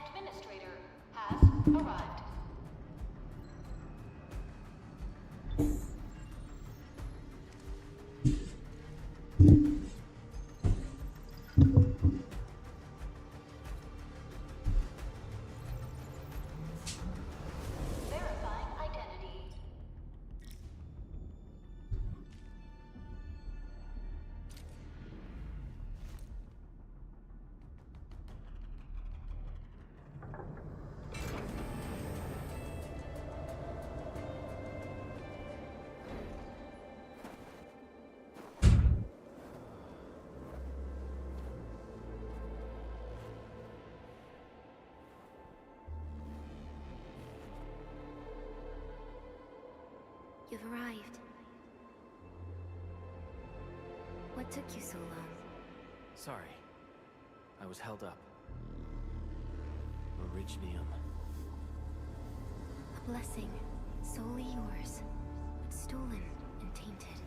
Administrator has arrived. Verifying identity. You've arrived. What took you so long? Sorry. I was held up. Originium. A blessing, solely yours, but stolen and tainted.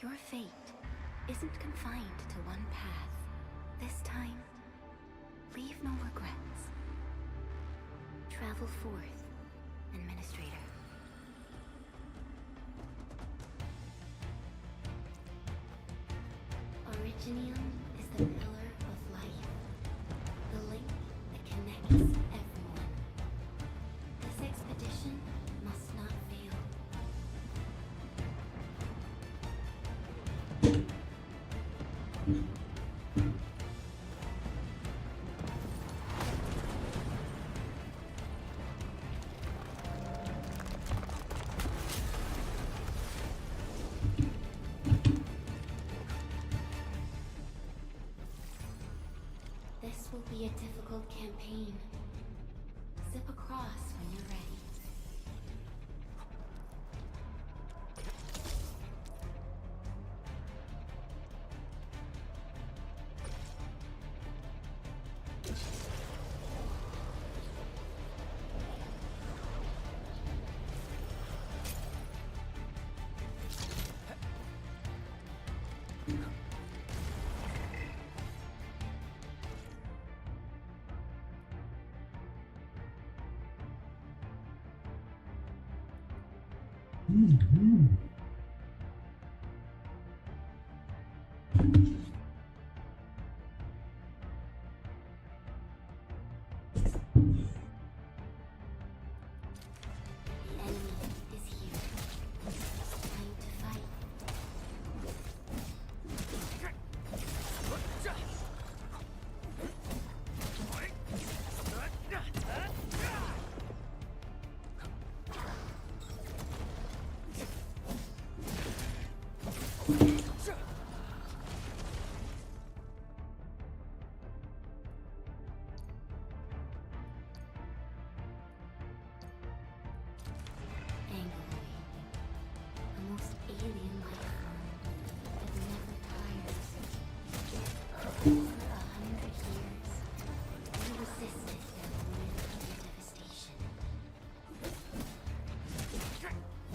Your fate isn't confined to one path. This time, leave no regrets. Travel forth, Administrator. Originium is the pillar of life, the link that connects everyone. This expedition must not fail. This will be a difficult campaign. Zip across when you're ready. The enemy is here. Time to fight. For 100 years, we resisted their momentary devastation. The Angloy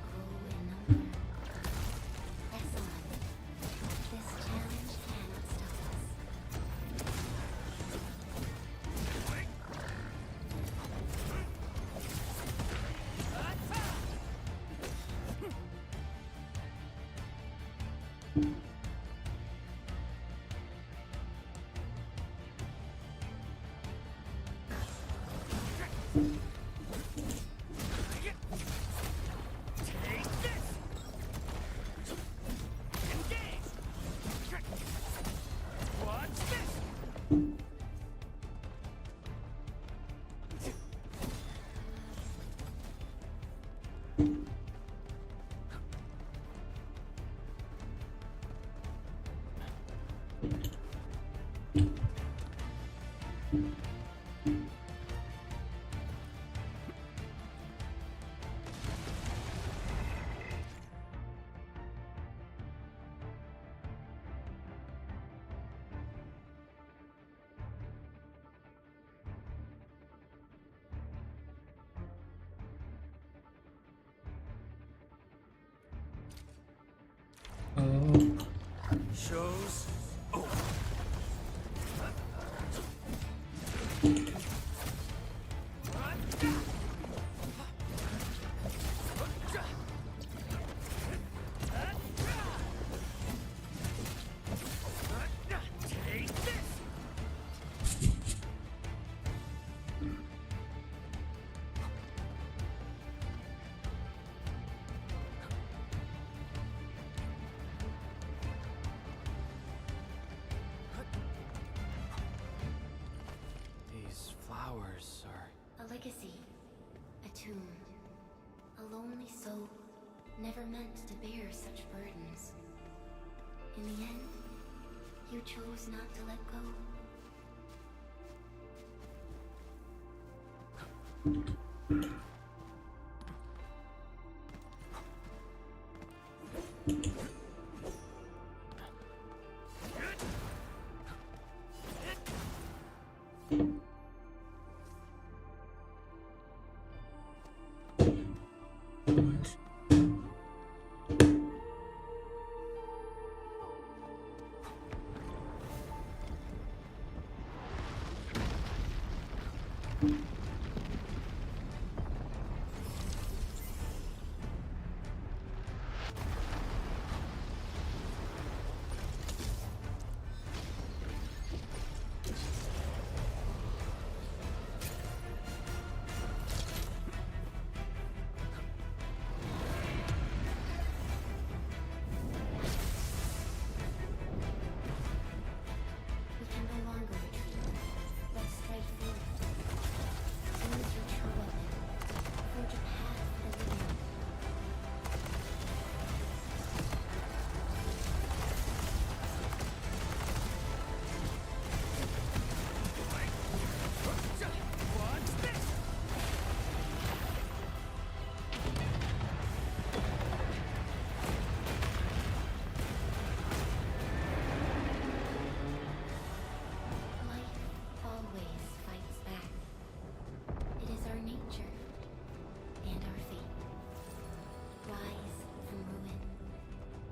grew in number. Press on. This challenge cannot stop us. Shows. These flowers are... A legacy. A tomb. A lonely soul, never meant to bear such burdens. In the end, you chose not to let go.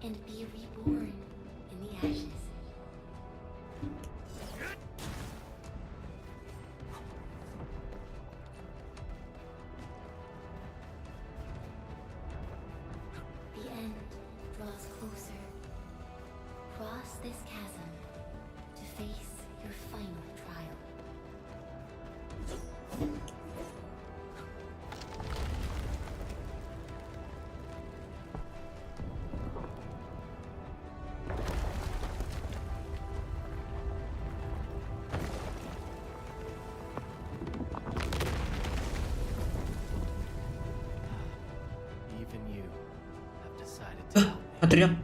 and be reborn in the ashes. The end draws closer. Cross this chasm to face your final trial. Even you have decided to help me. Teriak.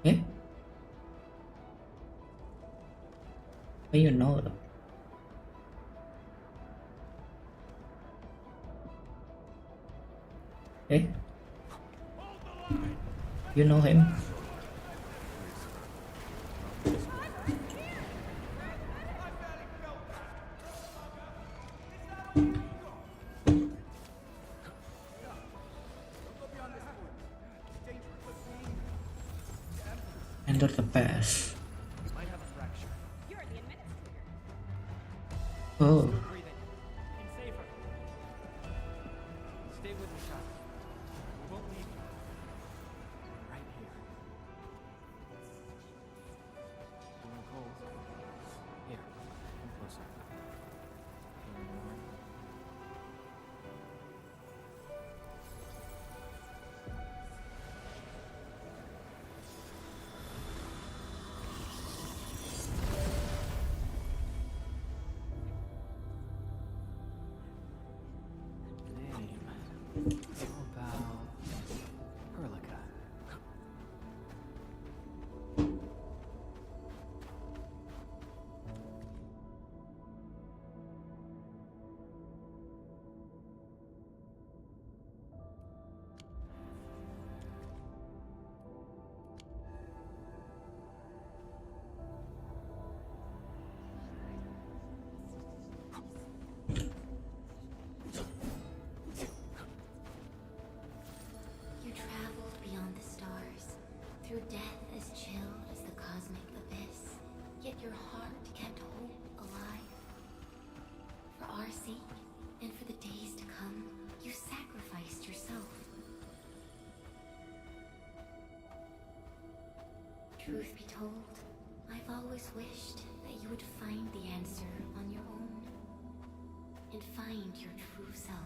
Eh? How you know? Eh? You know him? Enter the past. Might have a fracture. You're the administrator. Oh, Breathing. Being safer. Stay with me, child. We won't leave you. Right here. Feeling cold? Here, come closer. Feeling warm? Name. How about Perlica? You traveled beyond the stars, through death as chill as the cosmic abyss, yet your heart kept hope alive. For our sake, and for the days to come, you sacrificed yourself. Truth be told, I've always wished that you would find the answer on your own, and find your true self.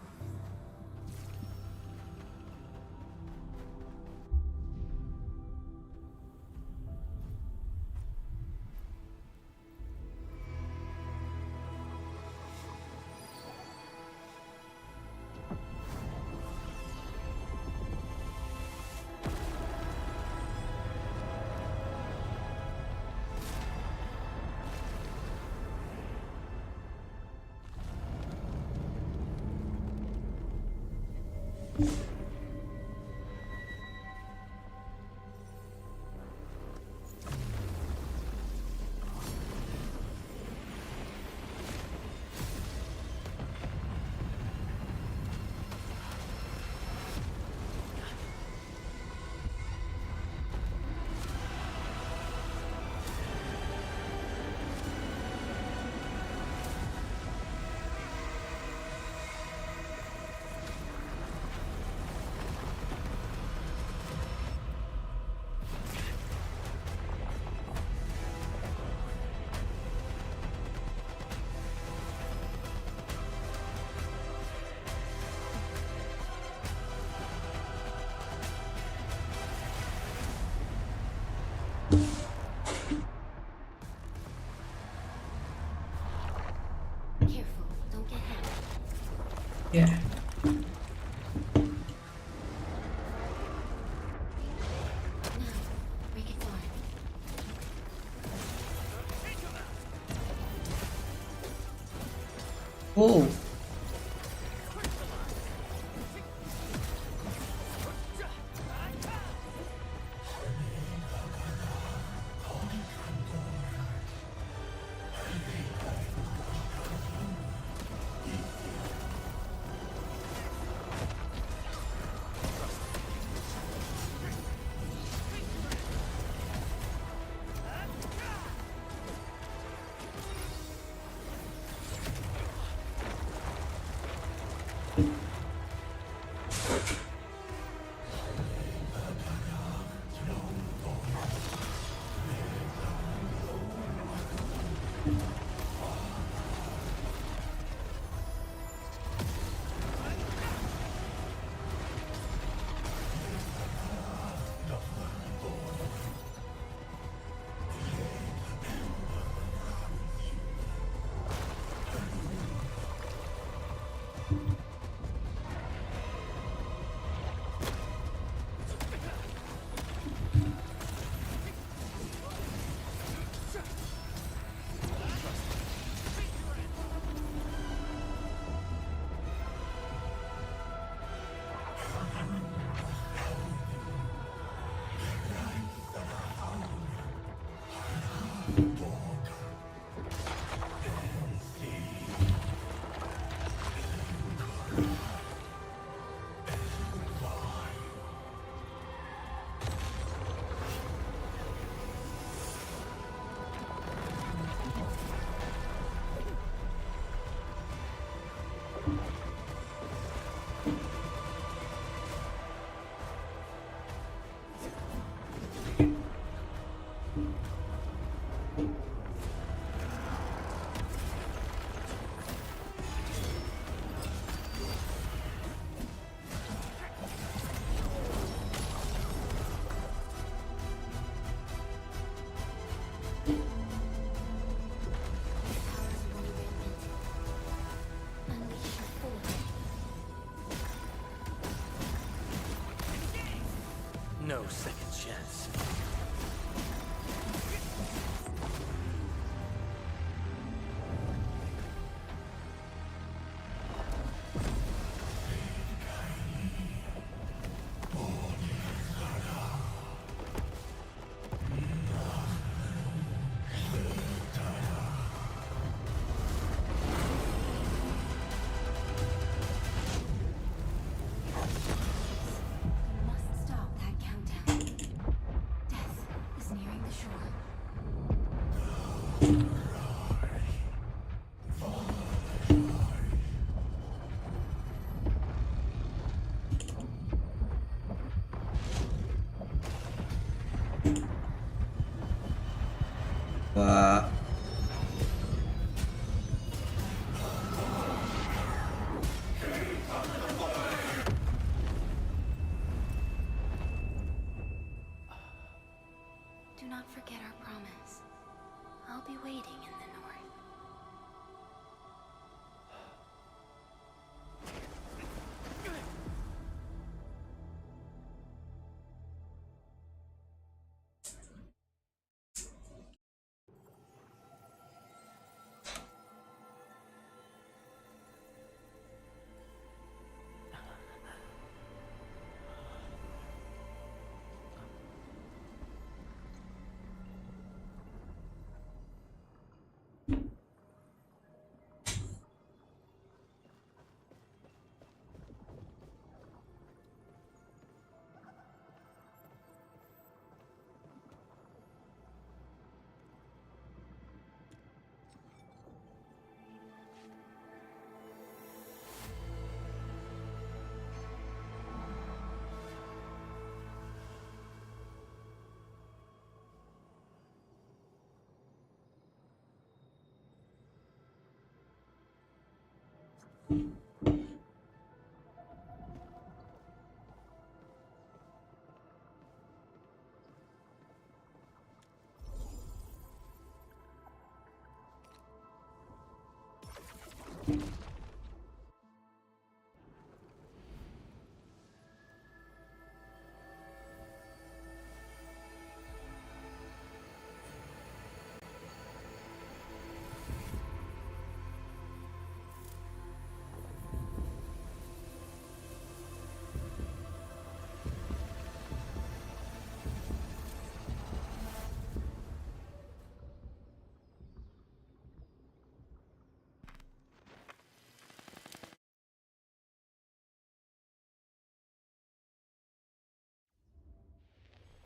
Careful, don't get hit. yeah. Now, break its arm. Oh, second chance. Must stop that countdown. Death is nearing the shore. Wah. Do not forget our promise. I'll be waiting in the north.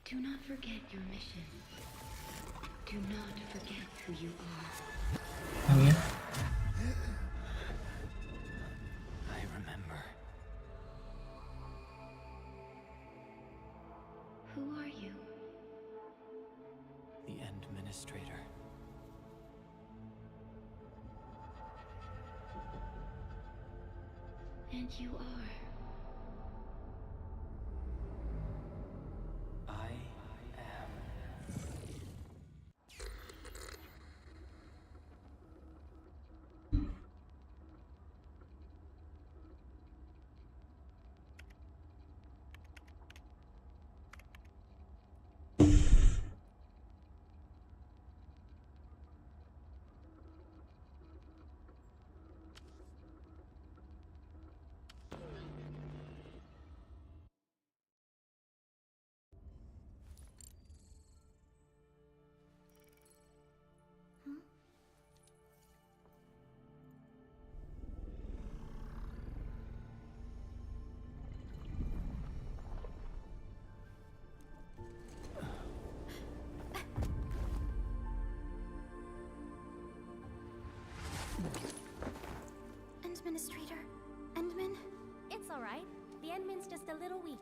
Do not forget your mission. Do not forget who you are. Oh yeah. I remember. Who are you? The Administrator. And you are. I am. Administrator, Endman? It's alright. The Endman's just a little weak.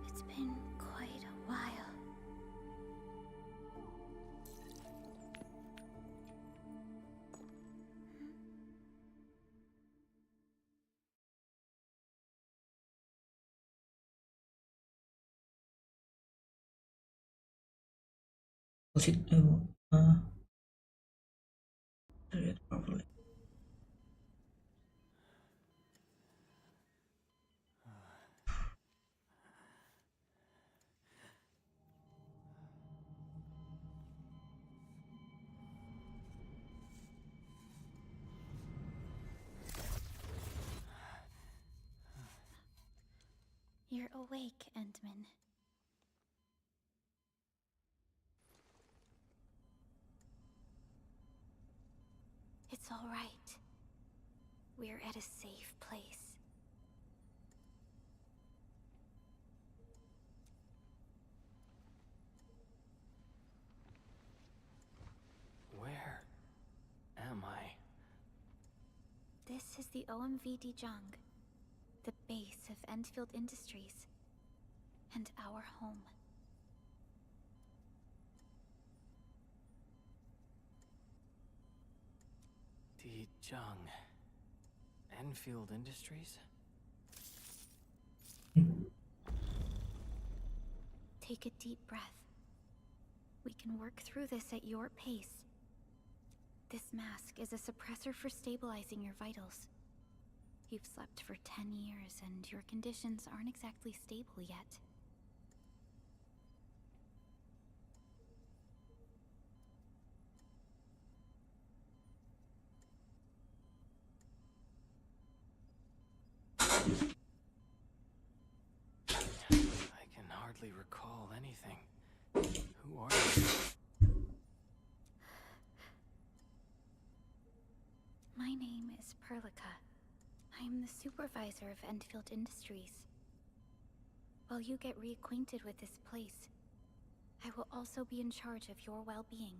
It's been quite a while. Was it read it properly? You're awake, Endman. It's all right. We're at a safe place. Where am I? This is the OMV Dijong, the base of Enfield Industries, and our home. Didnt. Enfield Industries? Take a deep breath. We can work through this at your pace. This mask is a suppressor for stabilizing your vitals. You've slept for 10 years, and your conditions aren't exactly stable yet. I can hardly recall anything. Who are you? My name is Perlica. I am the supervisor of Enfield Industries. While you get reacquainted with this place, I will also be in charge of your well-being.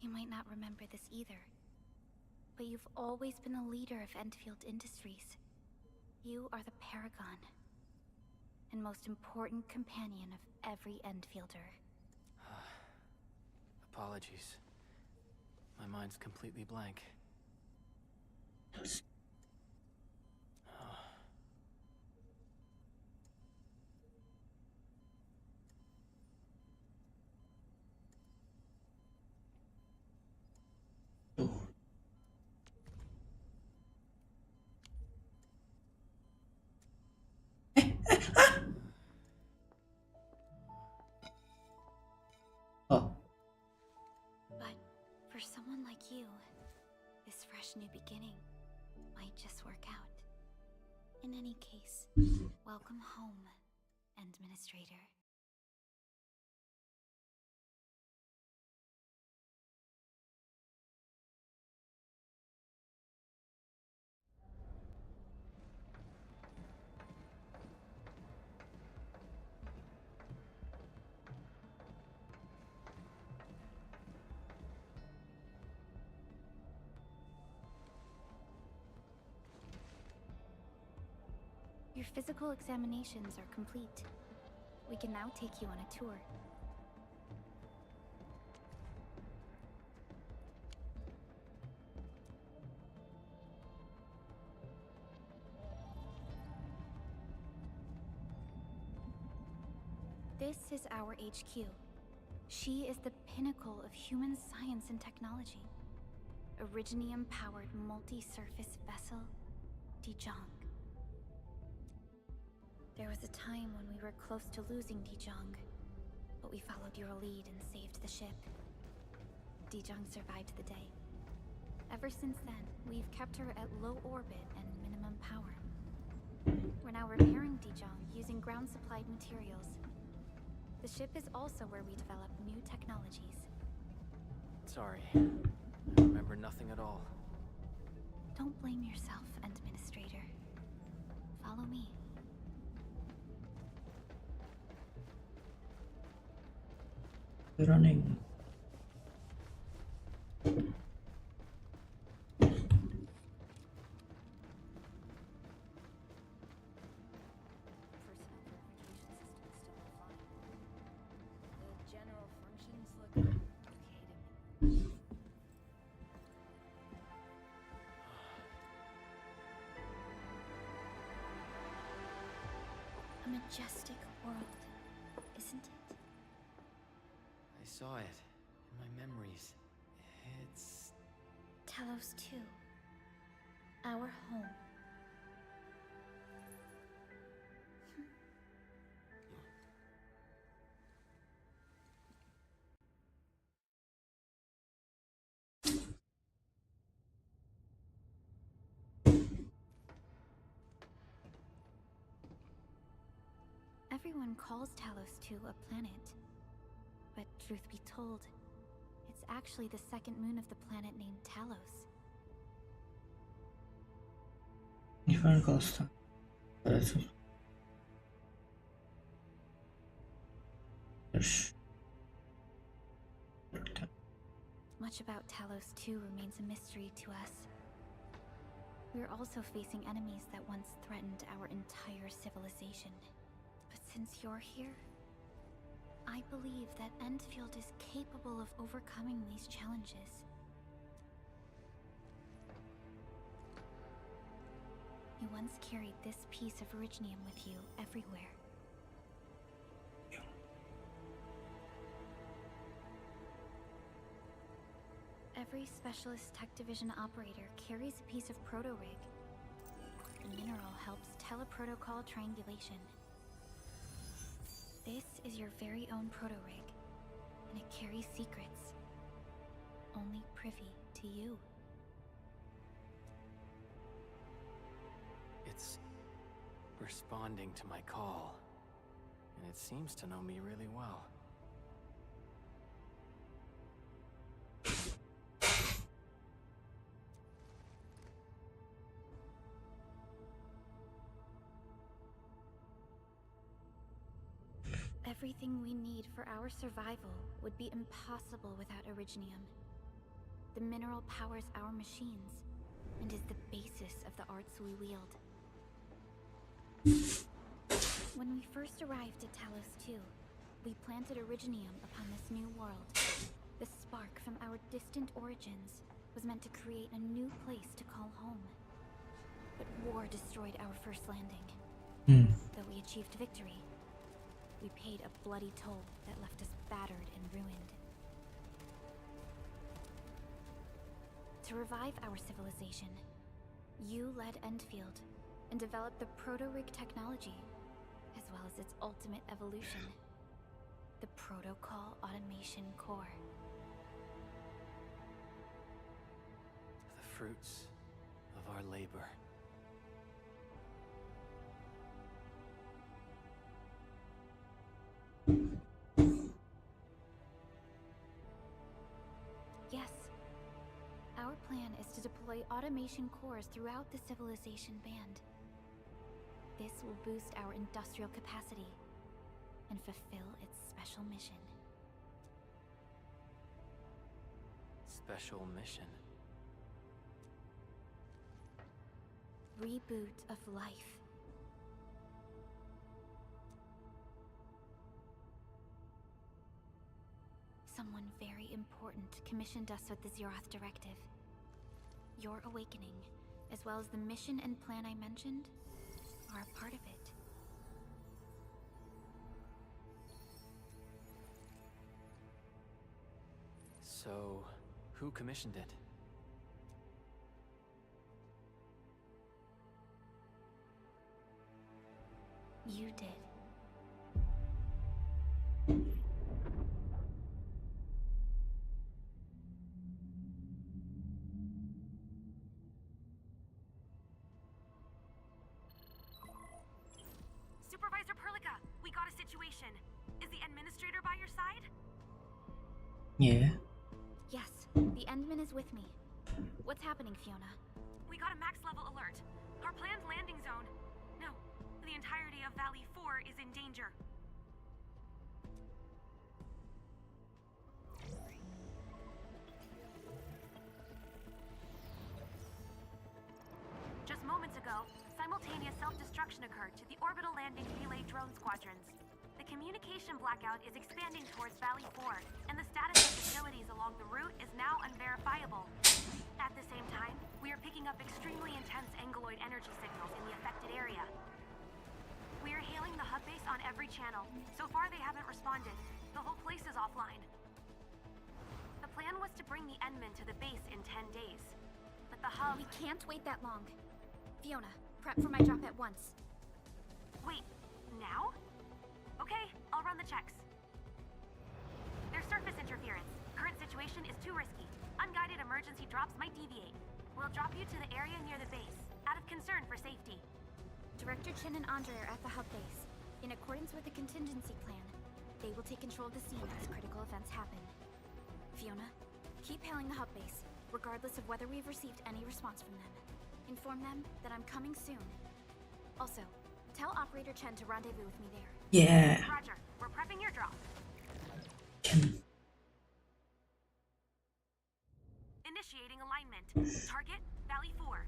You might not remember this either, but you've always been a leader of Enfield Industries. You are the paragon and most important companion of every Enfielder. Apologies. My mind's completely blank. Tuh. Oh, But for someone like you, this fresh new beginning might just work out. In any case, welcome home, Administrator. Your physical examinations are complete. We can now take you on a tour. This is our HQ. She is the pinnacle of human science and technology. Originium-powered multi-surface vessel, Dijong. There was a time when we were close to losing Dijong, but we followed your lead and saved the ship. Dijong survived the day. Ever since then, we've kept her at low orbit and minimum power. We're now repairing Dijong using ground-supplied materials. The ship is also where we develop new technologies. Sorry. I remember nothing at all. Don't blame yourself, Administrator. Follow me. running. A majestic world, isn't it? I saw it in my memories. It's... Talos 2. Our home. Everyone calls Talos 2 a planet. But truth be told, it's actually the second moon of the planet named Talos. Different cost. Much about Talos 2 remains a mystery to us. We're also facing enemies that once threatened our entire civilization. But since you're here, I believe that Endfield is capable of overcoming these challenges. You once carried this piece of Originium with you everywhere. Every Specialist Tech Division operator carries a piece of proto-rig. The mineral helps teleprotocol triangulation. This is your very own proto-rig, and it carries secrets only privy to you. It's responding to my call, and it seems to know me really well. Everything we need for our survival would be impossible without Originium. The mineral powers our machines, and is the basis of the arts we wield. When we first arrived at Talos 2, we planted Originium upon this new world. The spark from our distant origins was meant to create a new place to call home. But war destroyed our first landing. Though we achieved victory, we paid a bloody toll that left us battered and ruined. To revive our civilization, you led Endfield and developed the proto-rig technology, as well as its ultimate evolution, the Protocol Automation Core. The fruits of our labor. Yes. Our plan is to deploy automation cores throughout the civilization band. This will boost our industrial capacity and fulfill its special mission. Special mission? Reboot of life. Someone very important commissioned us with the Zeroth Directive. Your awakening, as well as the mission and plan I mentioned, are a part of it. So, who commissioned it? You did. Supervisor Perlica, we got a situation. Is the administrator by your side? Yeah. Yes, the Endman is with me. What's happening, Fiona? We got a max level alert. Our planned landing zone. No, the entirety of Valley 4 is in danger. Just moments ago, simultaneous self-destruction occurred to the orbital landing relay drone squadrons. The communication blackout is expanding towards Valley 4, and the status of facilities along the route is now unverifiable. At the same time, we are picking up extremely intense angeloid energy signals in the affected area. We are hailing the hub base on every channel. So far they haven't responded. The whole place is offline. The plan was to bring the Endman to the base in 10 days. But the hub... We can't wait that long. Fiona, prep for my drop at once. Wait, now? Okay, I'll run the checks. There's surface interference. Current situation is too risky. Unguided emergency drops might deviate. We'll drop you to the area near the base, out of concern for safety. Director Chin and Andre are at the hub base. In accordance with the contingency plan, they will take control of the scene as critical events happen. Fiona, keep hailing the hub base, regardless of whether we've received any response from them. Inform them that I'm coming soon. Also, tell Operator Chen to rendezvous with me there. Yeah. Roger. We're prepping your drop. Can Initiating alignment. Target, Valley 4.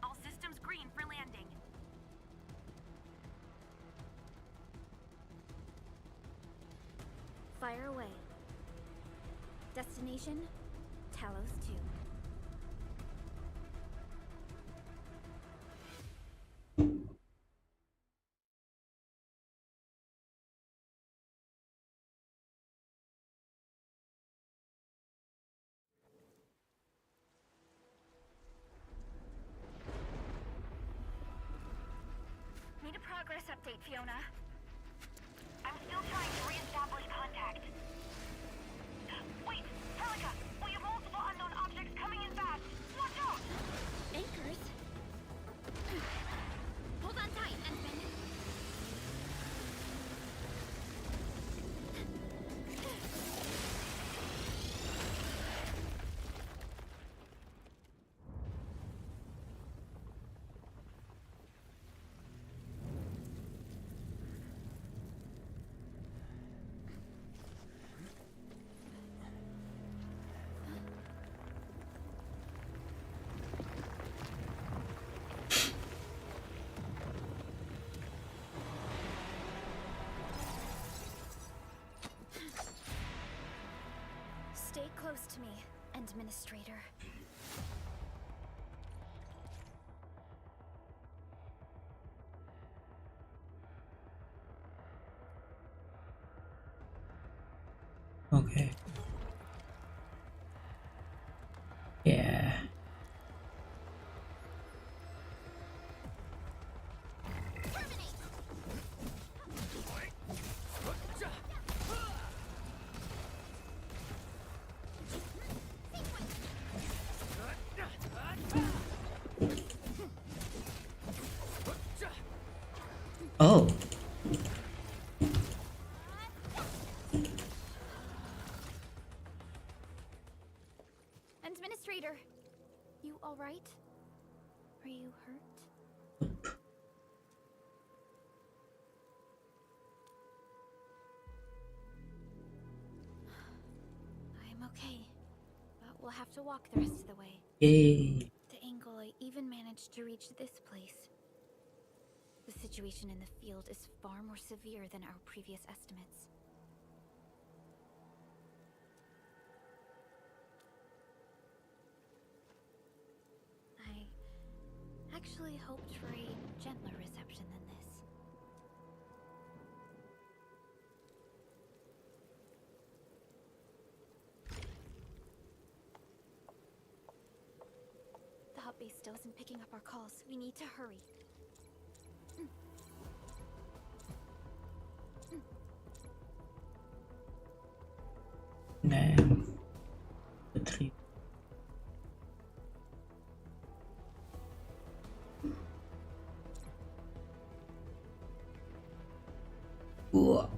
All systems green for landing. Fire away. Destination, Talos 2. Need a progress update, Fiona. I'm still trying to re-establish contact. Wait, Helica! We have multiple unknown objects coming in fast! Watch out! Anchors? Hold on tight, Ensign. Stay close to me, Administrator. okay. Yeah. Oh. Administrator, you all right? Are you hurt? I'm okay, but we'll have to walk the rest of the way. Yay. The angle I even managed to reach this place. The situation in the field is far more severe than our previous estimates. I actually hoped for a gentler reception than this. The hub base still isn't picking up our calls. We need to hurry. Damn. The 3. Whoa.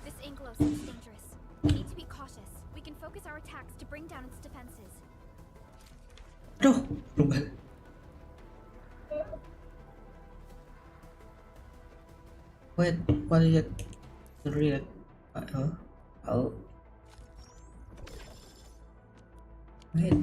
This Anglo seems dangerous. We need to be cautious. We can focus our attacks to bring down its defenses. Aduh, lupa. Wait, what is it? The real. Oh. Wait.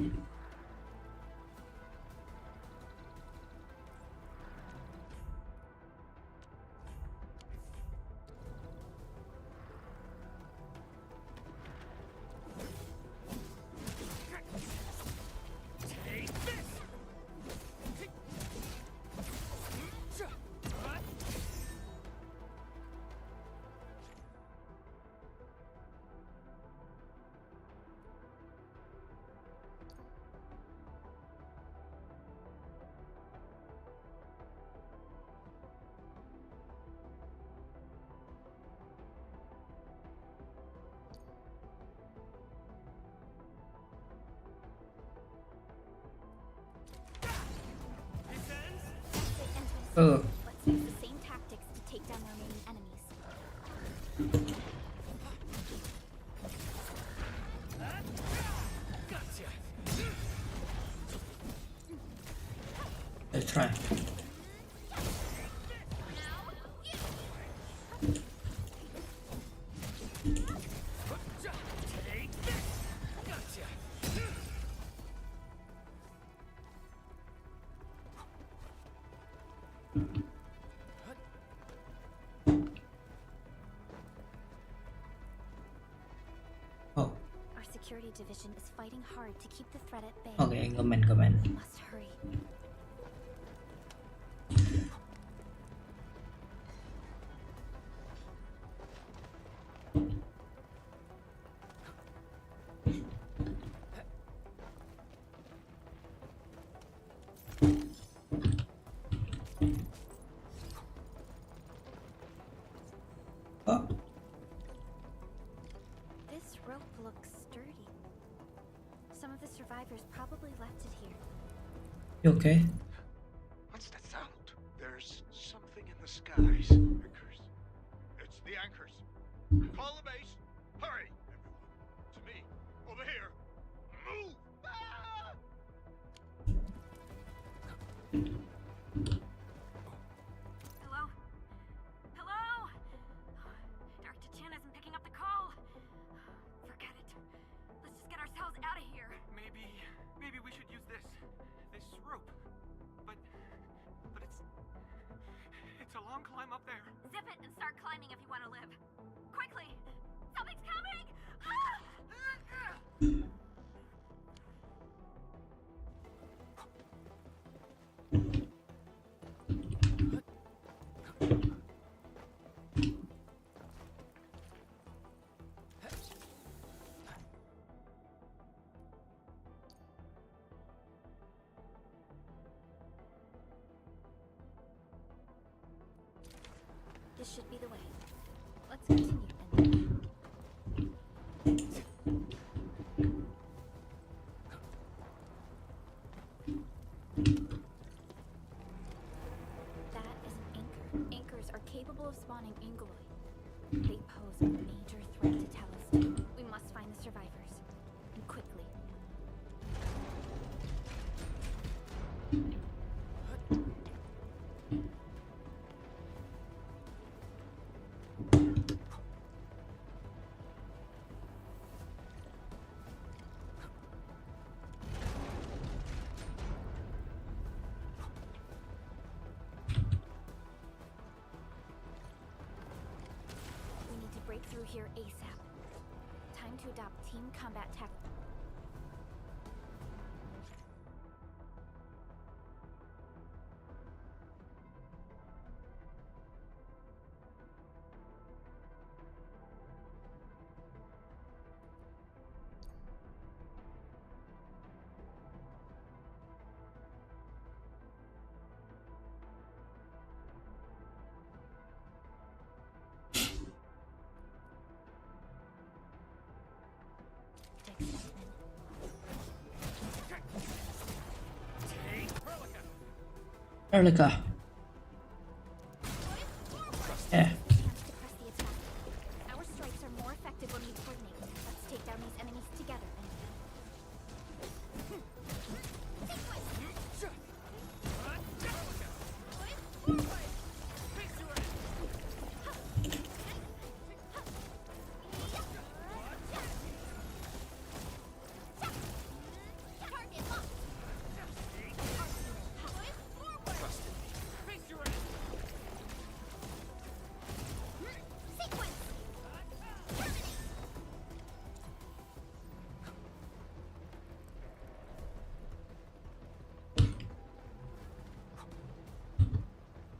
Oh, Let's use the same tactics to take down the remaining enemies. let's try. Oh, Our security division is fighting hard to keep the threat at bay. okay, comment. We must hurry. Oh, This rope looks sturdy. Some of the survivors probably left it here. you okay? What's that sound? There's something in the skies. Anchors. It's the anchors. Call the base. Hurry, everyone. To me. Over here. Move! Ah! Hello? Hello? Dr. Chin isn't picking up the call. Forget it. Let's just get ourselves out of here. Maybe we should use this rope. But it's a long climb up there. Zip it and start climbing if you want to live. Quickly! Something's coming! Ah! This should be the way. Let's continue. Then. That is an anchor. Anchors are capable of spawning Ingoloid. They pose a major threat to Talos 2. We must find the survivors. And quickly. We need to break through here ASAP. Time to adopt team combat tactics. Erlika. Yeah. Suppress the attack. Our strikes are more effective when we coordinate. Let's take down these enemies together.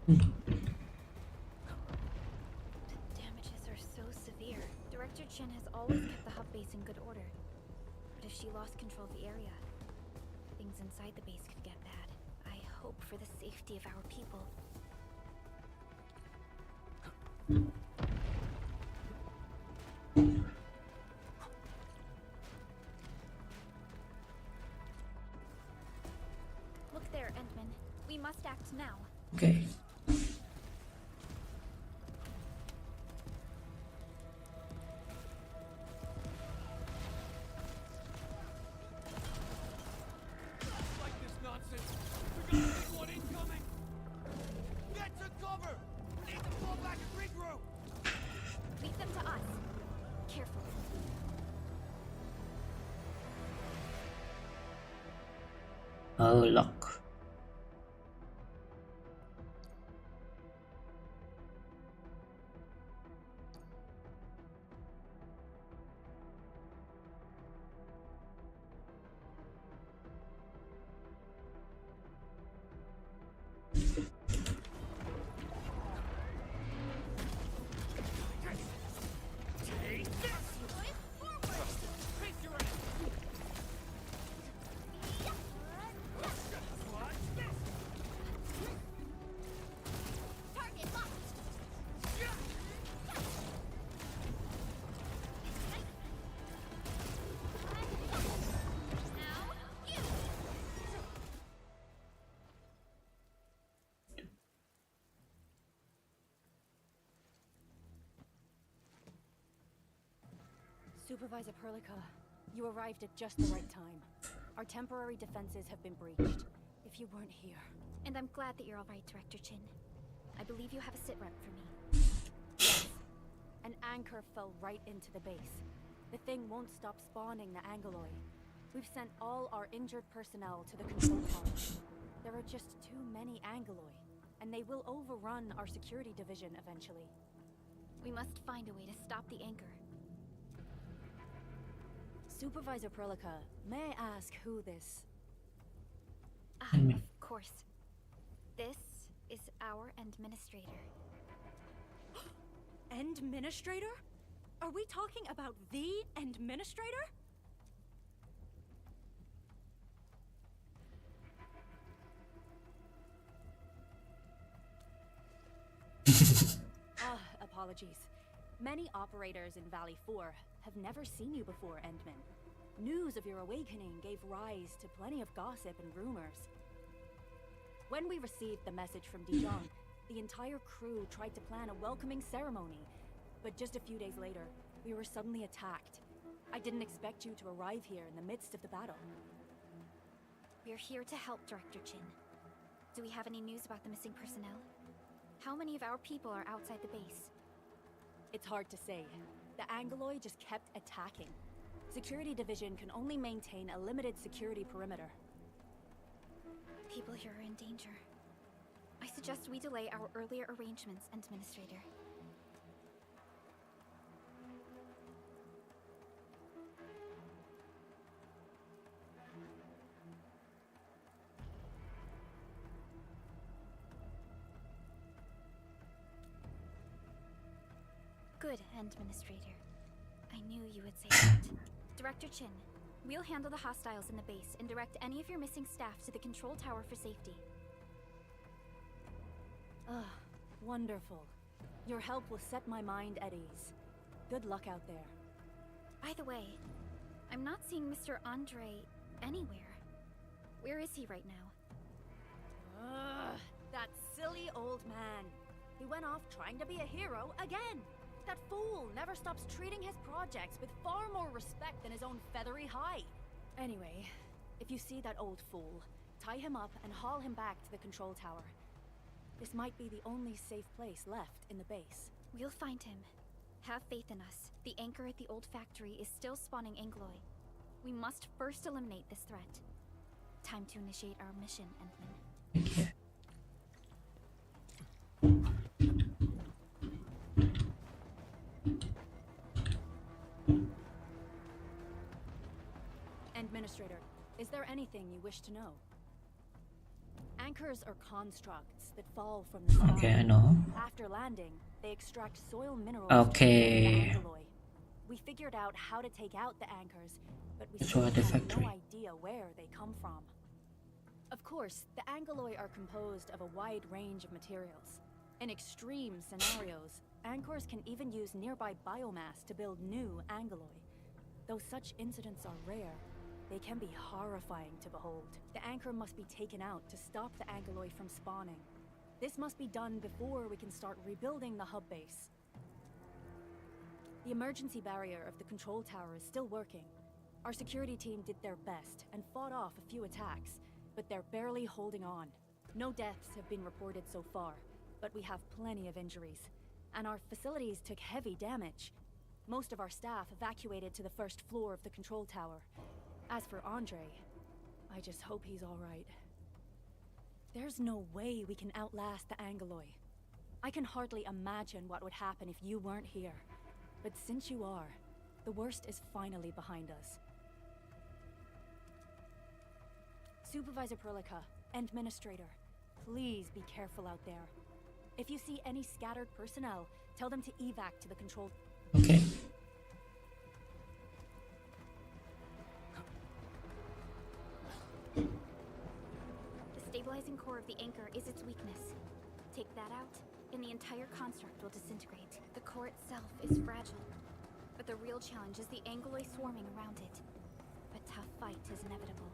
The damages are so severe. Director Chin has always kept the hub base in good order. But if she lost control of the area, things inside the base could get bad. I hope for the safety of our people. Look there, Endman. We must act now. Okay. Oh, lock. Supervisor Perlica, you arrived at just the right time. Our temporary defenses have been breached. If you weren't here... And I'm glad that you're alright, Director Chin. I believe you have a sit rep for me. Yes. An anchor fell right into the base. The thing won't stop spawning the Angoloi. We've sent all our injured personnel to the control tower. There are just too many Angoloi, and they will overrun our security division eventually. We must find a way to stop the anchor. Supervisor Perlica, may I ask who this... Ah, Admin. of course. This is our administrator. Administrator? Are we talking about the administrator? Apologies. Many operators in Valley 4 have never seen you before, Endman. News of your awakening gave rise to plenty of gossip and rumors. When we received the message from Dijon, the entire crew tried to plan a welcoming ceremony. But just a few days later, we were suddenly attacked. I didn't expect you to arrive here in the midst of the battle. We're here to help, Director Chin. Do we have any news about the missing personnel? How many of our people are outside the base? It's hard to say. The Angoloi just kept attacking. Security Division can only maintain a limited security perimeter. People here are in danger. I suggest we delay our earlier arrangements, Administrator. Good, Administrator. I knew you would say that. Director Chin, we'll handle the hostiles in the base and direct any of your missing staff to the control tower for safety. Ah, wonderful. Your help will set my mind at ease. Good luck out there. By the way, I'm not seeing Mr. Andre anywhere. Where is he right now? Ugh, that silly old man. He went off trying to be a hero again. That fool never stops treating his projects with far more respect than his own feathery hide. Anyway, if you see that old fool, tie him up and haul him back to the control tower. This might be the only safe place left in the base. We'll find him. Have faith in us. The anchor at the old factory is still spawning Angoloi. We must first eliminate this threat. Time to initiate our mission, Endman. Okay. Administrator, is there anything you wish to know? Anchors are constructs that fall from the sky. Okay, I know. After landing, they extract soil minerals Okay. from the Angoloi. We figured out how to take out the anchors, but we It's still what the have factory. no idea where they come from. Of course, the Angoloi are composed of a wide range of materials. In extreme scenarios, anchors can even use nearby biomass to build new Angoloi. Though such incidents are rare, they can be horrifying to behold. The anchor must be taken out to stop the Angoloi from spawning. This must be done before we can start rebuilding the hub base. The emergency barrier of the control tower is still working. Our security team did their best and fought off a few attacks, but they're barely holding on. No deaths have been reported so far, but we have plenty of injuries, and our facilities took heavy damage. Most of our staff evacuated to the first floor of the control tower. As for Andre, I just hope he's alright. There's no way we can outlast the Angoloi. I can hardly imagine what would happen if you weren't here. But since you are, the worst is finally behind us. Supervisor Perlica, Administrator, please be careful out there. If you see any scattered personnel, tell them to evac to the control. Okay. The stabilizing core of the anchor is its weakness. Take that out, and the entire construct will disintegrate. The core itself is fragile, but the real challenge is the Angoloi swarming around it. A tough fight is inevitable.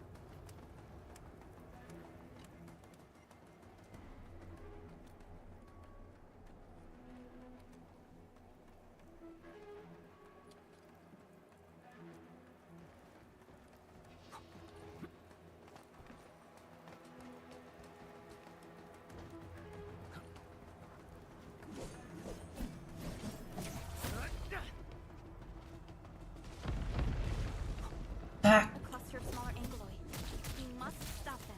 Ah, A cluster of smaller Angoloi. We must stop them.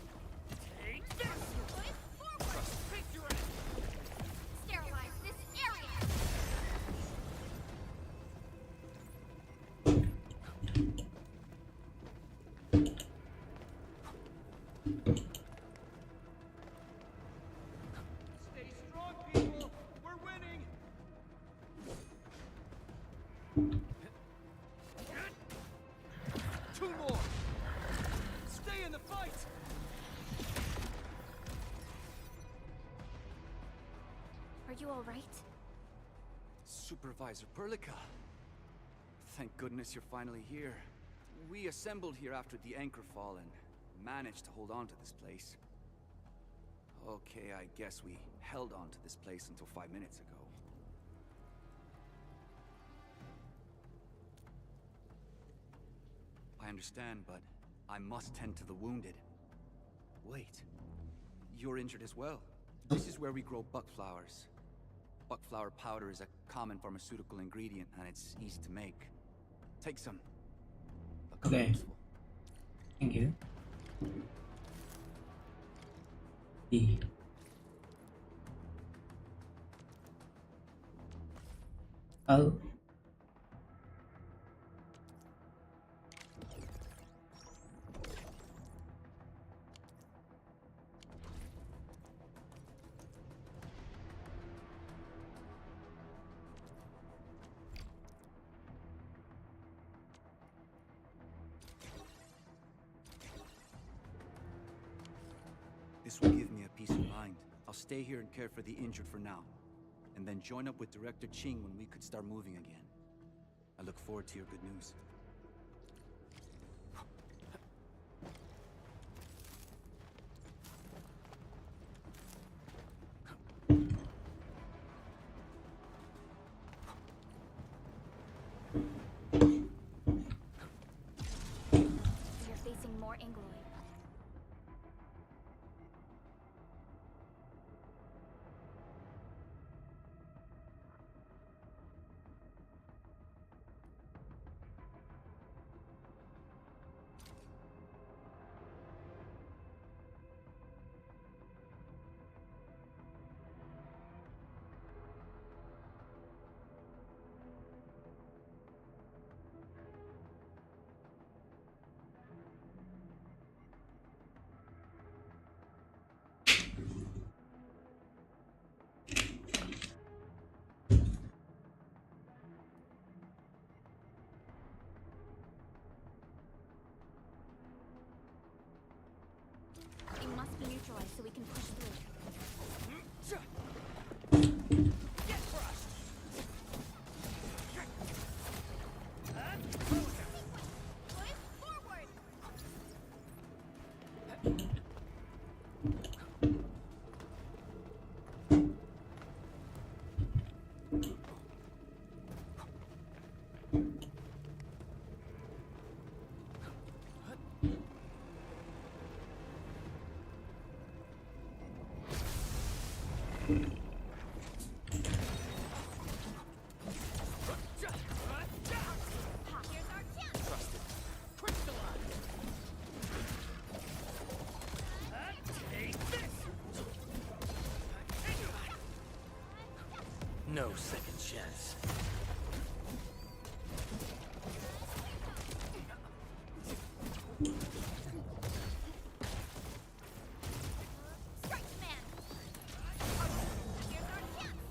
Sterilize this area! Stay strong, people! We're winning! Two more! Stay in the fight! Are you all right? Supervisor Perlica. Thank goodness you're finally here. We assembled here after the anchor fall and managed to hold on to this place. Okay, I guess we held on to this place until 5 minutes ago. I understand, but I must tend to the wounded. Wait, you're injured as well. This is where we grow buckflowers. Buckflower powder is a common pharmaceutical ingredient, and it's easy to make. Take some. Look Okay. useful. thank you. B. Oh. This will give me a peace of mind. I'll stay here and care for the injured for now, and then join up with Director Ching when we could start moving again. I look forward to your good news. We are facing more Angoloi. It must be neutralized so we can push through. Get crushed! Forward! Here's our chance! Crystallize! No second chance. Strike command. Here's our chance.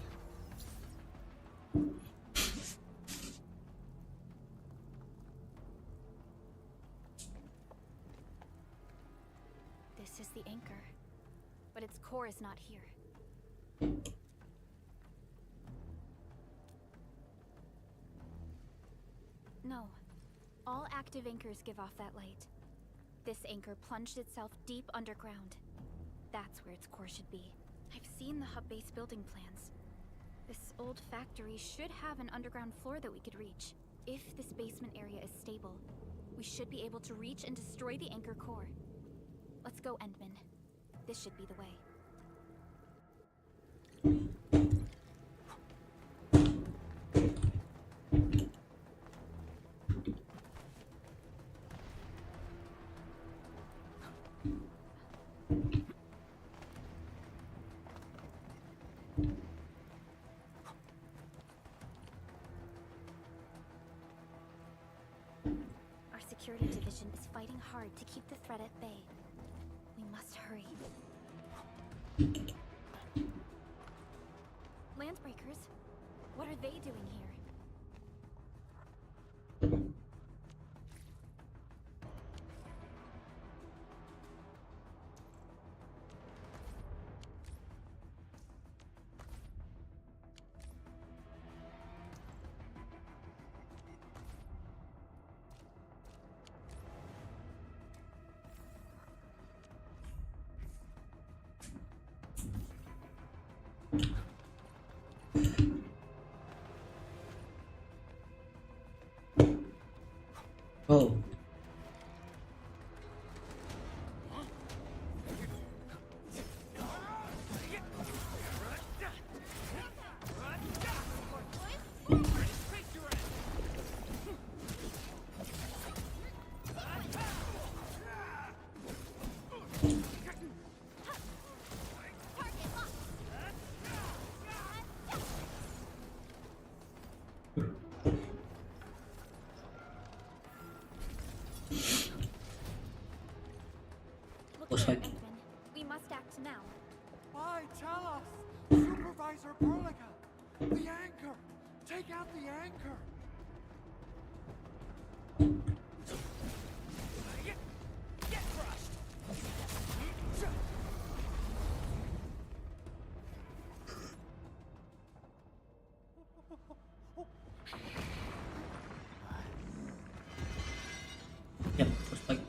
This is the anchor, but its core is not here. No. All active anchors give off that light. This anchor plunged itself deep underground. That's where its core should be. I've seen the hub base building plans. This old factory should have an underground floor that we could reach. If this basement area is stable, we should be able to reach and destroy the anchor core. Let's go, Endman. This should be the way. Our security division is fighting hard to keep the threat at bay. We must hurry. Landbreakers? What are they doing here? Oh. Look Looks there, like- Endman. We must act now. Why, tell us! Supervisor Perlica! The anchor! Take out the anchor! Get crushed! Yep, looks like.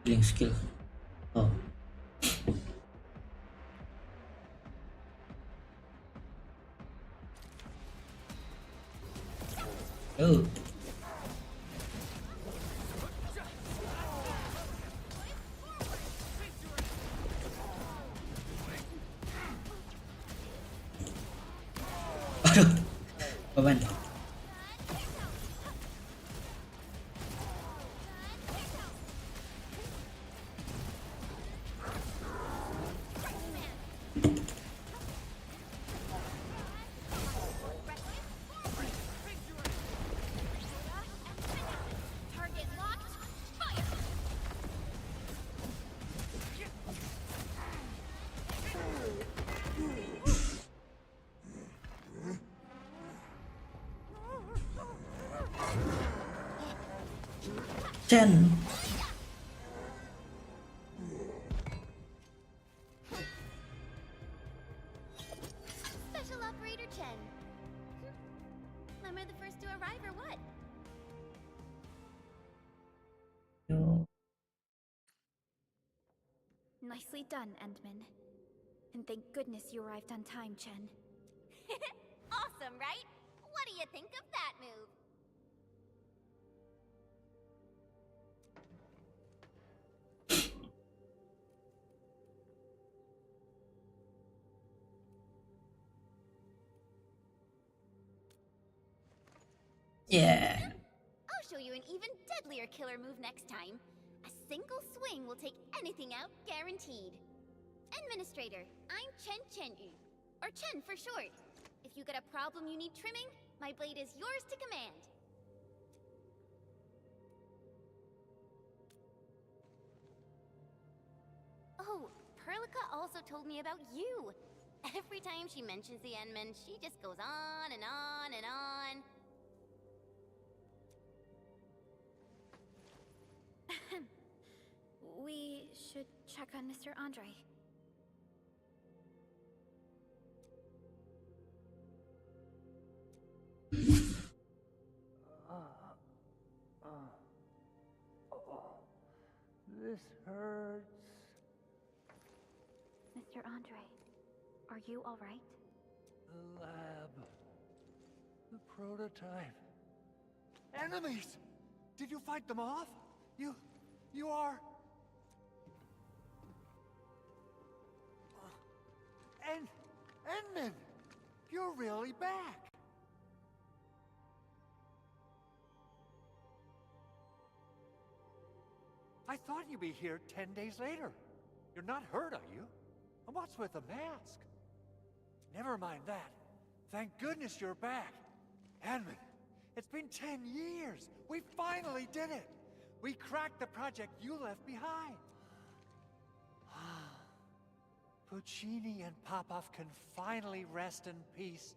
Healing skill. Oh. Oh. Aduh. Beban. Target locked. Fire. Chen. Special Operator Chen. Am I the first to arrive or what? Yo. Nicely done, Endman. And thank goodness you arrived on time, Chen. Awesome, right? What do you think of that move? Yeah. I'll show you an even deadlier killer move next time. A single swing will take anything out, guaranteed. Administrator, I'm Chen Chen-yu, or Chen for short. If you got a problem you need trimming, my blade is yours to command. Oh, Perlica also told me about you. Every time she mentions the Enman, she just goes on and on and on. We should check on Mr. Andre. This hurts. Mr. Andre, are you all right? The lab. The prototype. Enemies! Did you fight them off? You are... Enman! You're really back! I thought you'd be here 10 days later. You're not hurt, are you? And what's with the mask? Never mind that. Thank goodness you're back. Enman, it's been 10 years. We finally did it. We cracked the project you left behind. Puccini and Popov can finally rest in peace.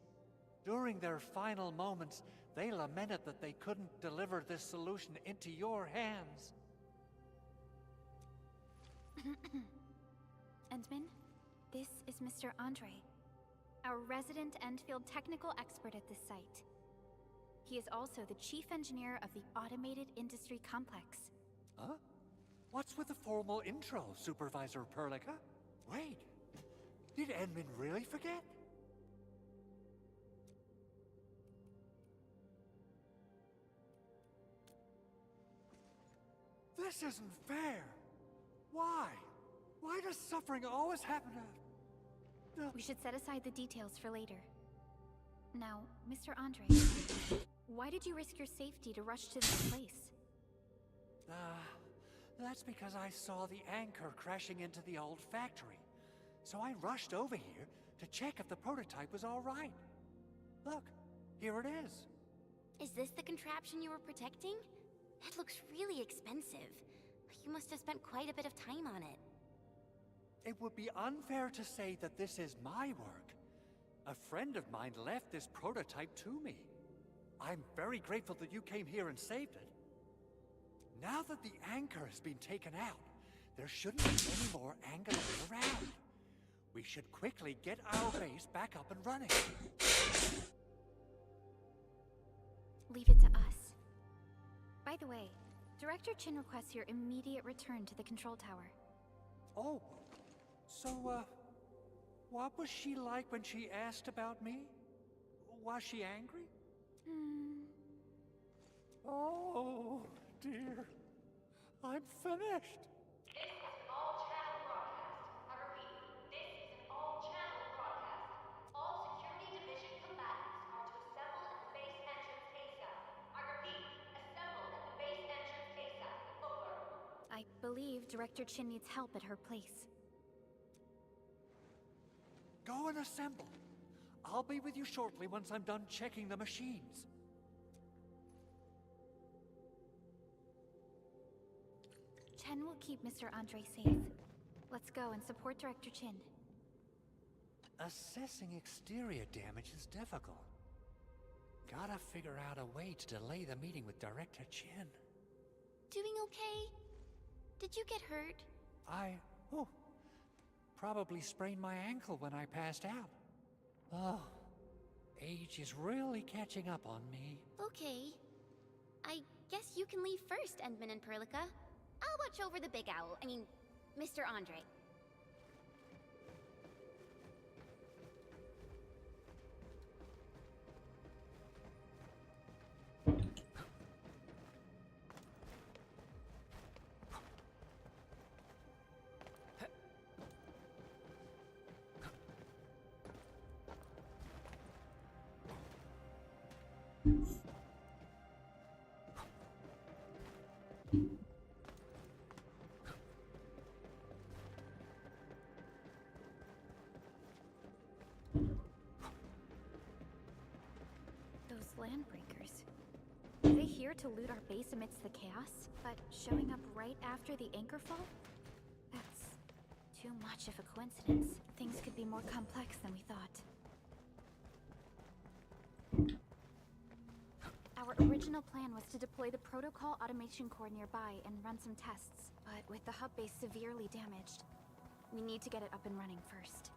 During their final moments, they lamented that they couldn't deliver this solution into your hands. Endman, this is Mr. Andre, our resident Endfield technical expert at this site. He is also the chief engineer of the Automated Industry Complex. Huh? What's with the formal intro, Supervisor Perlica? Wait, did Enman really forget? This isn't fair. Why? Why does suffering always happen to... We should set aside the details for later. Now, Mr. Andre, why did you risk your safety to rush to this place? That's because I saw the anchor crashing into the old factory. So I rushed over here to check if the prototype was all right. Look, here it is. Is this the contraption you were protecting? It looks really expensive. You must have spent quite a bit of time on it. It would be unfair to say that this is my work. A friend of mine left this prototype to me. I'm very grateful that you came here and saved it. Now that the anchor has been taken out, there shouldn't be any more angling around. We should quickly get our base back up and running. Leave it to us. By the way, Director Chin requests your immediate return to the control tower. Oh, so, what was she like when she asked about me? Was she angry? Oh, dear. I'm finished. This is an all-channel broadcast. I repeat, this is an all-channel broadcast. All Security Division combatants are to assemble at the base entrance ASAP. I repeat, assemble at the base entrance ASAP. Over. I believe Director Chin needs help at her place. Go and assemble. I'll be with you shortly once I'm done checking the machines. Chen will keep Mr. Andre safe. Let's go and support Director Chin. Assessing exterior damage is difficult. Gotta figure out a way to delay the meeting with Director Chin. Doing okay? Did you get hurt? Probably sprained my ankle when I passed out. Oh, age is really catching up on me. Okay. I guess you can leave first, Endman and Perlica. I'll watch over the big owl. I mean, Mr. Andre. Those landbreakers. Are they here to loot our base amidst the chaos? But showing up right after the anchor fall? That's too much of a coincidence. Things could be more complex than we thought. Our original plan was to deploy the protocol automation core nearby and run some tests. But with the hub base severely damaged, we need to get it up and running first.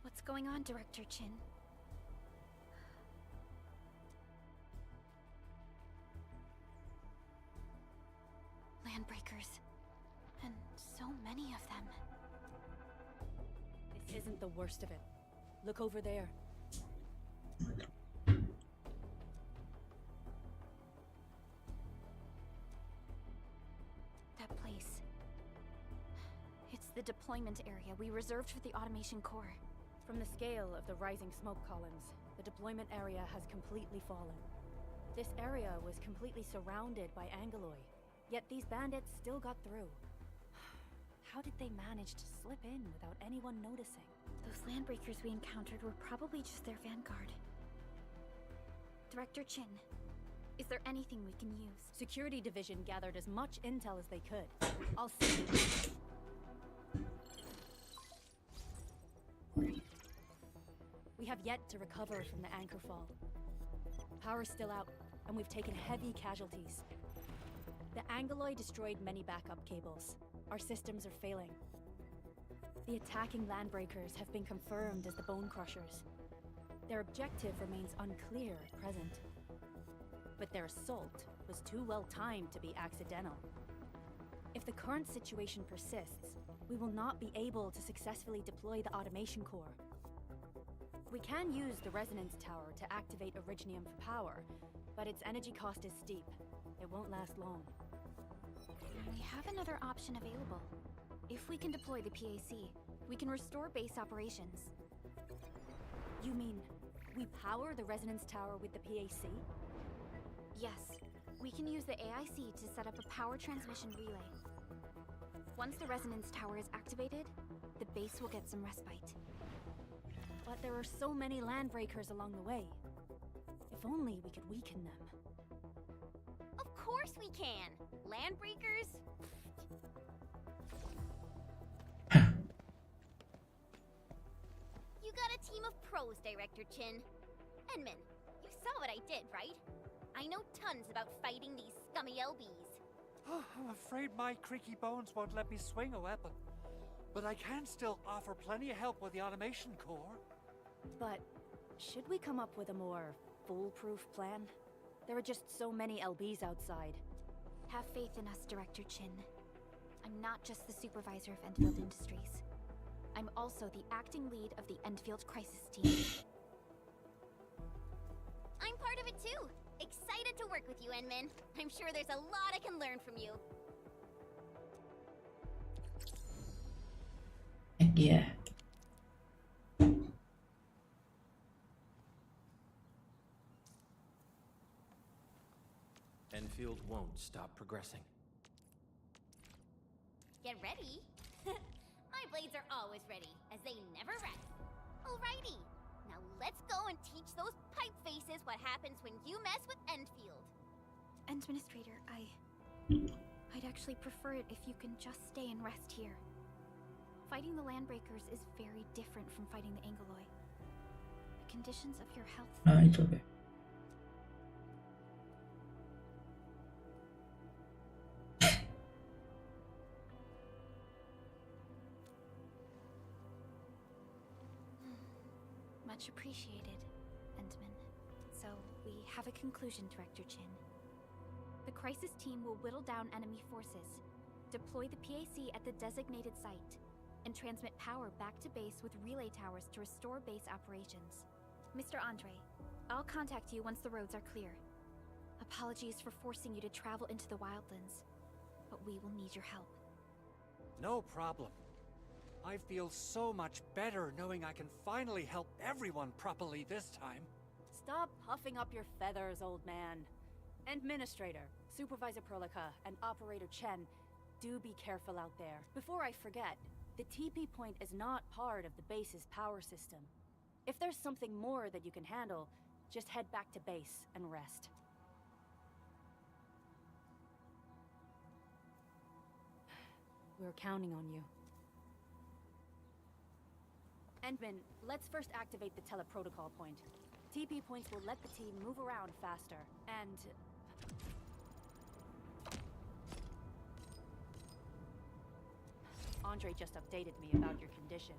What's going on, Director Chin? Landbreakers. And so many of them. This isn't the worst of it. Look over there. That place. It's the deployment area we reserved for the automation core. From the scale of the rising smoke columns, the deployment area has completely fallen. This area was completely surrounded by Angoloi, yet these bandits still got through. How did they manage to slip in without anyone noticing? Those landbreakers we encountered were probably just their vanguard. Director Chin, is there anything we can use? Security Division gathered as much intel as they could. I'll see. have yet to recover from the anchor fall. Power's still out, and we've taken heavy casualties. The Angeloy destroyed many backup cables. Our systems are failing. The attacking landbreakers have been confirmed as the Bone Crushers. Their objective remains unclear at present. But their assault was too well timed to be accidental. If the current situation persists, we will not be able to successfully deploy the automation core. We can use the resonance tower to activate Originium for power, but its energy cost is steep. It won't last long. We have another option available. If we can deploy the PAC, we can restore base operations. You mean, we power the resonance tower with the PAC? Yes, we can use the AIC to set up a power transmission relay. Once the resonance tower is activated, the base will get some respite. But there are so many landbreakers along the way. If only we could weaken them. Of course we can! Landbreakers? You got a team of pros, Director Chin. Enman, you saw what I did, right? I know tons about fighting these scummy LBs. I'm afraid my creaky bones won't let me swing a weapon. But I can still offer plenty of help with the automation core. But should we come up with a more foolproof plan? There are just so many LBs outside. Have faith in us, Director Chin. I'm not just the supervisor of Enfield Industries. I'm also the acting lead of the Enfield Crisis Team. I'm part of it too. Excited to work with you, Enman. I'm sure there's a lot I can learn from you. Heck yeah. Enfield won't stop progressing. Get ready. My blades are always ready, as they never rest. Alrighty. Now let's go and teach those pipe faces what happens when you mess with Enfield. Administrator, I'd actually prefer it if you can just stay and rest here. Fighting the Landbreakers is very different from fighting the Angeloy. The conditions of your health... No, it's okay. Much appreciated, Endman. So, we have a conclusion, Director Chin. The crisis team will whittle down enemy forces, deploy the PAC at the designated site, and transmit power back to base with relay towers to restore base operations. Mr. Andre, I'll contact you once the roads are clear. Apologies for forcing you to travel into the wildlands, but we will need your help. No problem. I feel so much better knowing I can finally help everyone properly this time. Stop puffing up your feathers, old man. Administrator, Supervisor Perlica, and Operator Chen, do be careful out there. Before I forget, the TP point is not part of the base's power system. If there's something more that you can handle, just head back to base and rest. We're counting on you. Endman, let's first activate the teleprotocol point. TP points will let the team move around faster, and... Andre just updated me about your condition.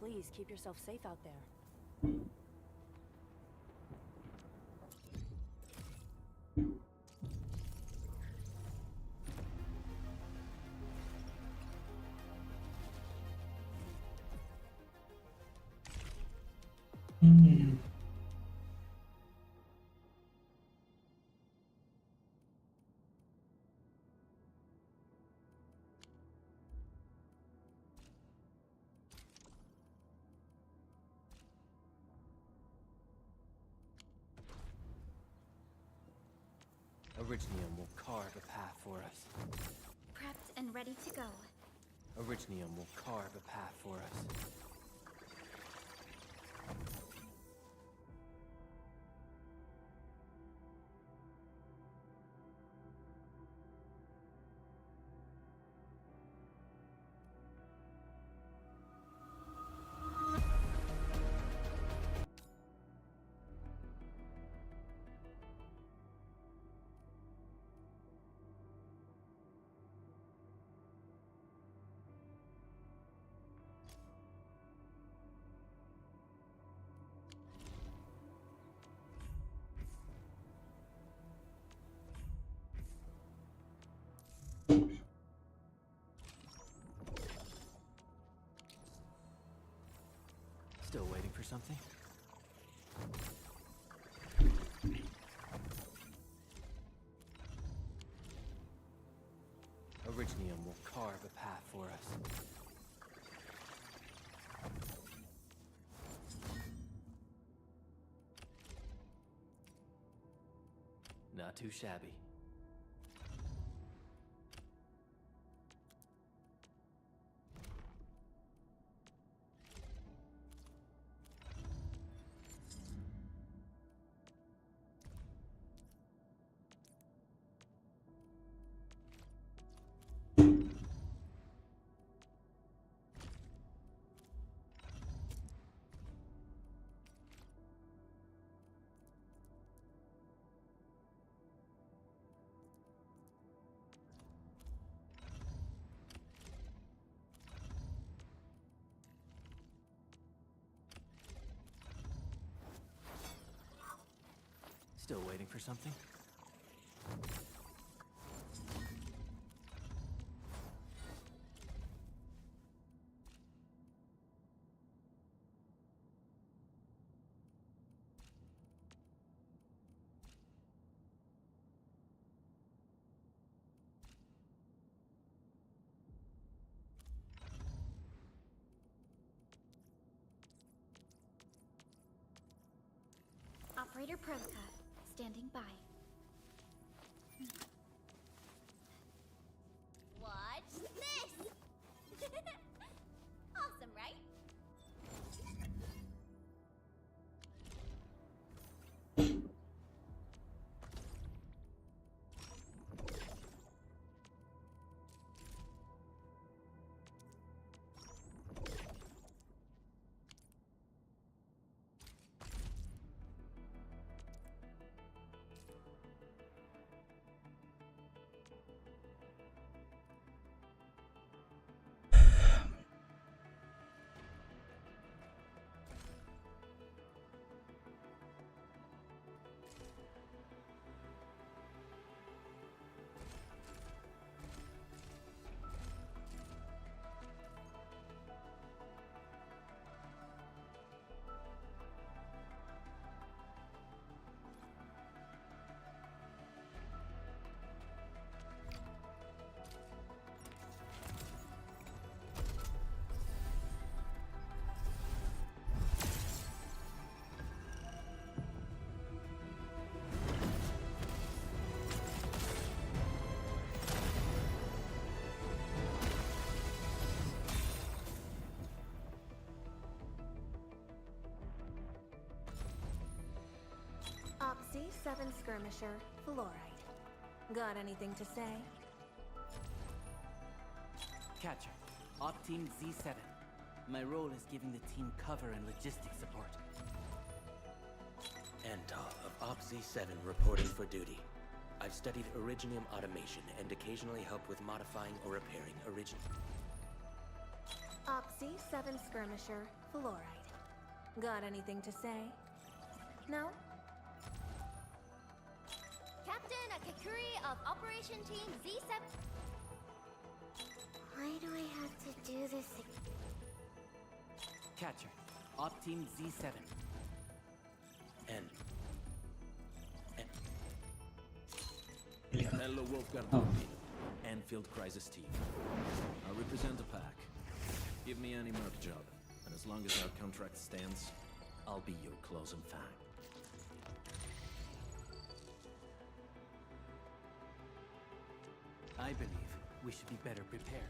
Please keep yourself safe out there. Originium will carve a path for us. Prepped and ready to go. Originium will carve a path for us. Still waiting for something? Originium will carve a path for us. Not too shabby. Still waiting for something? Operator Proka, standing by. Watch this! Awesome, right? Z7 Skirmisher, Fluorite. Got anything to say? Catcher, Op Team Z7. My role is giving the team cover and logistics support. Antal of Op Z7 reporting for duty. I've studied Originium automation and occasionally help with modifying or repairing Originium. Op Z7 Skirmisher, Fluorite. Got anything to say? No? Captain Akakuri of Operation Team Z7. Why do I have to do this Catcher, Op Team Z7. Hello, Wolfgang. Enfield Crisis Team. I represent the pack. Give me any merc job, and as long as our contract stands, I'll be your closing fang. I believe we should be better prepared.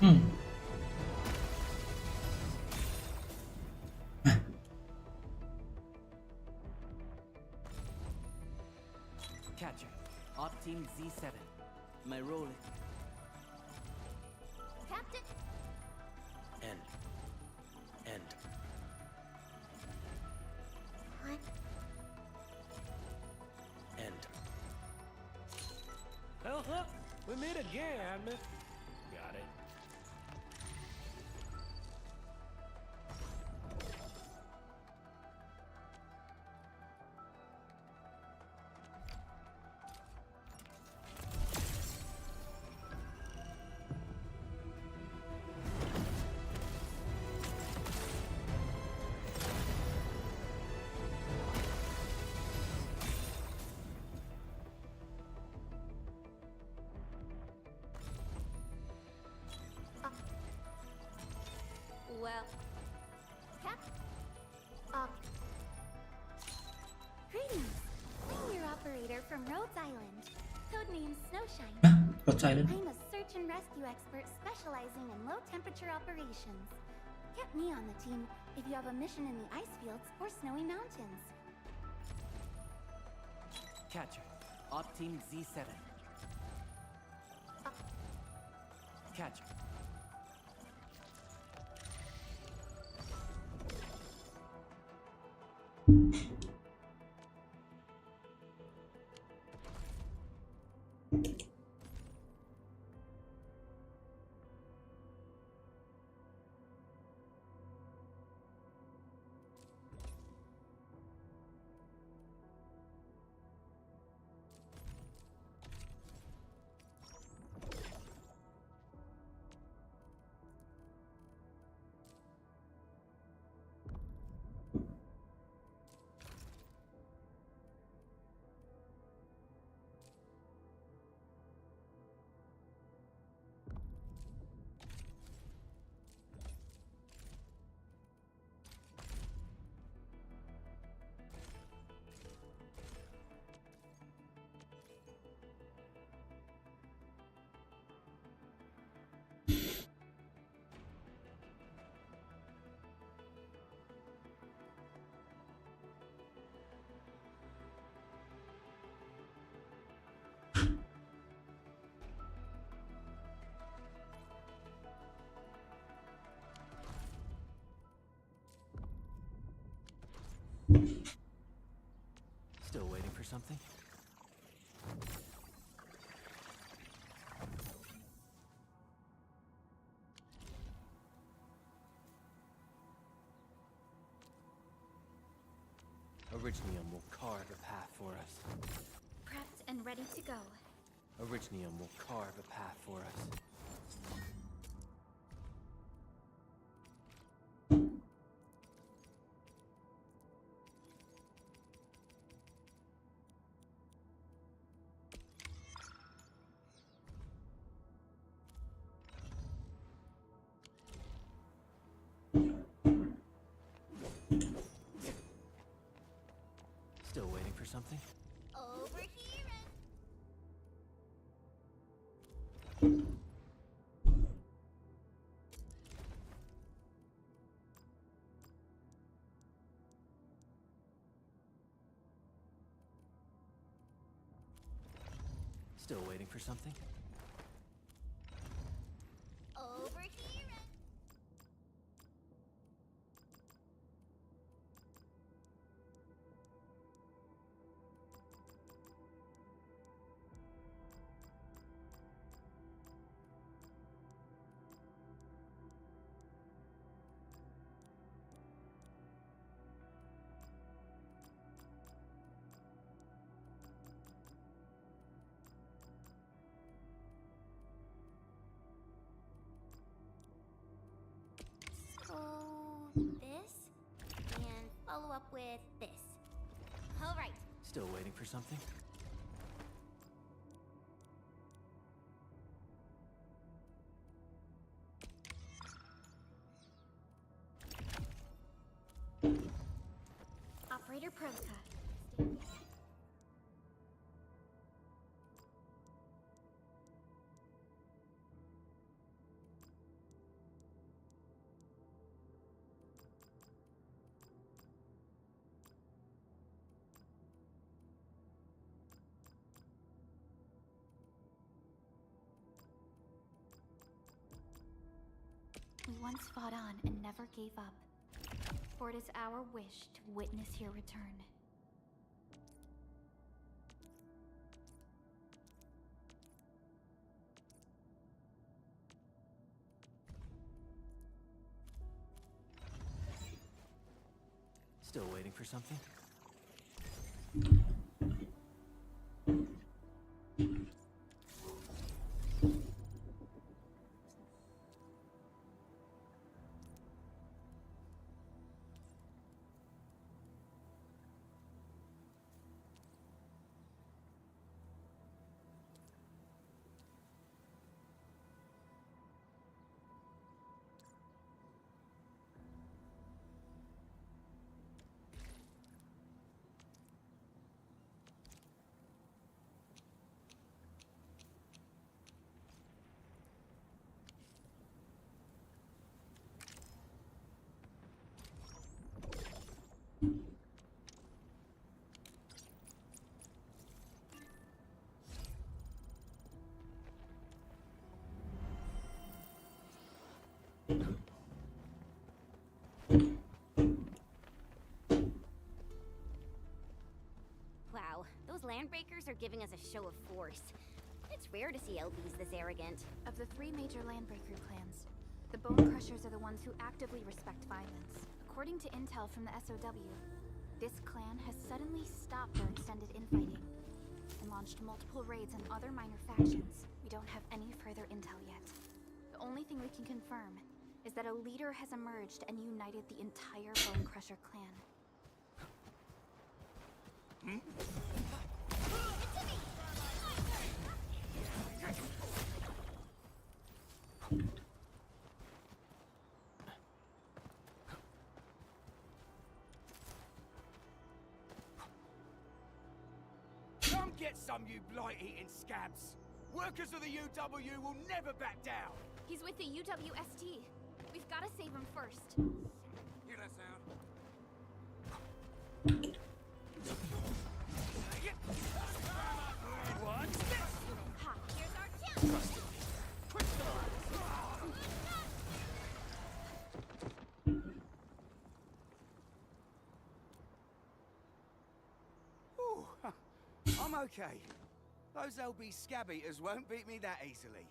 Catcher, Op Team Z7. My role is... Captain. End. End. What? End. Uh-huh. We meet again. Got it. Well, Cap. Greetings. I'm your operator from Rhodes Island. Codename Snowshine. Rhodes Island. I'm a search and rescue expert specializing in low-temperature operations. Get me on the team if you have a mission in the ice fields or snowy mountains. Catcher, Op Team Z7. Catcher. Still waiting for something? Originium will carve a path for us. Prepped and ready to go. Originium will carve a path for us. Still waiting for something? Over here Still waiting for something? Over here This, and follow up with this. All right. Still waiting for something? Operator Proska. once fought on and never gave up. For it is our wish to witness your return. Still waiting for something? Wow, those landbreakers are giving us a show of force. It's rare to see LBs this arrogant. Of the three major landbreaker clans, the Bone Crushers are the ones who actively respect violence. According to intel from the SOW, this clan has suddenly stopped their extended infighting and launched multiple raids on other minor factions. We don't have any further intel yet. The only thing we can confirm is that a leader has emerged and united the entire Bone Crusher clan. Come get some, you blight-eating scabs! Workers of the UW will never back down! He's with the UWST. We've got to save him first. Hear that sound? What's this? Ha! Here's our chance! Ooh, I'm okay. Those LB scab eaters won't beat me that easily.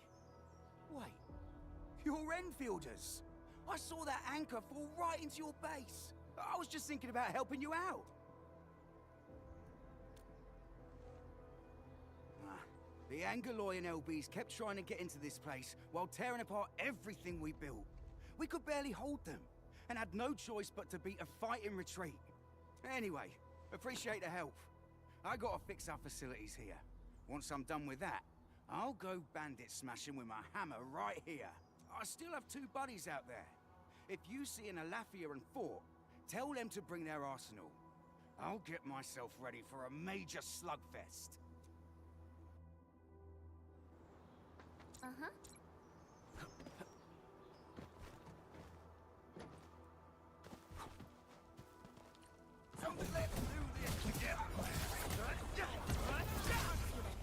Wait, you're Enfielders. I saw that anchor fall right into your base. I was just thinking about helping you out. The Angaloy and LBs kept trying to get into this place while tearing apart everything we built. We could barely hold them, and had no choice but to beat a fighting retreat. Anyway, appreciate the help. I gotta fix our facilities here. Once I'm done with that, I'll go bandit smashing with my hammer right here. I still have 2 buddies out there. If you see an Alafia and Fort, tell them to bring their arsenal. I'll get myself ready for a major slugfest. Uh-huh. Let's do this together.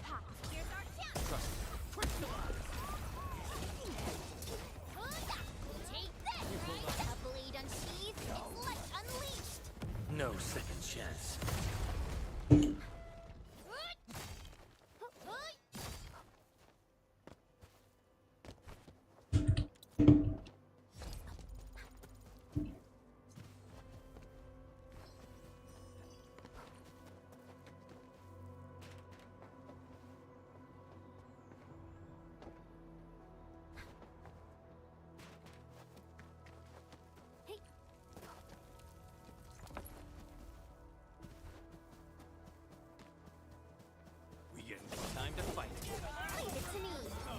Ha! Here's our chance! Trust me. Take this, right? A blade unsheathed, its light unleashed! No second chance. Time to fight. Leave it to me! Ha!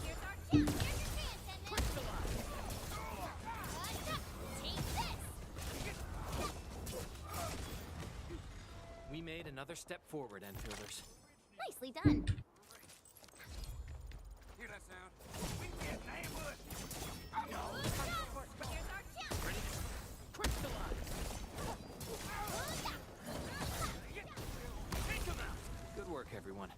Here's our chance! Here's your chance, Take this! We made another step forward, Enfielders. Nicely done. Hear that sound? We can get an ambush! Here's our chance! Ready to crystallize! Take them out! Good work, everyone.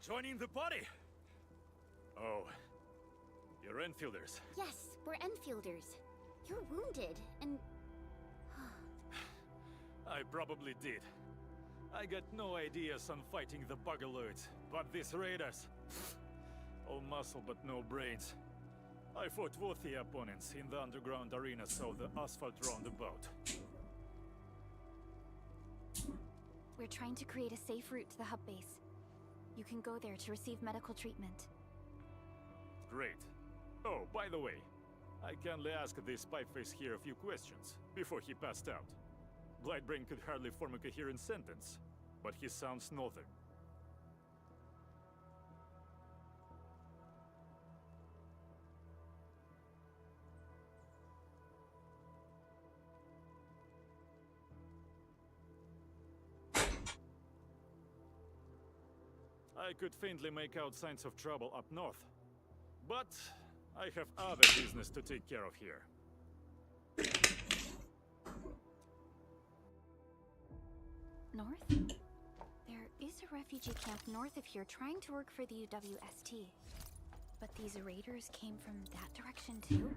Joining the party! Oh, you're Enfielders. Yes, we're Enfielders. You're wounded, and... I probably did. I got no ideas on fighting the Bugaloids, but these raiders... all muscle but no brains. I fought worthy opponents in the underground arena, so the asphalt roundabout. We're trying to create a safe route to the hub base. You can go there to receive medical treatment. Great. Oh, by the way, I kindly asked this pipeface here a few questions before he passed out. Blightbrain could hardly form a coherent sentence, but he sounds northern. I could faintly make out signs of trouble up north, but I have other business to take care of here. North? There is a refugee camp north of here trying to work for the UWST. But these raiders came from that direction too?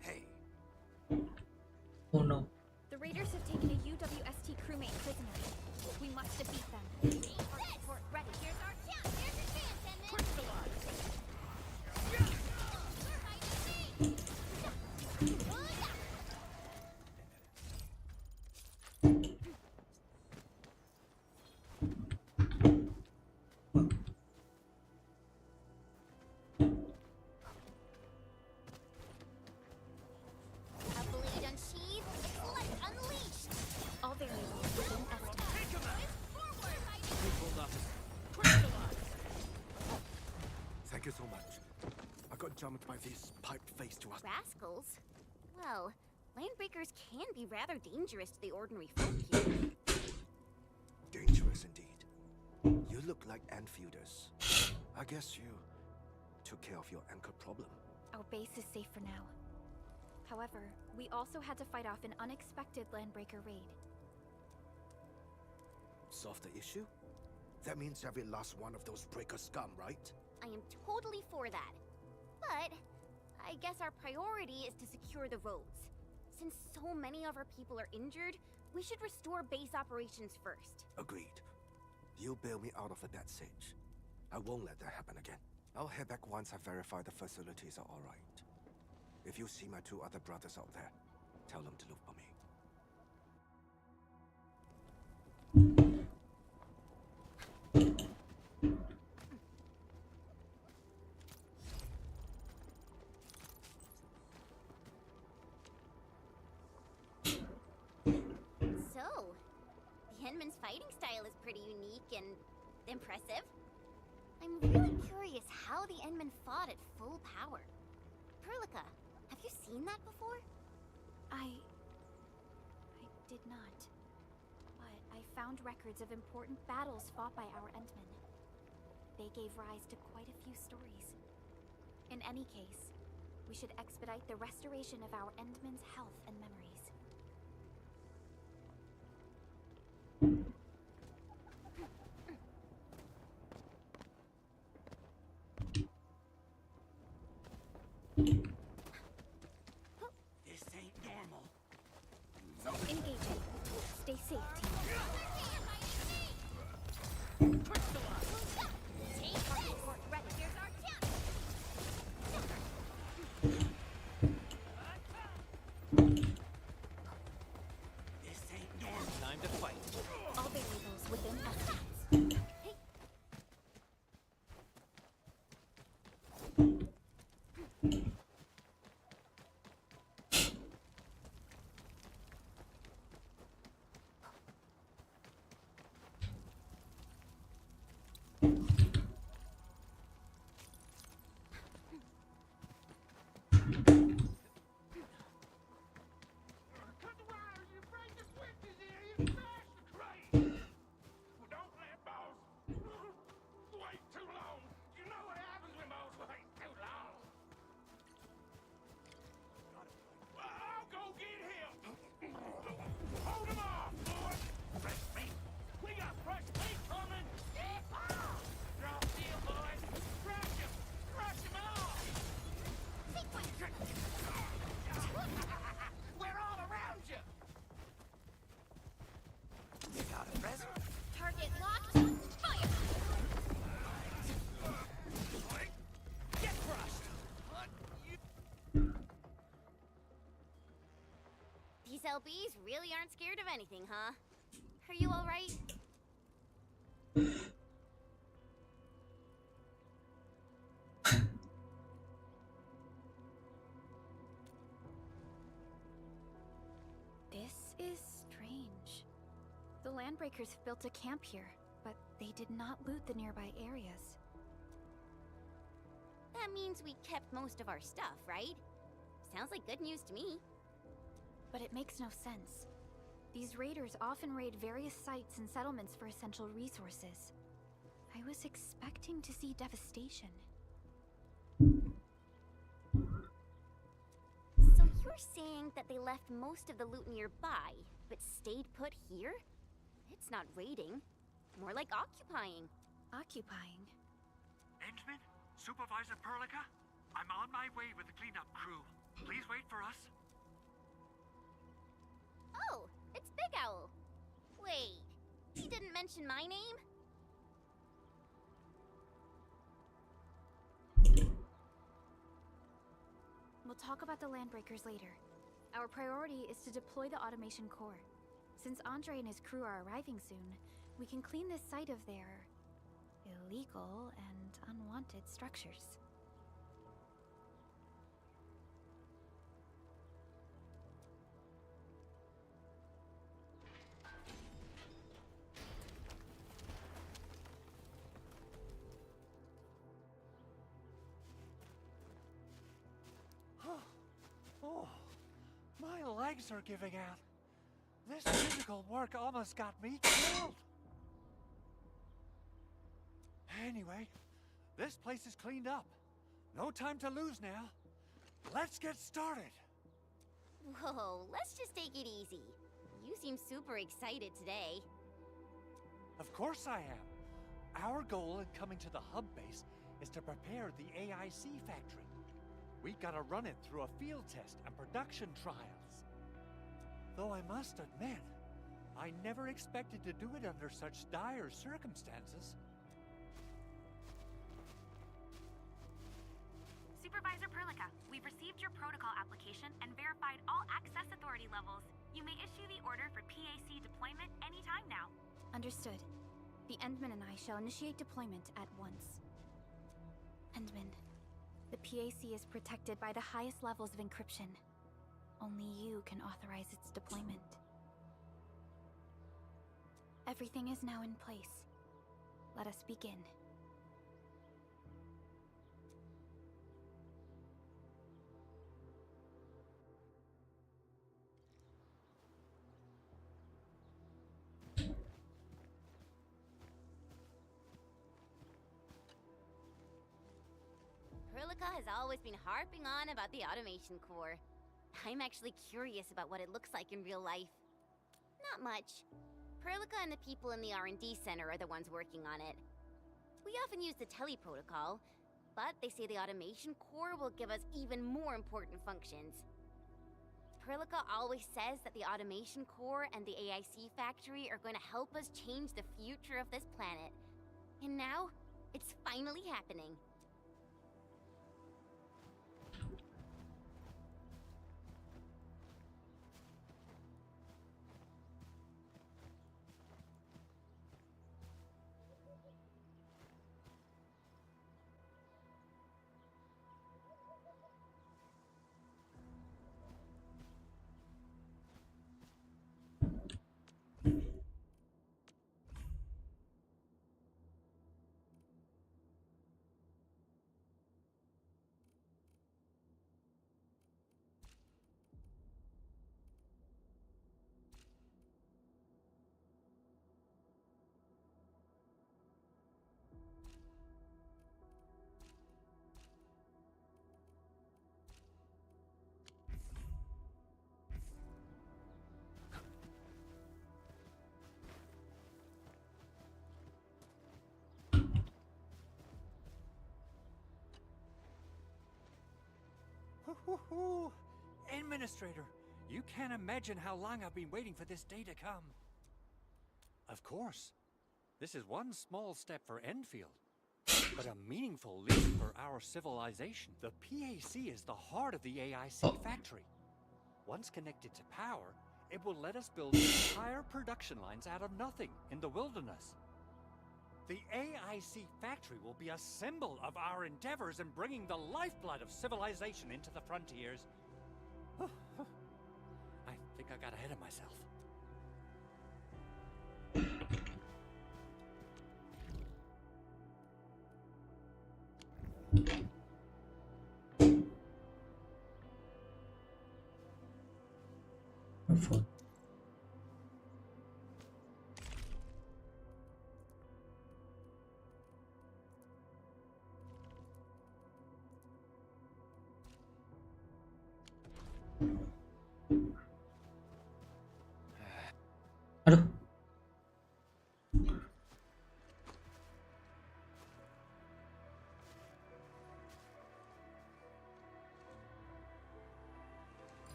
Hey. Oh no. The raiders have taken a UWST crewmate prisoner. We must defeat them. Ready. Here's our chance! Here's your chance, Enman! A blade unsheathed, its light unleashed! All variables within estimate. Thank you so much. I got jumped by these piped-faced to us. Rascals? Well, landbreakers can be rather dangerous to the ordinary folk here. Dangerous indeed. You look like Enfielders. I guess you took care of your anchor problem. Our base is safe for now. However, we also had to fight off an unexpected landbreaker raid. Solve the issue? That means every last one of those breaker scum, right? I am totally for that. But I guess our priority is to secure the roads. Since so many of our people are injured, we should restore base operations first. Agreed. You bail me out of a bad sitch. I won't let that happen again. I'll head back once I verify the facilities are all right. If you see my two other brothers out there, tell them to look for me. So, the Henman's fighting style is pretty unique and impressive. I'm really curious how the Enman fought at full power. Perlica, have you seen that before? I did not. But I found records of important battles fought by our Endmen. They gave rise to quite a few stories. In any case, we should expedite the restoration of our Endmen's health and memories. Cut the wires, you break the switches here, you smash the crate! Well, don't let boss wait too long. You know what happens when boss wait too long. Well, I'll go get him. Hold him off, boys. Fresh meat. We got fresh meat coming. Drop deal, boys. Crush him. Crush him off. We're all around you. You got a present? Target locked. Fire! Get crushed. These LBs really aren't scared of anything, huh? Are you alright? This is strange. The Landbreakers built a camp here, but they did not loot the nearby areas. That means we kept most of our stuff, right? Sounds like good news to me. But it makes no sense. These raiders often raid various sites and settlements for essential resources. I was expecting to see devastation. So you're saying that they left most of the loot nearby, but stayed put here? It's not raiding. More like occupying. Occupying? Endman? Supervisor Perlica? I'm on my way with the cleanup crew. Please wait for us. Oh, it's Big Owl. Wait, he didn't mention my name? We'll talk about the Landbreakers later. Our priority is to deploy the automation core. Since Andre and his crew are arriving soon, we can clean this site of their illegal and unwanted structures. Oh, my legs are giving out. This physical work almost got me killed. Anyway, this place is cleaned up. No time to lose now. Let's get started. Whoa, let's just take it easy. You seem super excited today. Of course I am. Our goal in coming to the hub base is to prepare the AIC factory. We gotta run it through a field test and production trials. Though I must admit, I never expected to do it under such dire circumstances. Supervisor Perlica, we've received your protocol application and verified all access authority levels. You may issue the order for PAC deployment anytime now. Understood. The Endman and I shall initiate deployment at once. Endman, the PAC is protected by the highest levels of encryption. Only you can authorize its deployment. Everything is now in place. Let us begin. Perlica has always been harping on about the automation core. I'm actually curious about what it looks like in real life. Not much. Perlica and the people in the R&D center are the ones working on it. We often use the tele protocol, but they say the automation core will give us even more important functions. Perlica always says that the automation core and the AIC factory are going to help us change the future of this planet. And now, it's finally happening. Administrator, you can't imagine how long I've been waiting for this day to come. Of course, this is one small step for Enfield, but a meaningful leap for our civilization. The PAC is the heart of the AIC factory. Once connected to power, it will let us build entire production lines out of nothing in the wilderness. The AIC factory will be a symbol of our endeavors in bringing the lifeblood of civilization into the frontiers. I think I got ahead of myself. Afford. Aduh.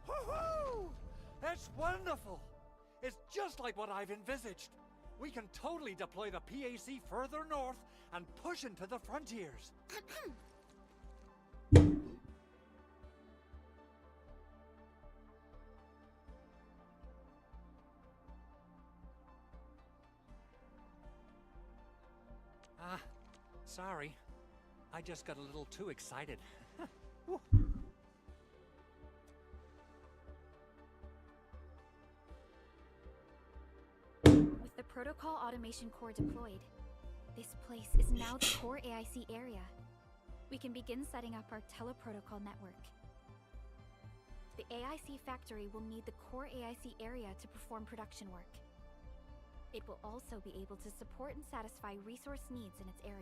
Woohoo! That's wonderful! It's just like what I've envisaged. We can totally deploy the PAC further north and push into the frontiers. Sorry. I just got a little too excited. With the protocol automation core deployed, this place is now the core AIC area. We can begin setting up our teleprotocol network. The AIC factory will need the core AIC area to perform production work. It will also be able to support and satisfy resource needs in its area.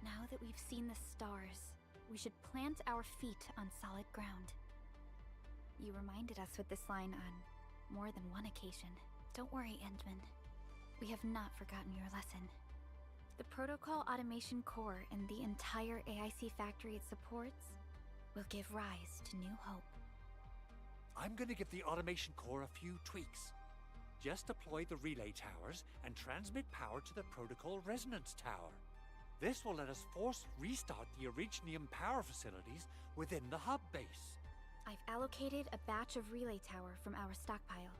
Now that we've seen the stars, we should plant our feet on solid ground. You reminded us with this line on more than one occasion. Don't worry, Endman. We have not forgotten your lesson. The protocol automation core and the entire AIC factory it supports will give rise to new hope. I'm gonna give the automation core a few tweaks. Just deploy the relay towers and transmit power to the protocol resonance tower. This will let us force restart the Originium power facilities within the hub base. I've allocated a batch of relay tower from our stockpile.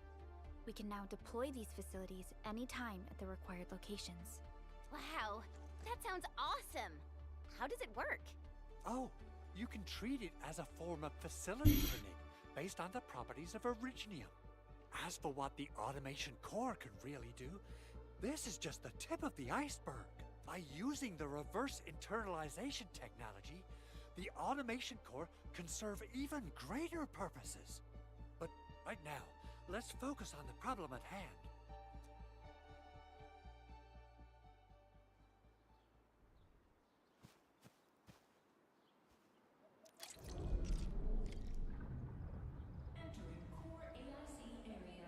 We can now deploy these facilities anytime at the required locations. Wow, that sounds awesome! How does it work? Oh, you can treat it as a form of facility printing based on the properties of Originium. As for what the automation core can really do, this is just the tip of the iceberg. By using the reverse internalization technology, the automation core can serve even greater purposes. But right now, let's focus on the problem at hand. Entering core AIC area.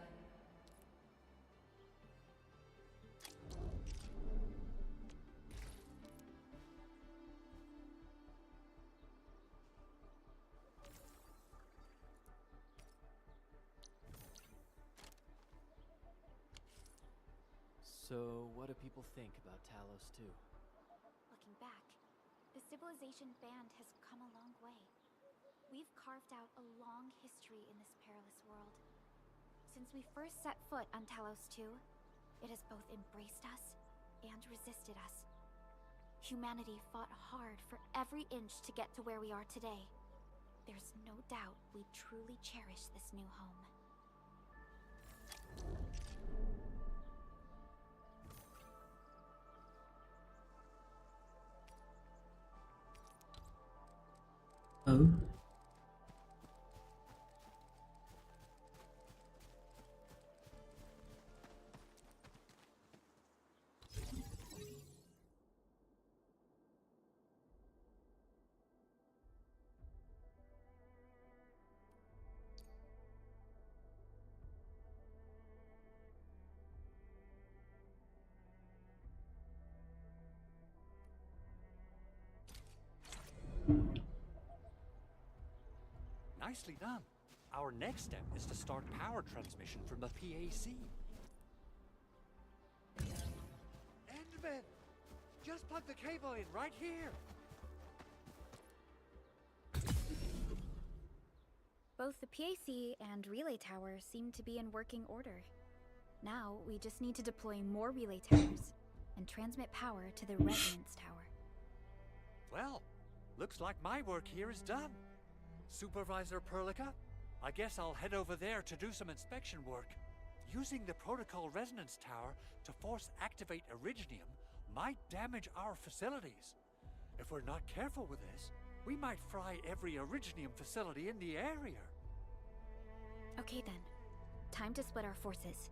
So, what do people think about Talos 2? Looking back, the civilization band has come a long way. We've carved out a long history in this perilous world. Since we first set foot on Talos 2, it has both embraced us and resisted us. Humanity fought hard for every inch to get to where we are today. There's no doubt we truly cherish this new home. Oh. Nicely done. Our next step is to start power transmission from the PAC. Enderman! Just plug the cable in right here! Both the PAC and relay tower seem to be in working order. Now, we just need to deploy more relay towers and transmit power to the Resonance Tower. Well, looks like my work here is done. Supervisor Perlica, I guess I'll head over there to do some inspection work. Using the Protocol Resonance Tower to force activate Originium might damage our facilities. If we're not careful with this, we might fry every Originium facility in the area. Okay then. Time to split our forces.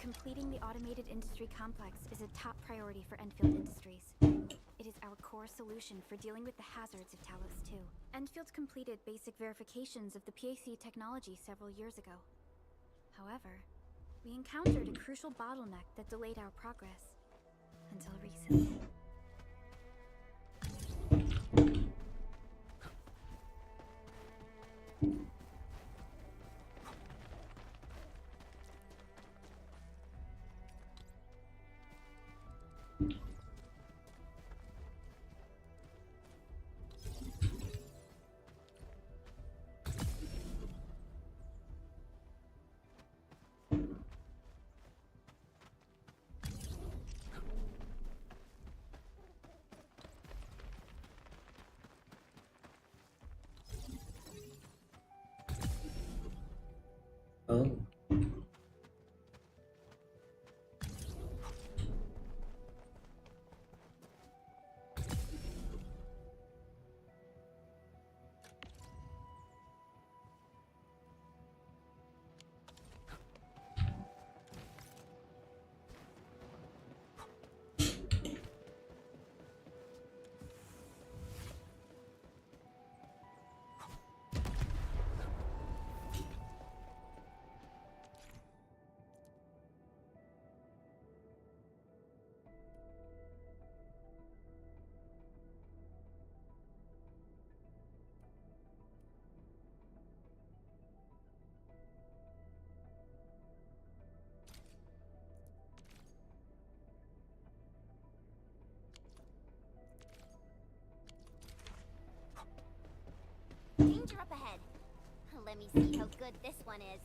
Completing the automated industry complex is a top priority for Enfield Industries. It is our core solution for dealing with the hazards of Talos 2. Enfield completed basic verifications of the PAC technology several years ago. However, we encountered a crucial bottleneck that delayed our progress. Until recently. Oh. Danger up ahead. Let me see how good this one is.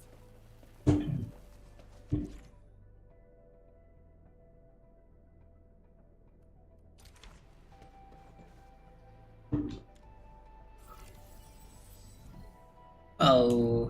Oh.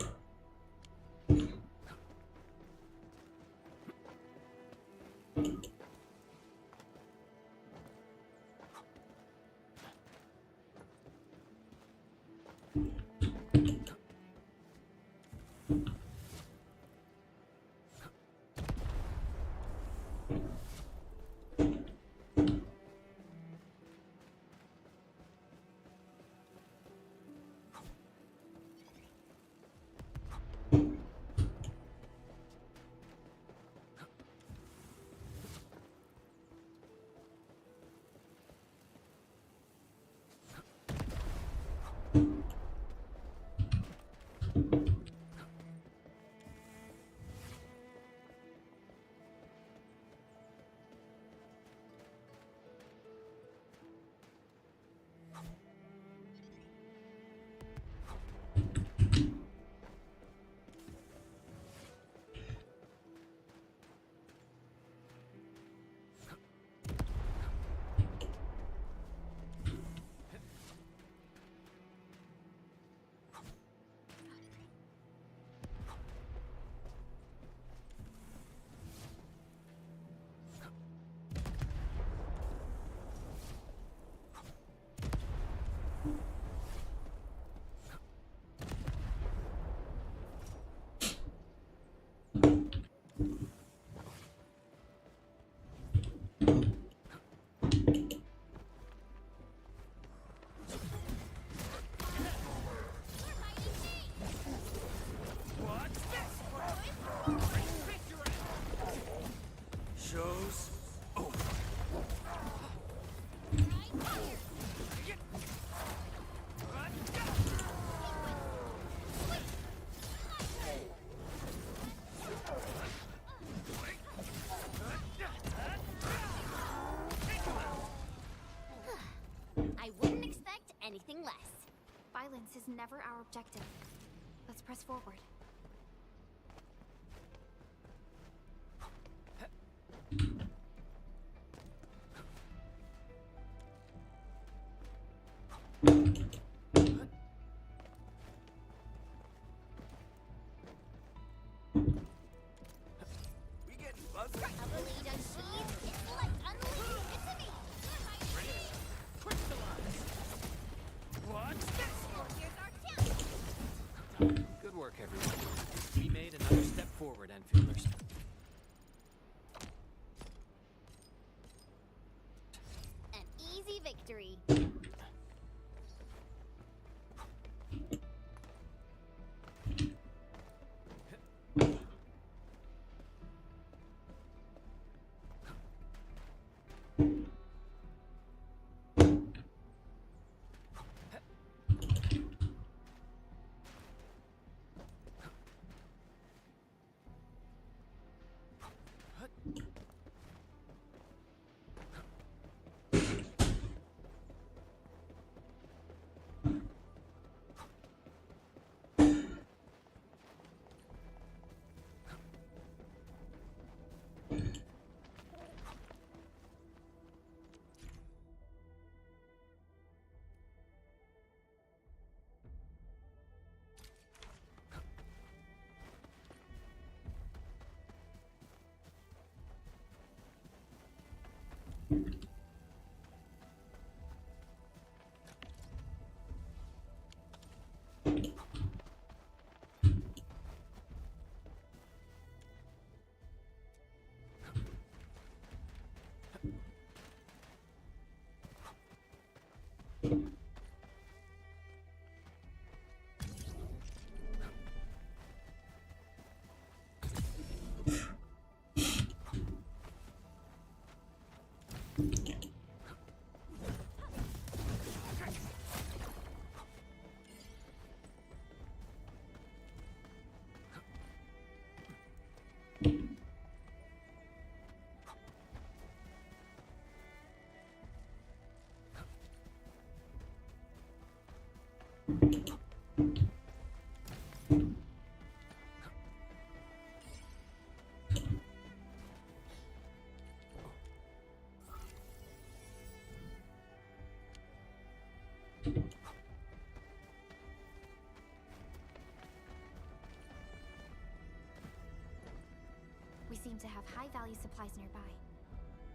Show's over. I wouldn't expect anything less. Violence is never our objective. Let's press forward. We getting buzzed? A lead unsheathed, it's left unleashed. It's a me. What? Here's our chance. Good work, everyone. We made another step forward, Enfielders. An easy victory. We seem to have high-value supplies nearby.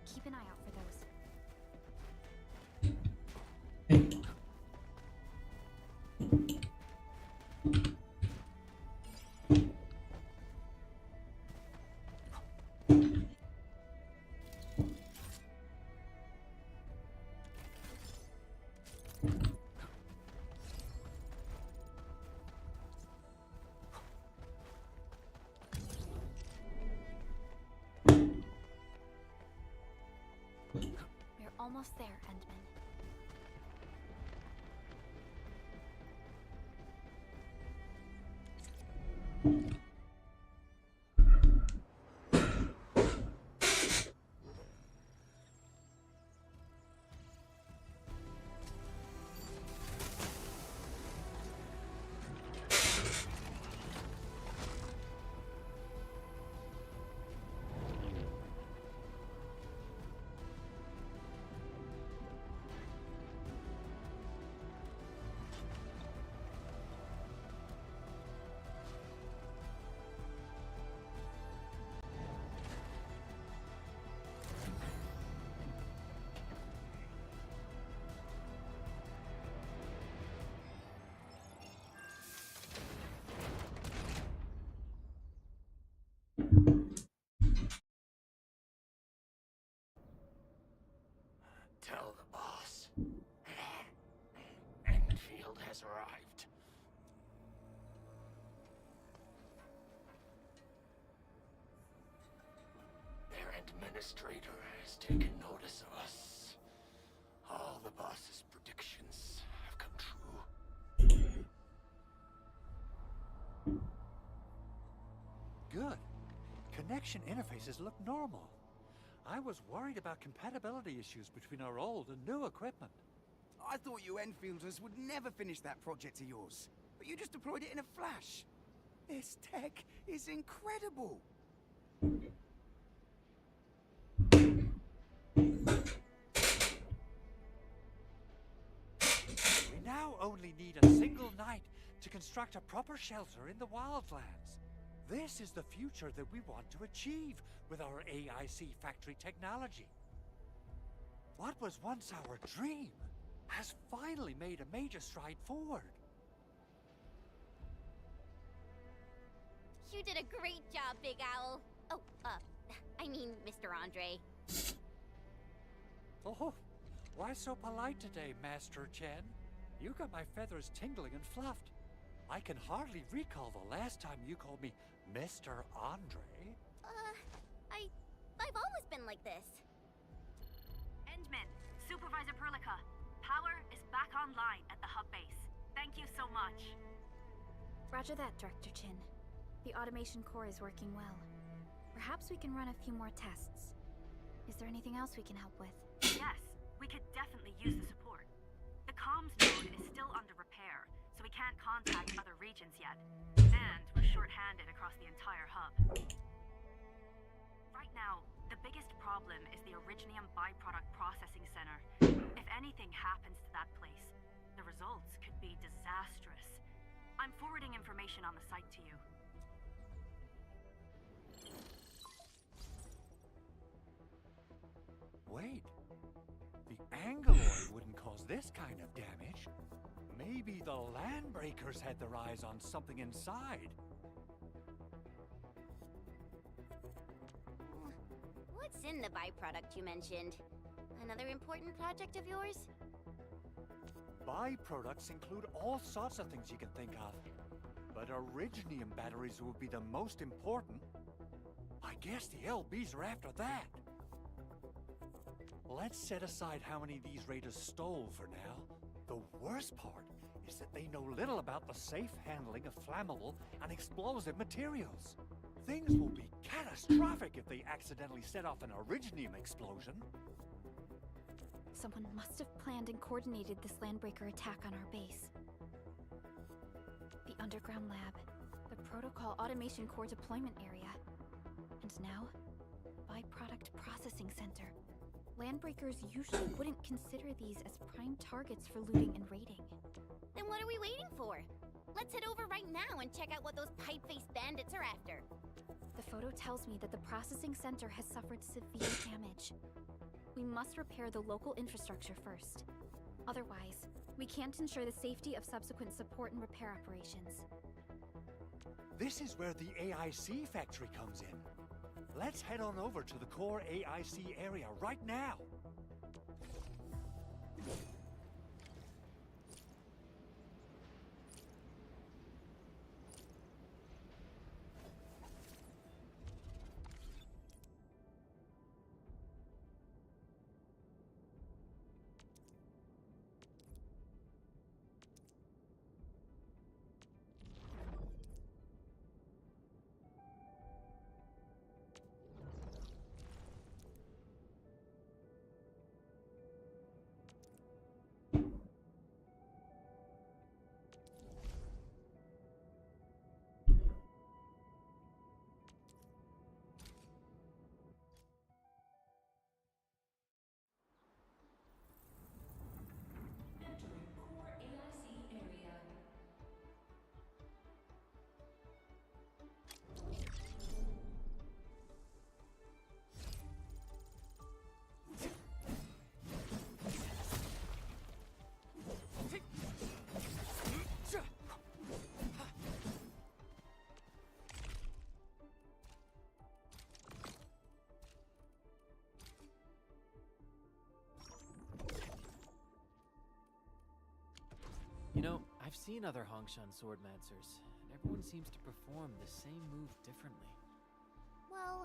Keep an eye out for those. We're almost there, Endman. has arrived. Their administrator has taken notice of us. All the boss's predictions have come true. Good. Connection interfaces look normal. I was worried about compatibility issues between our old and new equipment. I thought you Enfielders would never finish that project of yours, but you just deployed it in a flash. This tech is incredible. We now only need a single night to construct a proper shelter in the wildlands. This is the future that we want to achieve with our AIC factory technology. What was once our dream has finally made a major stride forward. You did a great job, Big Owl. Oh, I mean, Mr. Andre. Oh, why so polite today, Master Chen? You got my feathers tingling and fluffed. I can hardly recall the last time you called me Mr. Andre. I've always been like this. Endman, Supervisor Perlica, power is back online at the hub base. Thank you so much. Roger that, Director Chin. The automation core is working well. Perhaps we can run a few more tests. Is there anything else we can help with? Yes, we could definitely use the support. The comms node is still under repair, so we can't contact other regions yet. And we're short-handed across the entire hub. Right now, the biggest problem is the Originium byproduct processing center. If anything happens to that place, the results could be disastrous. I'm forwarding information on the site to you. Wait, the Angoloid wouldn't cause this kind of damage. Maybe the Landbreakers had their eyes on something inside. What's in the byproduct you mentioned? Another important project of yours? Byproducts include all sorts of things you can think of. But Originium batteries would be the most important. I guess the LBs are after that. Let's set aside how many these raiders stole for now. The worst part is that they know little about the safe handling of flammable and explosive materials. Things will be catastrophic if they accidentally set off an Originium explosion. Someone must have planned and coordinated this Landbreaker attack on our base. The underground lab, the protocol automation core deployment area, and now, byproduct processing center. Landbreakers usually wouldn't consider these as prime targets for looting and raiding. Then what are we waiting for? Let's head over right now and check out what those pipe-faced bandits are after. The photo tells me that the processing center has suffered severe damage. We must repair the local infrastructure first. Otherwise, we can't ensure the safety of subsequent support and repair operations. This is where the AIC factory comes in. Let's head on over to the core AIC area right now. I've seen other Hongshan swordmancers, and everyone seems to perform the same move differently. Well,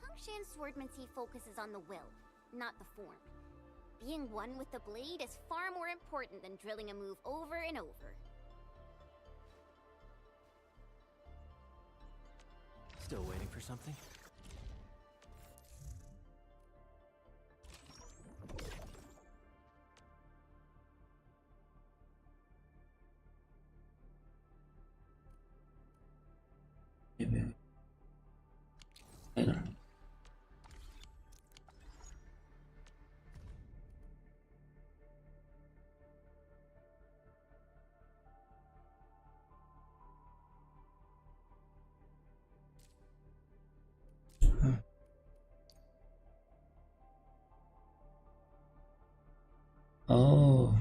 Hongshan swordmancy focuses on the will, not the form. Being one with the blade is far more important than drilling a move over and over. Still waiting for something? Maybe. Later. Oh.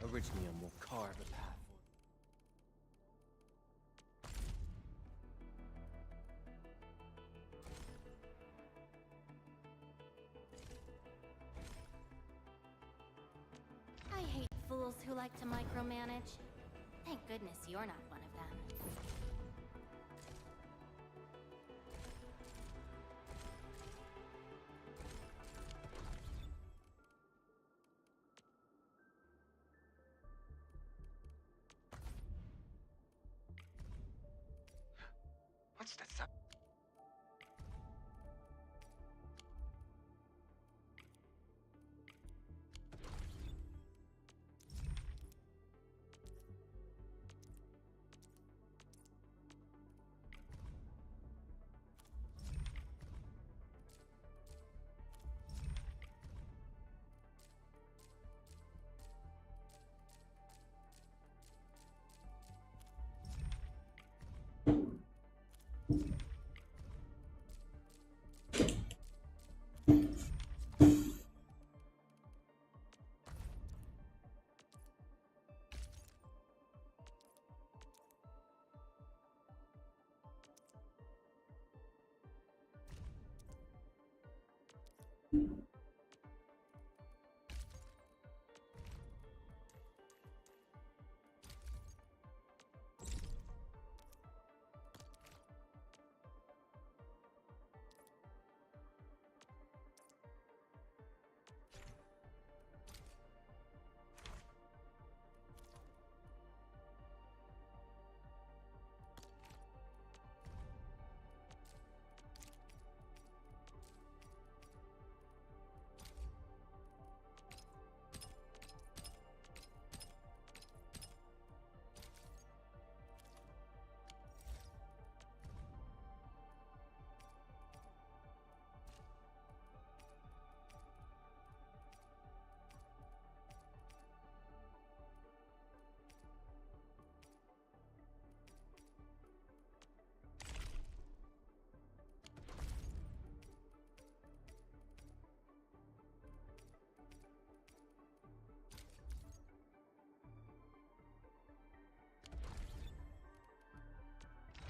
Originium will carve a path. I hate fools who like to micromanage. Thank goodness you're not one of them. What's that sound?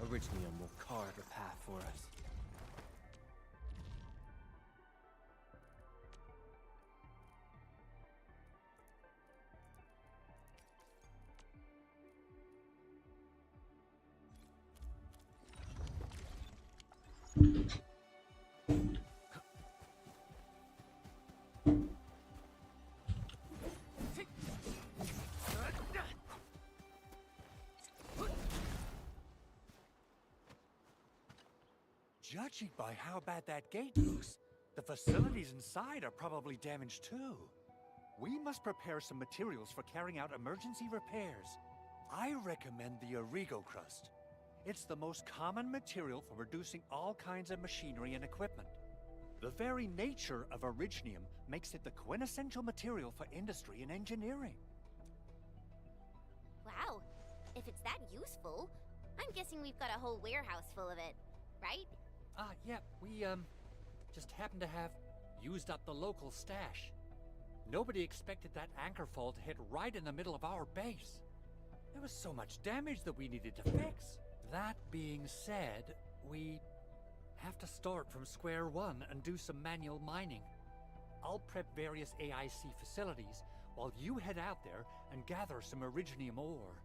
Originium will carve a path for us. Judging by how bad that gate looks, the facilities inside are probably damaged too. We must prepare some materials for carrying out emergency repairs. I recommend the Origo crust. It's the most common material for producing all kinds of machinery and equipment. The very nature of originium makes it the quintessential material for industry and engineering. Wow, if it's that useful, I'm guessing we've got a whole warehouse full of it, right? Yeah, we, just happen to have used up the local stash. Nobody expected that anchor fall to hit right in the middle of our base. There was so much damage that we needed to fix. That being said, we have to start from square one and do some manual mining. I'll prep various AIC facilities while you head out there and gather some originium ore.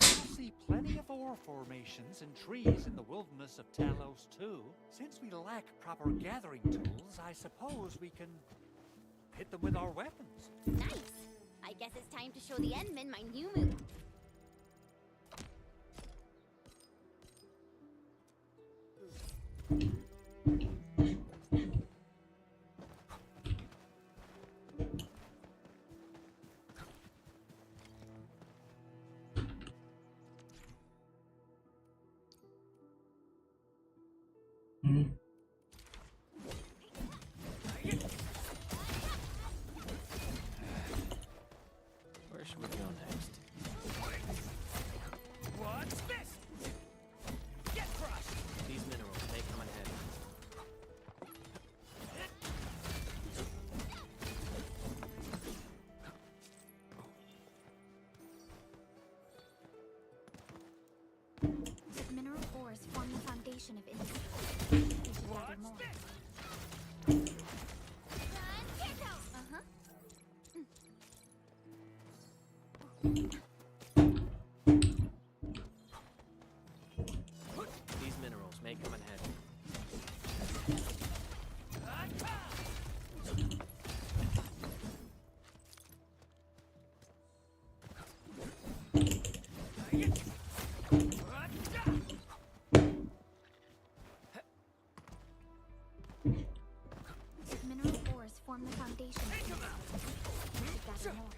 You'll see plenty of ore formations and trees in the wilderness of Talos too. Since we lack proper gathering tools, I suppose we can hit them with our weapons. Nice! I guess it's time to show the Endmen my new move. Where should we go next? What's this? Get crushed! These minerals may come in handy. Mineral ores form the foundation of industry. We should gather more. These minerals may come in handy. Mineral ores form the foundation of industry. We should gather more.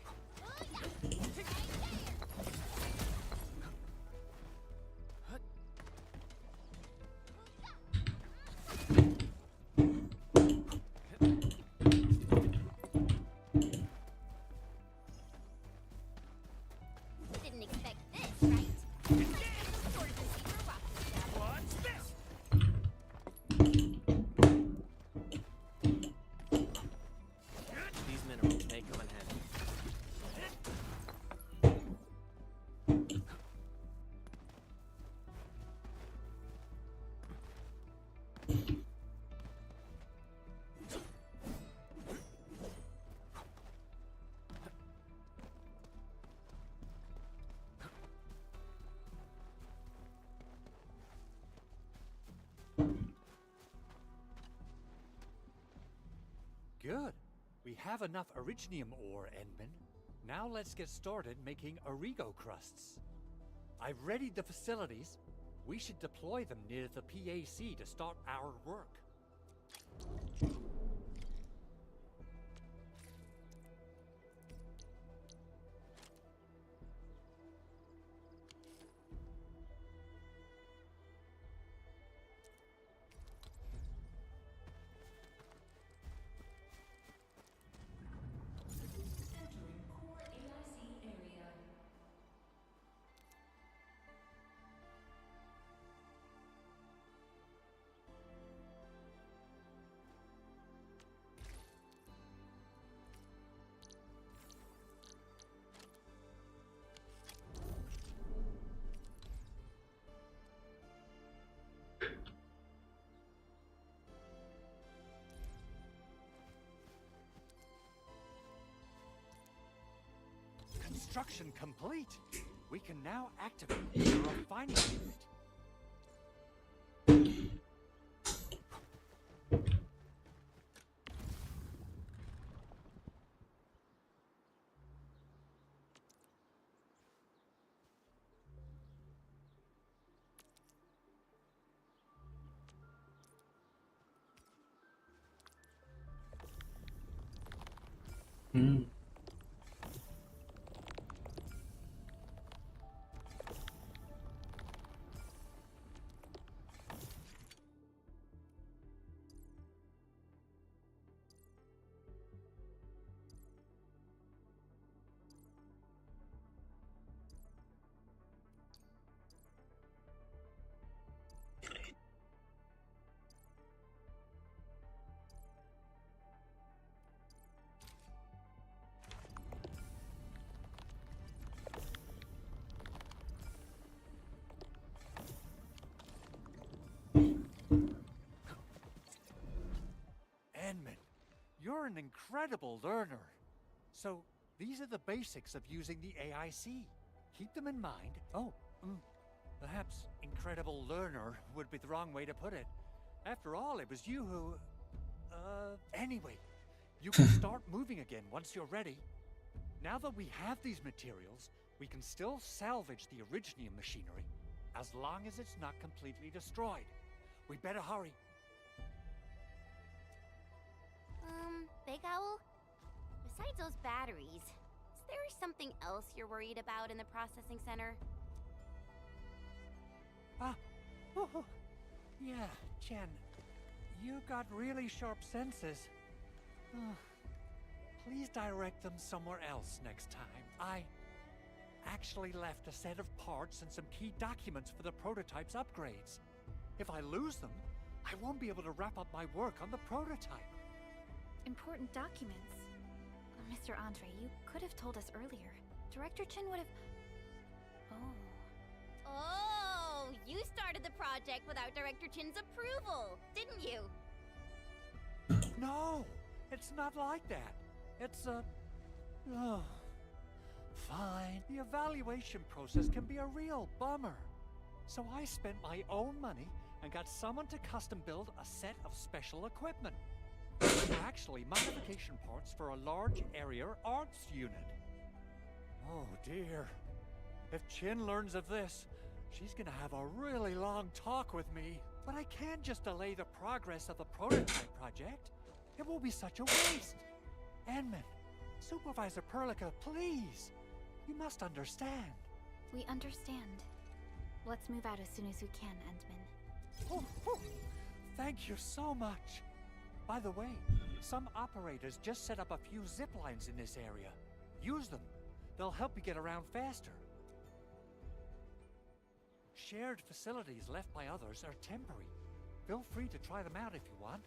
Didn't expect this, right? What's this? These minerals may come in handy. Good. We have enough originium ore, Endman. Now let's get started making Origo crusts. I've readied the facilities. We should deploy them near the PAC to start our work. Construction complete. We can now activate the refining unit. Hmm. Edmund, you're an incredible learner. So, these are the basics of using the AIC. Keep them in mind. Oh, perhaps incredible learner would be the wrong way to put it. After all, it was you who... Anyway, you can start moving again once you're ready. Now that we have these materials, we can still salvage the Originium machinery, as long as it's not completely destroyed. We better hurry. Big Owl? Besides those batteries, is there something else you're worried about in the processing center? Yeah, Chen. You got really sharp senses. Please direct them somewhere else next time. I actually left a set of parts and some key documents for the prototype's upgrades. If I lose them, I won't be able to wrap up my work on the prototype. Important documents. Mr. Andre, you could have told us earlier. Director Chin would have... Oh, you started the project without Director Chin's approval, didn't you? No, it's not like that. It's fine. The evaluation process can be a real bummer. So I spent my own money and got someone to custom build a set of special equipment. Actually, modification parts for a large area arts unit. Oh dear. If Chin learns of this, she's gonna have a really long talk with me. But I can't just delay the progress of the prototype project. It will be such a waste. Edmund, Supervisor Perlica, please. You must understand. We understand. Let's move out as soon as we can, Endman. Thank you so much. By the way, some operators just set up a few zip lines in this area. Use them. They'll help you get around faster. Shared facilities left by others are temporary. Feel free to try them out if you want.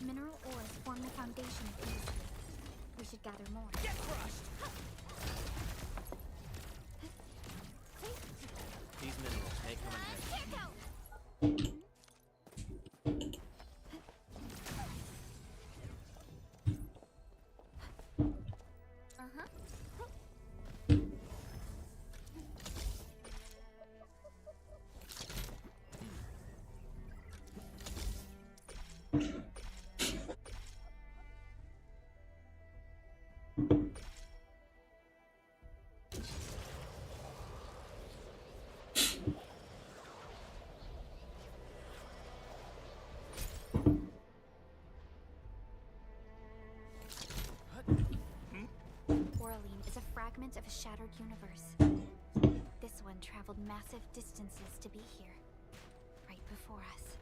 Mineral ores form the foundation of industry. We should gather more. Get crushed! These minerals may come in handy. Oraline is a fragment of a shattered universe. This one traveled massive distances to be here, right before us.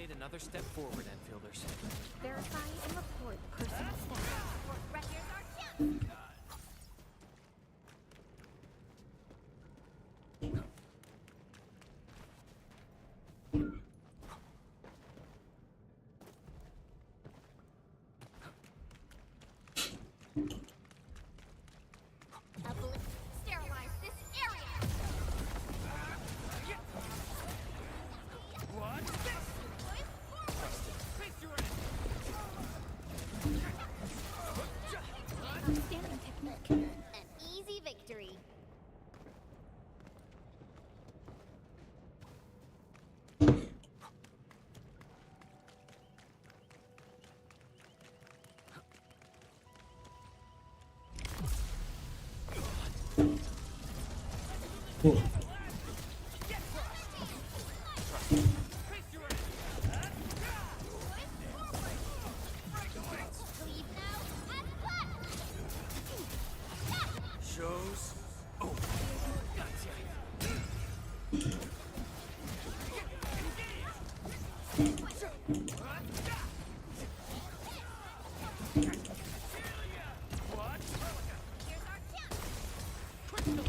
made another step forward, Enfielders. Verify and report personal status. Right here's our chance. Sterilize this area. What? Outstanding technique. An easy victory. Cool. Leave now and clap. Shows. Oh. Here's our chance. Right, man.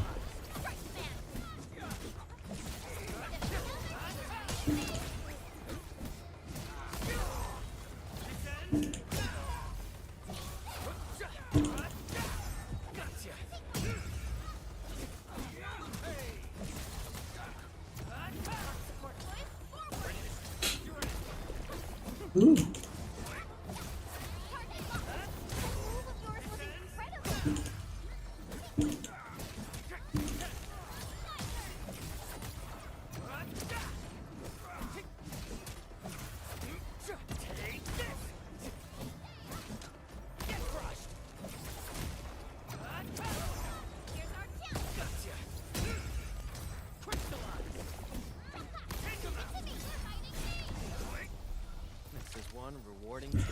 Ooh. This is one rewarding trip.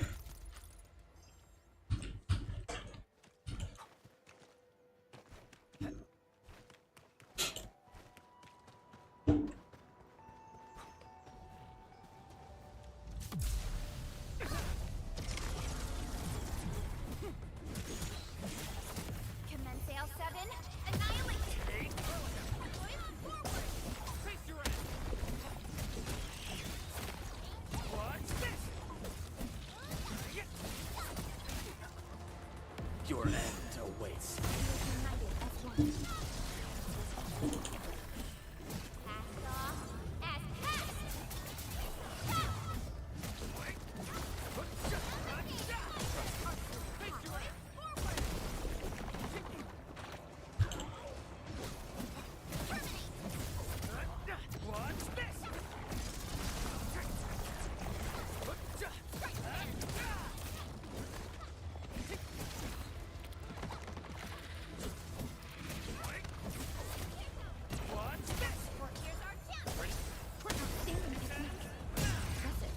Commence AL7. Annihilate. Your end awaits. Cast off as cast. Here's our chance. Outstanding technique. Impressive.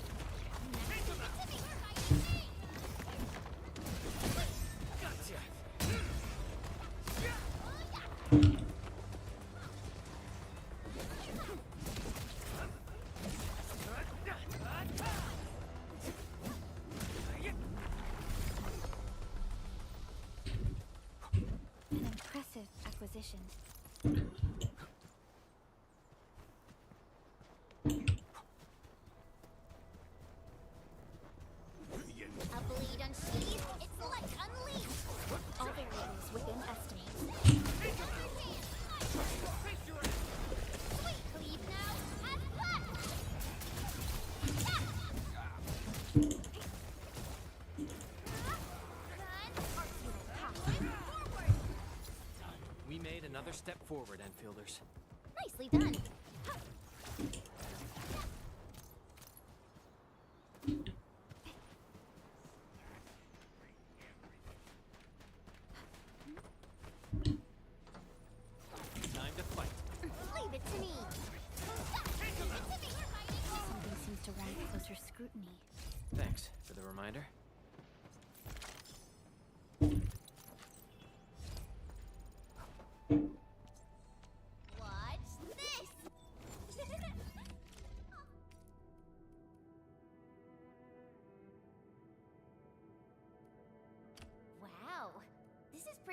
An impressive acquisition. A bleed unsheathed. Its light unleashed. All variables within estimates. Sweet. Leave now and clap. We made another step forward, Enfielders. Nicely done. Time to fight. Leave it to me. Something seems to warrant closer scrutiny. Thanks for the reminder. Watch this.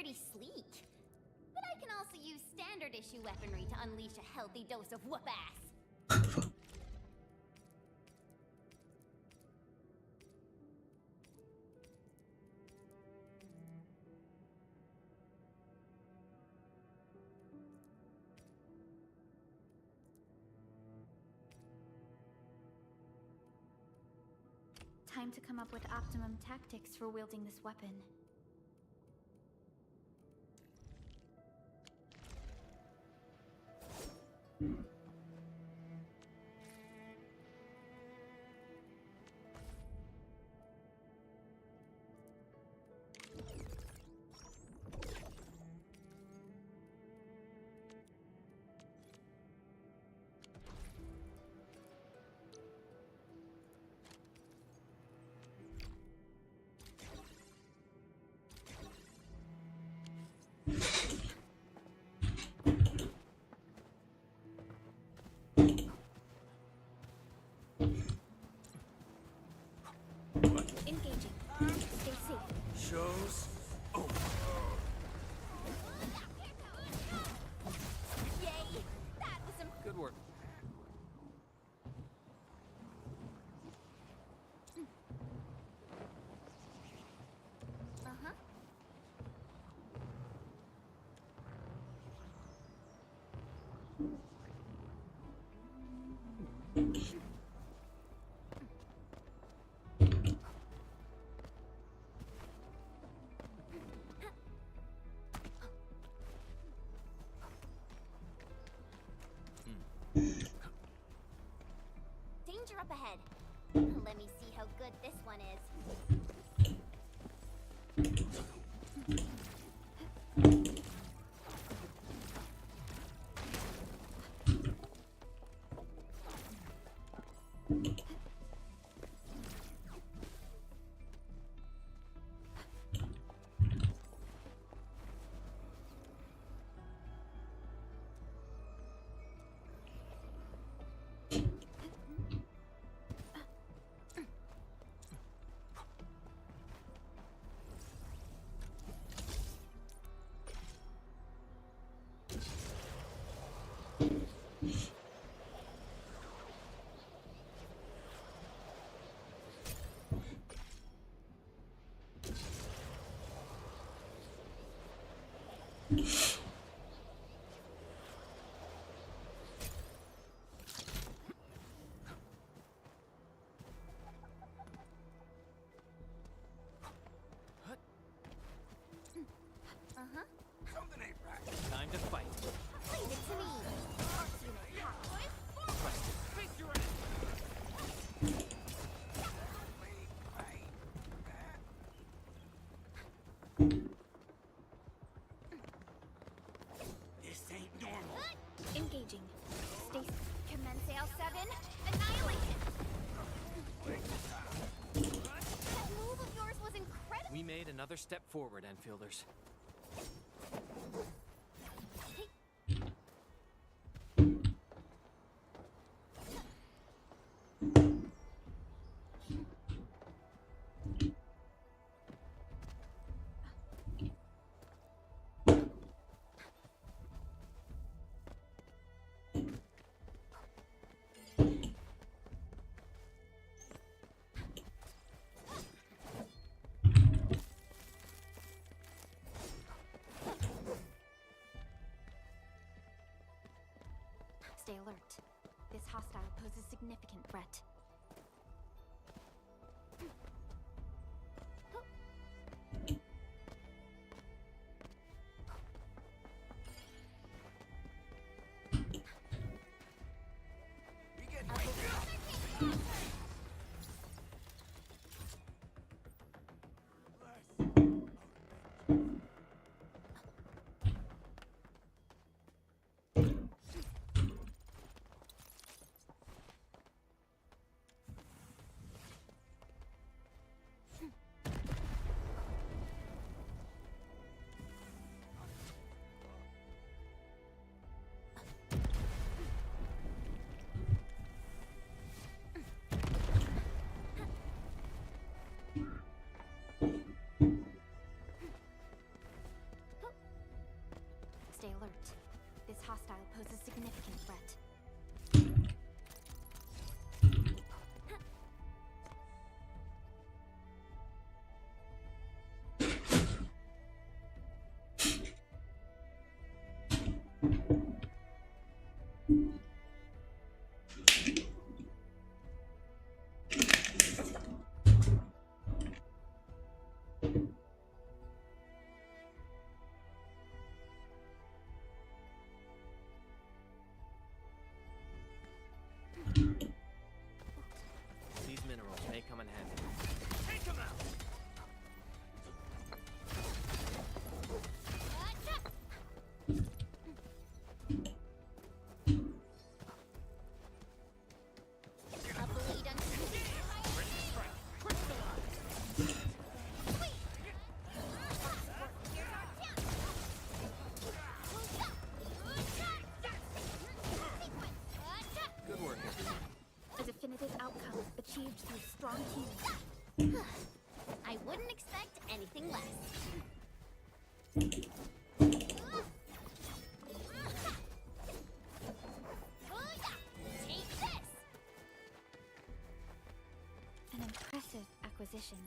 pretty sleek. But I can also use standard issue weaponry to unleash a healthy dose of whoop-ass. Time to come up with optimum tactics for wielding this weapon. Engaging. Stay safe. Shows over. Yay! That was some Good work. Uh-huh. Danger up ahead. Let me see how good this one is. Uh-huh. Something ain't right. Time to fight. Leave it to me. This ain't normal. Engaging. Stay safe. Commence L7. Annihilation. That move of yours was incredible. We made another step forward, Enfielders. Stay alert. This hostile poses significant threat. minerals may come in handy. Take him out! Good work, everyone. A definitive outcome achieved through strong teaming. I wouldn't expect anything less. Take this! An impressive acquisition.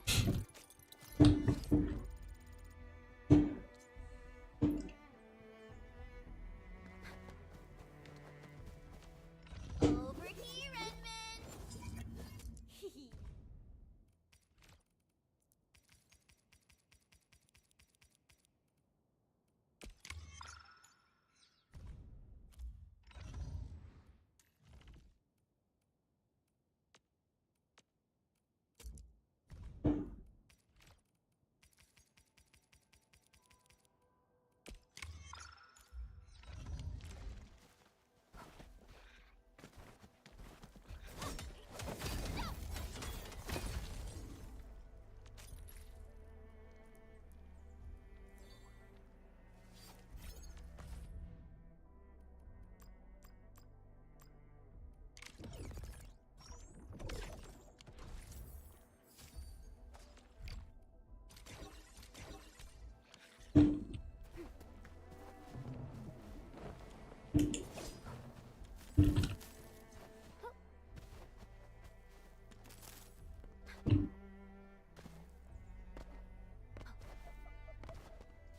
Over here, Edmund!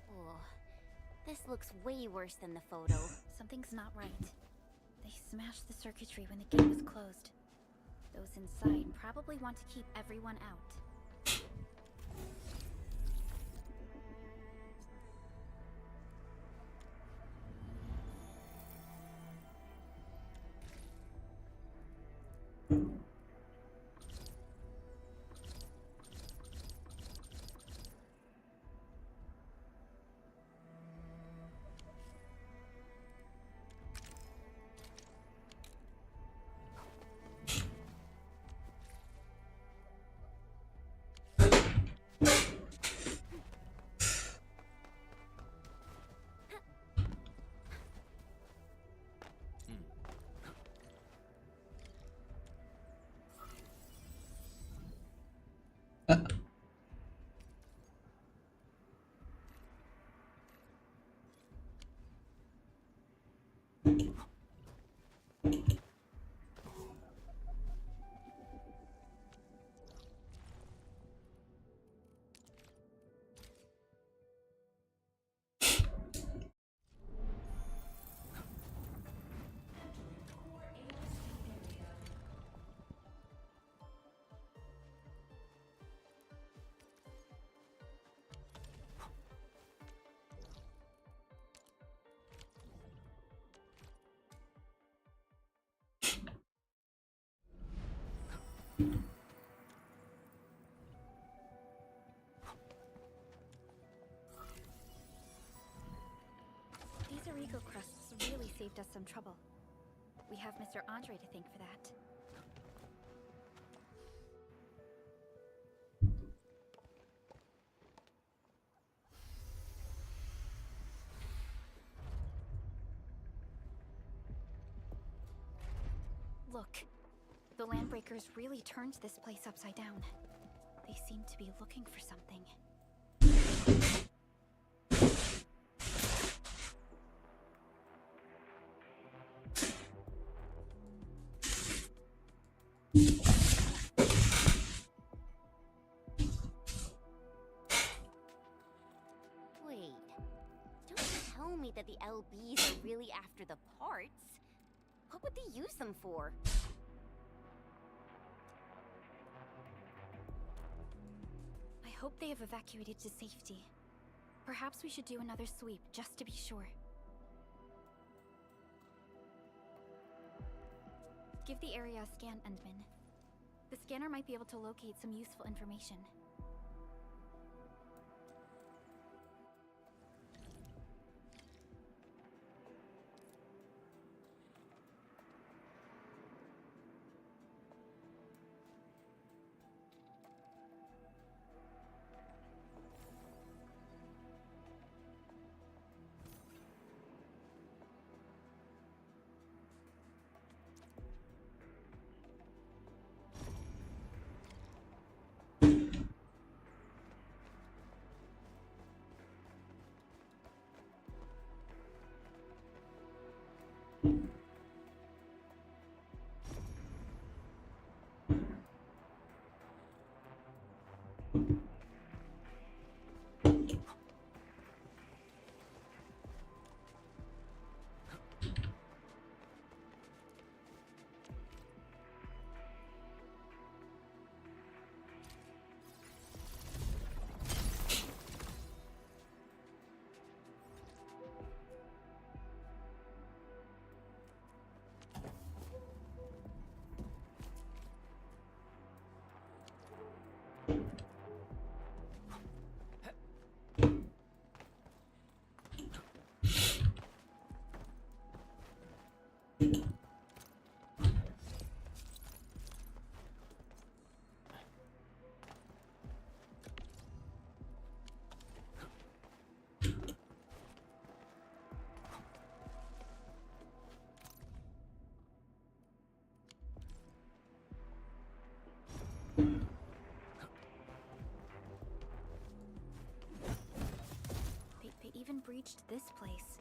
Oh, this looks way worse than the photo. Something's not right. They smashed the circuitry when the gate was closed. Those inside probably want to keep everyone out. These Arigo crusts really saved us some trouble. We have Mr. Andre to thank for that. Look, the Landbreakers really turned this place upside down. They seem to be looking for something. Wait, don't tell me that the LBs are really after the parts. What would they use them for? I hope they have evacuated to safety. Perhaps we should do another sweep, just to be sure. Give the area a scan, Endman. The scanner might be able to locate some useful information. They even breached this place.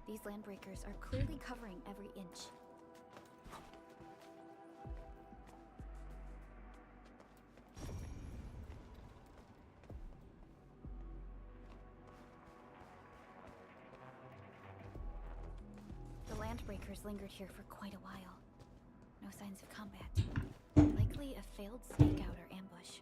These landbreakers are clearly covering every inch. The landbreakers lingered here for quite a while. No signs of combat. Likely a failed stakeout or ambush.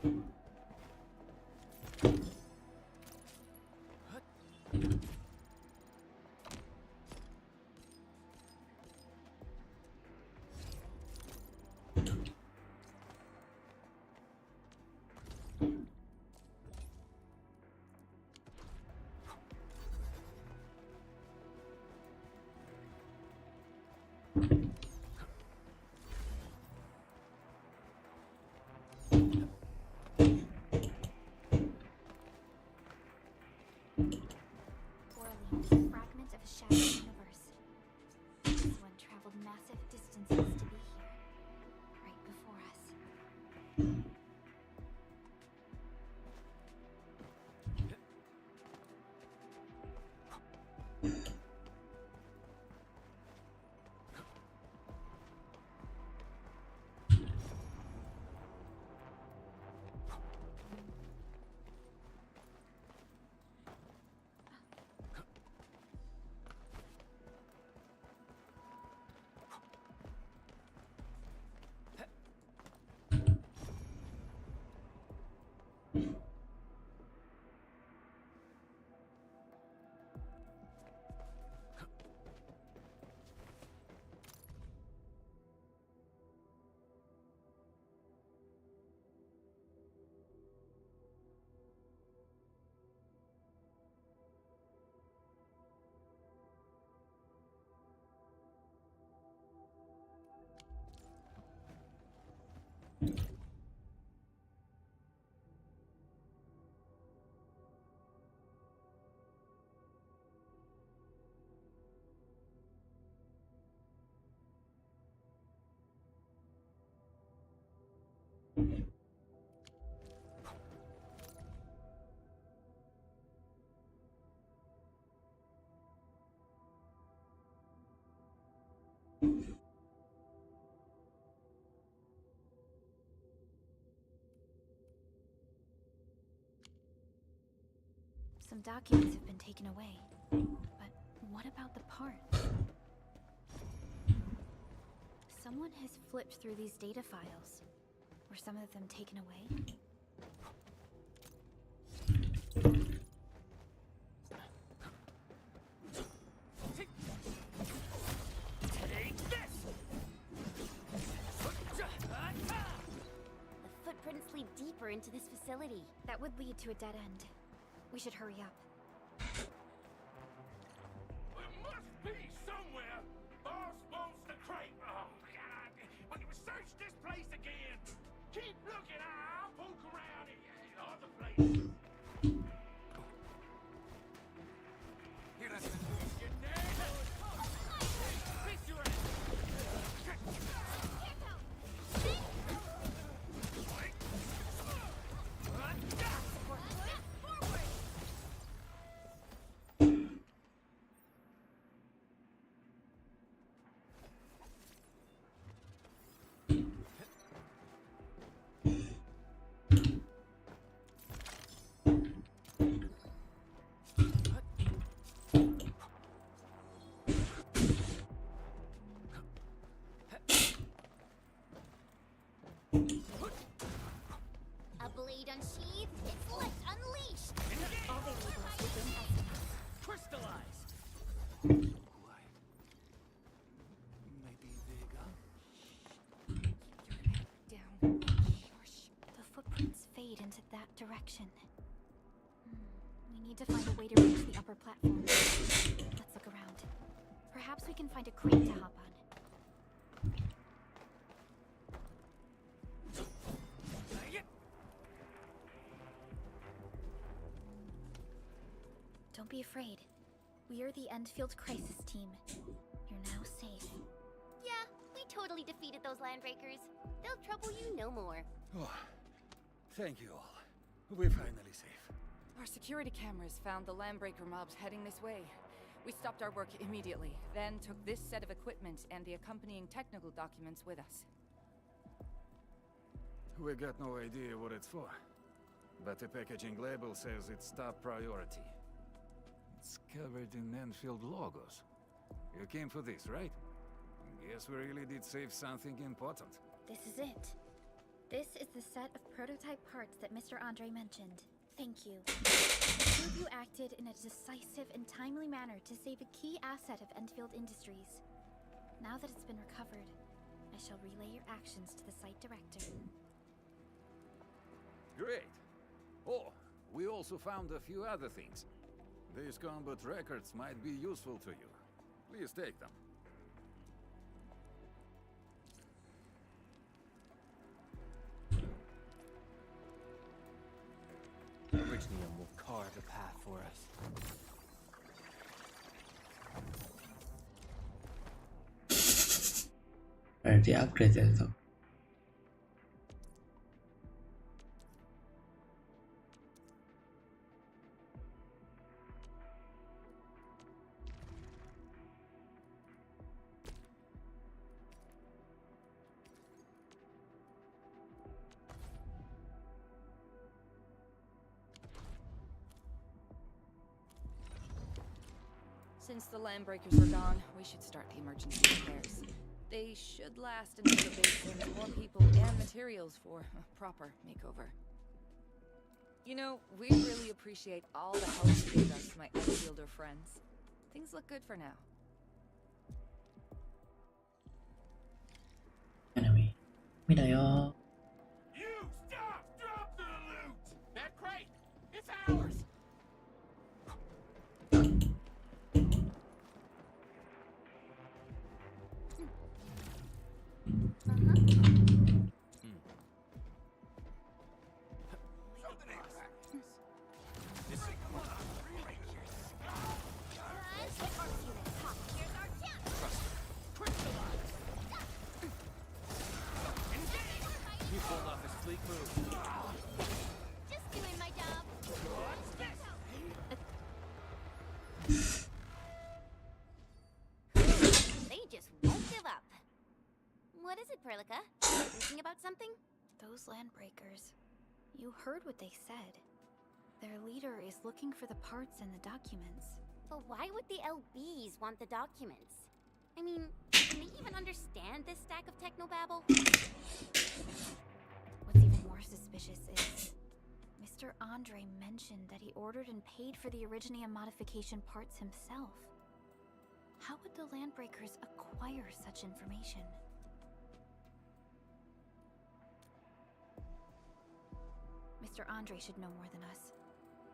Orleans, a fragment of a shattered universe. This one traveled massive distances to be here, right before us. Some documents have been taken away. But what about the parts? Someone has flipped through these data files. Were some of them taken away? The footprints lead deeper into this facility. That would lead to a dead end. We should hurry up. There must be somewhere. Boss wants the crate. Oh, God. We can search this place again. Keep looking. I'll poke around in other places. Here, that's your neighbor. Fix your ass. A blade unsheathed, its light unleashed. All variables within estimates. Crystallize. Maybe Vega? Down. The footprints fade into that direction. We need to find a way to reach the upper platform. Let's look around. Perhaps we can find a crate to hop on. Don't be afraid. We are the Enfield Crisis Team. You're now safe. Yeah, we totally defeated those landbreakers. They'll trouble you no more. Oh, thank you all. We're finally safe. Our security cameras found the landbreaker mobs heading this way. We stopped our work immediately, then took this set of equipment and the accompanying technical documents with us. We got no idea what it's for, but the packaging label says it's top priority. It's covered in Enfield logos. You came for this, right? Guess we really did save something important. This is it. This is the set of prototype parts that Mr. Andre mentioned. Thank you. The two of you acted in a decisive and timely manner to save a key asset of Enfield Industries. Now that it's been recovered, I shall relay your actions to the site director. Great. Oh, we also found a few other things. These combat records might be useful to you. Please take them. Originium will carve a path for us. Berarti upgrade ya tuh. Since the Landbreakers are gone, we should start the emergency repairs. They should last until the base sends more people and materials for a proper makeover. You know, we really appreciate all the help you gave us, my Enfielder friends. Things look good for now. Enemy. 믿어요. You stop! Drop the loot! That crate! It's ours! Just doing my job. They just won't give up. What is it, Perlica? Thinking about something? Those Landbreakers. You heard what they said. Their leader is looking for the parts and the documents. But why would the LBs want the documents? I mean, can they even understand this stack of technobabble? What's even more suspicious is Mr. Andre mentioned that he ordered and paid for the Originium modification parts himself. How would the Landbreakers acquire such information? Mr. Andre should know more than us.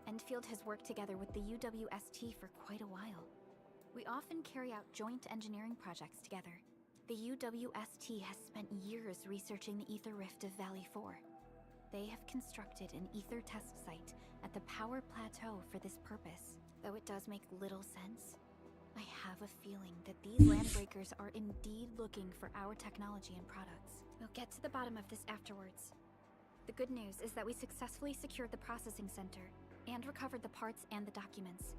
Enfield has worked together with the UWST for quite a while. We often carry out joint engineering projects together. The UWST has spent years researching the ether rift of Valley 4. They have constructed an ether test site at the power plateau for this purpose. Though it does make little sense, I have a feeling that these Landbreakers are indeed looking for our technology and products. We'll get to the bottom of this afterwards. The good news is that we successfully secured the processing center and recovered the parts and the documents.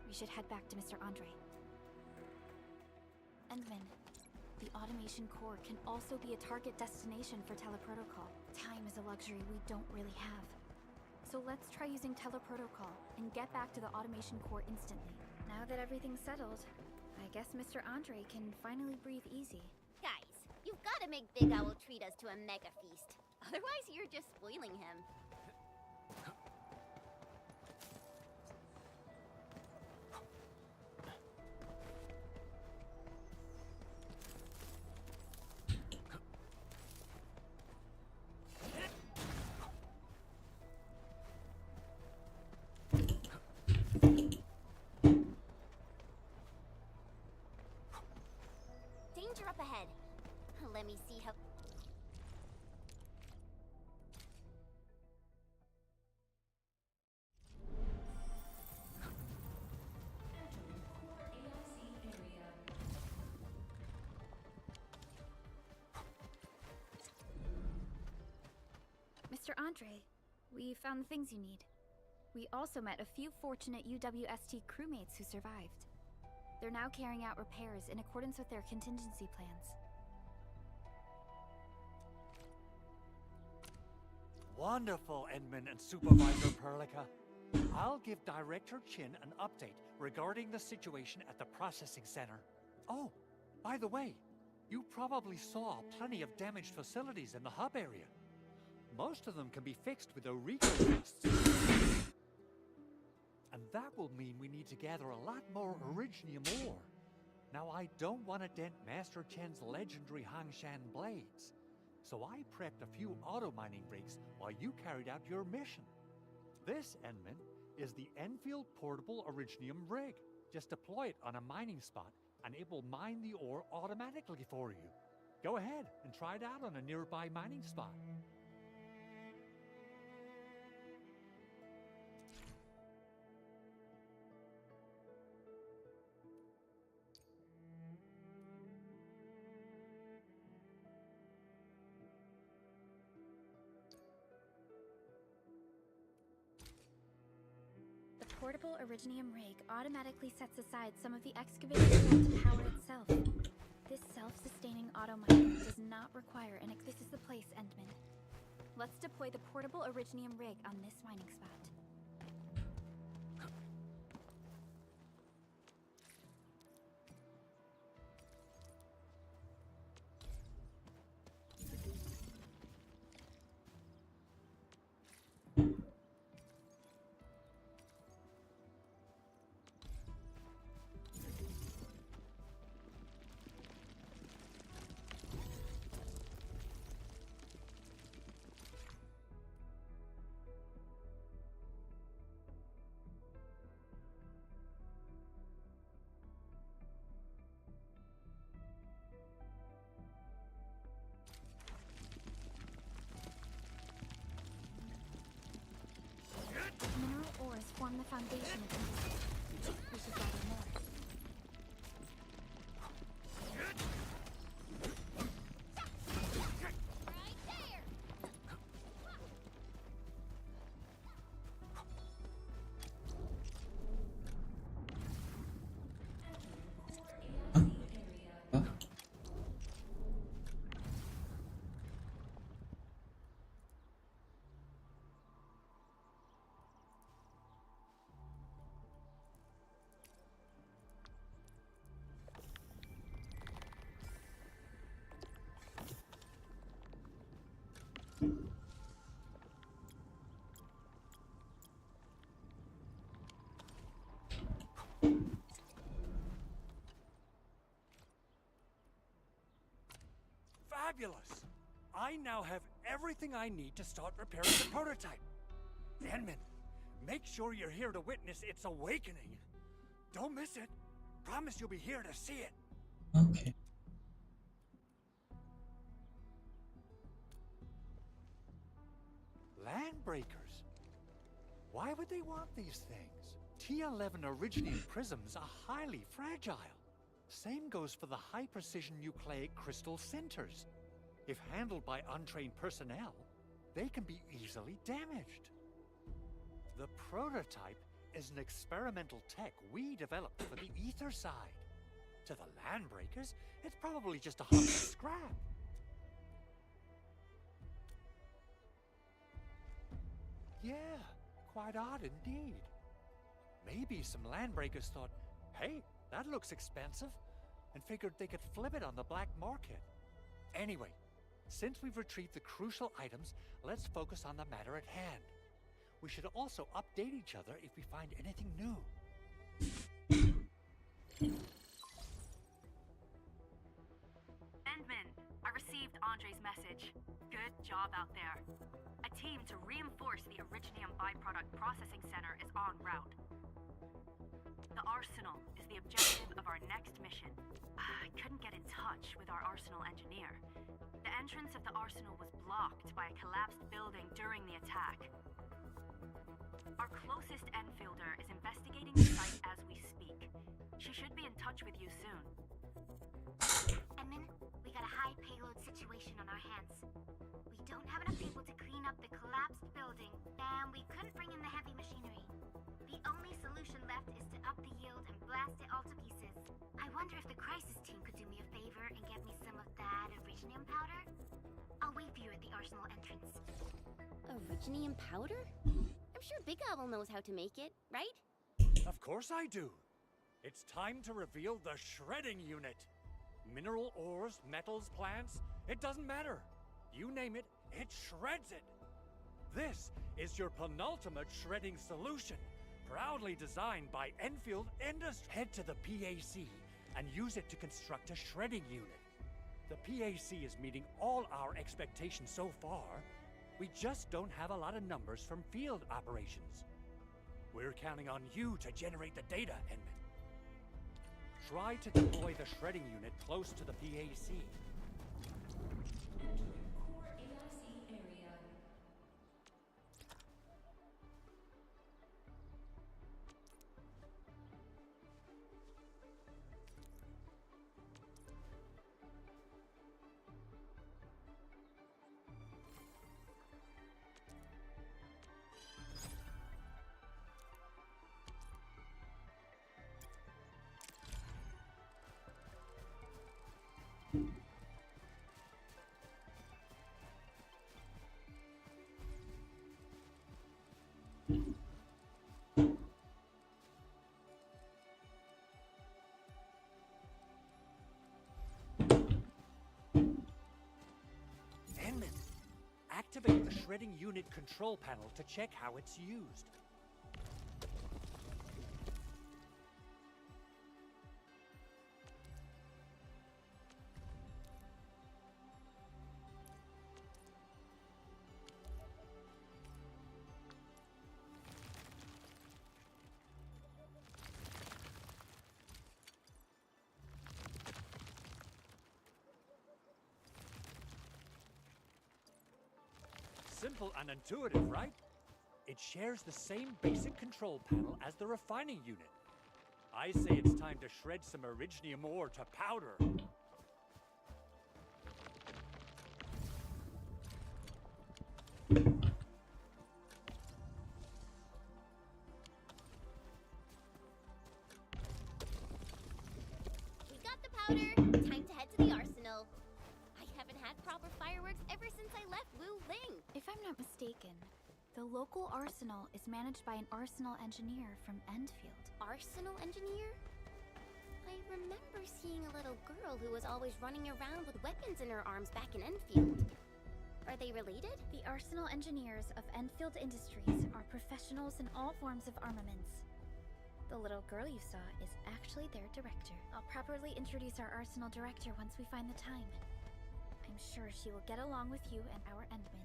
We should head back to Mr. Andre. Endman, the automation core can also be a target destination for teleprotocol. Time is a luxury we don't really have. So let's try using teleprotocol and get back to the automation core instantly. Now that everything's settled, I guess Mr. Andre can finally breathe easy. Guys, you've got to make Big Owl treat us to a mega feast. Otherwise, you're just spoiling him. Danger up ahead. Let me see how... Mr. Andre, we found the things you need. We also met a few fortunate UWST crewmates who survived. They're now carrying out repairs in accordance with their contingency plans. Wonderful, Edmund and Supervisor Perlica. I'll give Director Chin an update regarding the situation at the processing center. Oh, by the way, you probably saw plenty of damaged facilities in the hub area. Most of them can be fixed with Eureka tests. And that will mean we need to gather a lot more Originium ore. Now, I don't want to dent Master Chen's legendary Hangshan blades, so I prepped a few auto-mining rigs while you carried out your mission. This, Enman, is the Enfield Portable Originium rig. Just deploy it on a mining spot, and it will mine the ore automatically for you. Go ahead and try it out on a nearby mining spot. The portable Originium rig automatically sets aside some of the excavated fuel to power itself. This self-sustaining auto-mining does not require an This is the place, Endman. Let's deploy the portable Originium rig on this mining spot. Mineral ores form the foundation of these. We should gather more. Fabulous! I now have everything I need to start repairing the prototype. Enman, make sure you're here to witness its awakening. Don't miss it. Promise you'll be here to see it. Okay. Landbreakers. Why would they want these things? T11 Originium prisms are highly fragile. Same goes for the high-precision nucleic crystal centers. If handled by untrained personnel, they can be easily damaged. The prototype is an experimental tech we developed for the ether side. To the Landbreakers, it's probably just a hunk of scrap. Yeah, quite odd indeed. Maybe some Landbreakers thought, hey, that looks expensive, and figured they could flip it on the black market. Anyway, since we've retrieved the crucial items, let's focus on the matter at hand. We should also update each other if we find anything new. Endman, I received Andre's message. Good job out there. A team to reinforce the Originium byproduct processing center is en route. The arsenal is the objective of our next mission. I couldn't get in touch with our arsenal engineer. The entrance of the arsenal was blocked by a collapsed building during the attack. Our closest Enfielder is investigating the site as we speak. She should be in touch with you soon. Enman, we got a high payload situation on our hands. We don't have enough people to clean up the collapsed building, and we couldn't bring in the heavy machinery. The only solution left is to up the yield and blast it all to pieces. I wonder if the crisis team could do me a favor and get me some of that Originium powder? I'll wait for you at the arsenal entrance. Originium powder? I'm sure Big Owl knows how to make it, right? Of course I do. It's time to reveal the shredding unit. Mineral ores, metals, plants, it doesn't matter. You name it, it shreds it. This is your penultimate shredding solution, proudly designed by Enfield Industries. Head to the PAC and use it to construct a shredding unit. The PAC is meeting all our expectations so far. We just don't have a lot of numbers from field operations. We're counting on you to generate the data, Edmund. Try to deploy the shredding unit close to the PAC. Edmund, activate the shredding unit control panel to check how it's used. Simple and intuitive, right? It shares the same basic control panel as the refining unit. I say it's time to shred some Originium ore to powder. We got the powder. Time to head to the arsenal. I haven't had proper fireworks ever since I left Wu Ling. If I'm not mistaken, the local arsenal is managed by an arsenal engineer from Endfield. Arsenal engineer? I remember seeing a little girl who was always running around with weapons in her arms back in Enfield. Are they related? The arsenal engineers of Enfield Industries are professionals in all forms of armaments. The little girl you saw is actually their director. I'll properly introduce our arsenal director once we find the time. I'm sure she will get along with you and our Endman.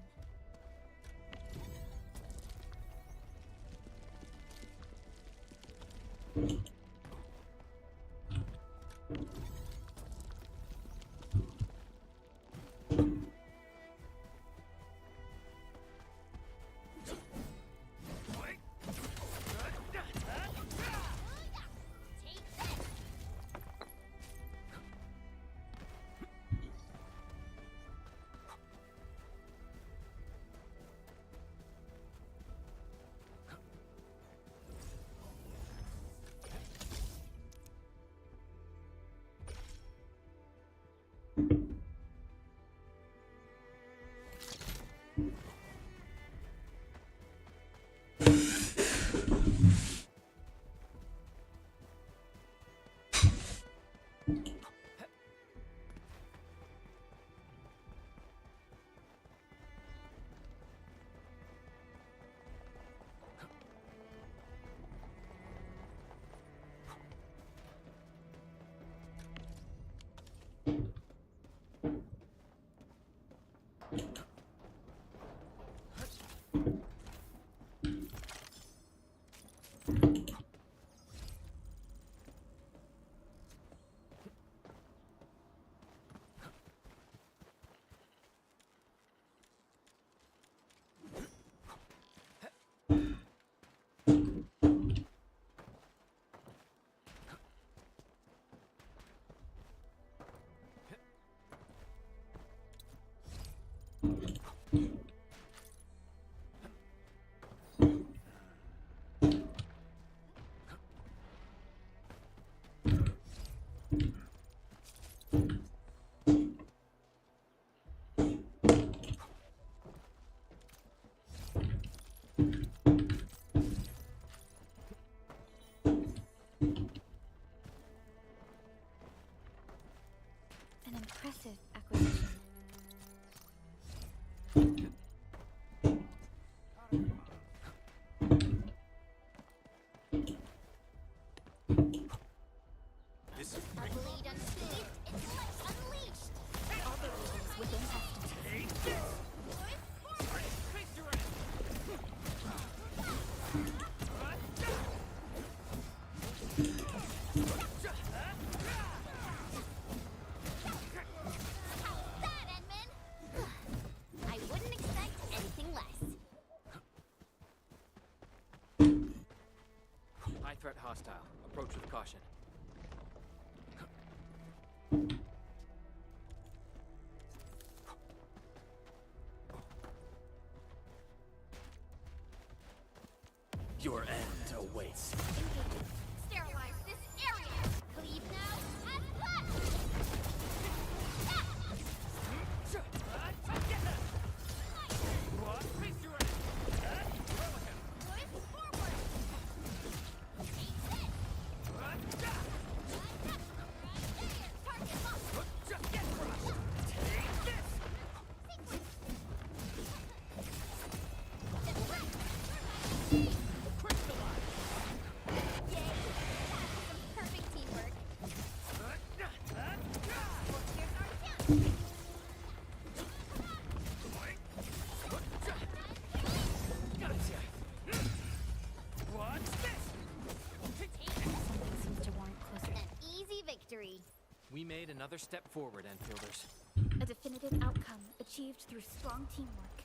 This A blade unscathed, intellect unleashed! All the evils within estimate. How's that, Edmund? I wouldn't expect anything less. High threat hostile. Approach with caution. Your end awaits. Sterilize this area! Cleave now and blast! Perfect teamwork. Seems to warrant closer. An easy victory. We made another step forward, Enfielders. A definitive outcome achieved through strong teamwork.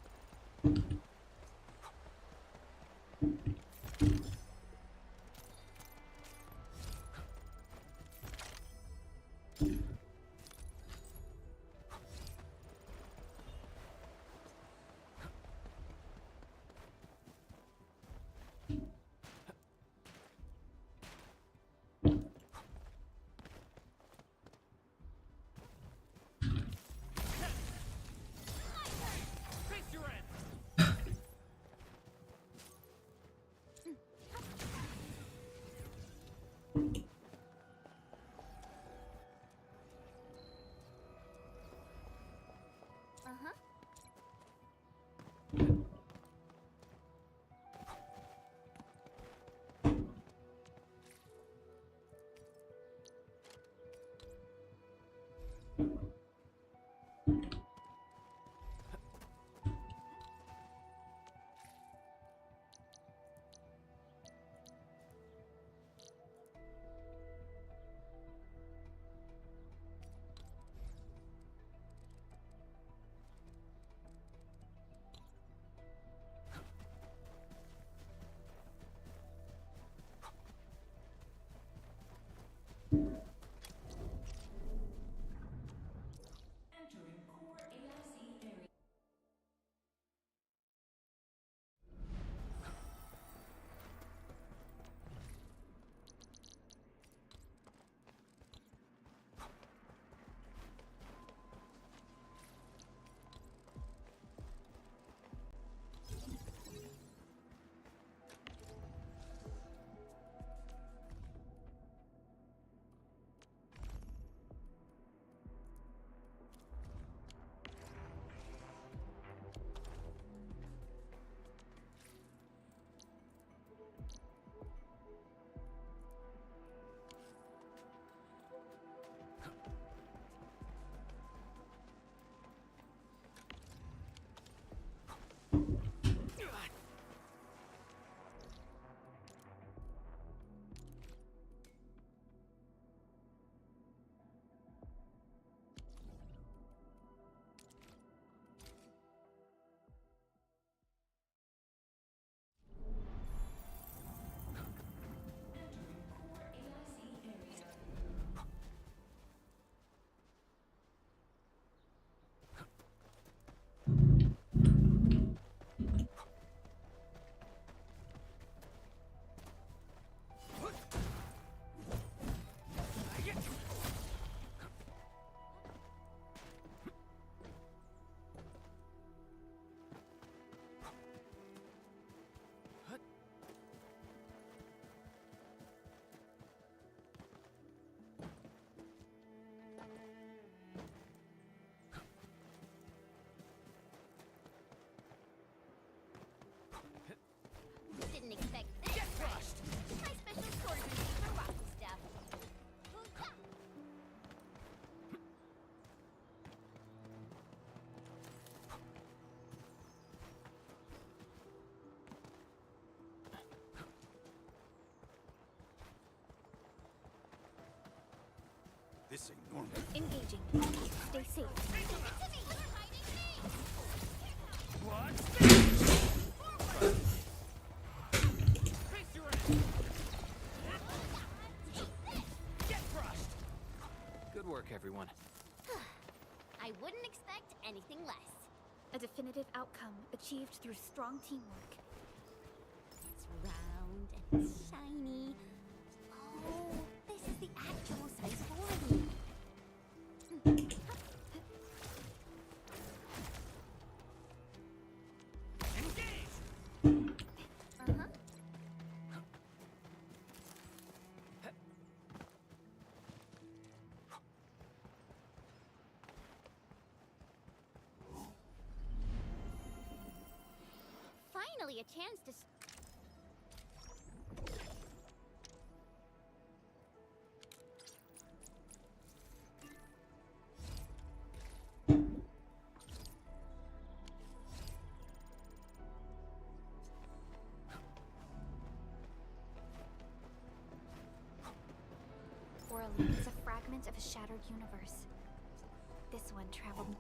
This ain't normal. Engaging. Stay safe. Good work, everyone. I wouldn't expect anything less. A definitive outcome achieved through strong teamwork. It's round and shiny. Oh, this is the actual size 40. Uh-huh. Finally, a chance to. Orally is a fragment of a shattered universe. This one traveled.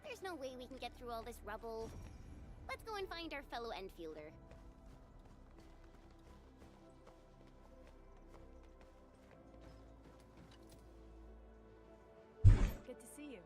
There's no way we can get through all this rubble. Let's go and find our fellow Enfielder. Good to see you.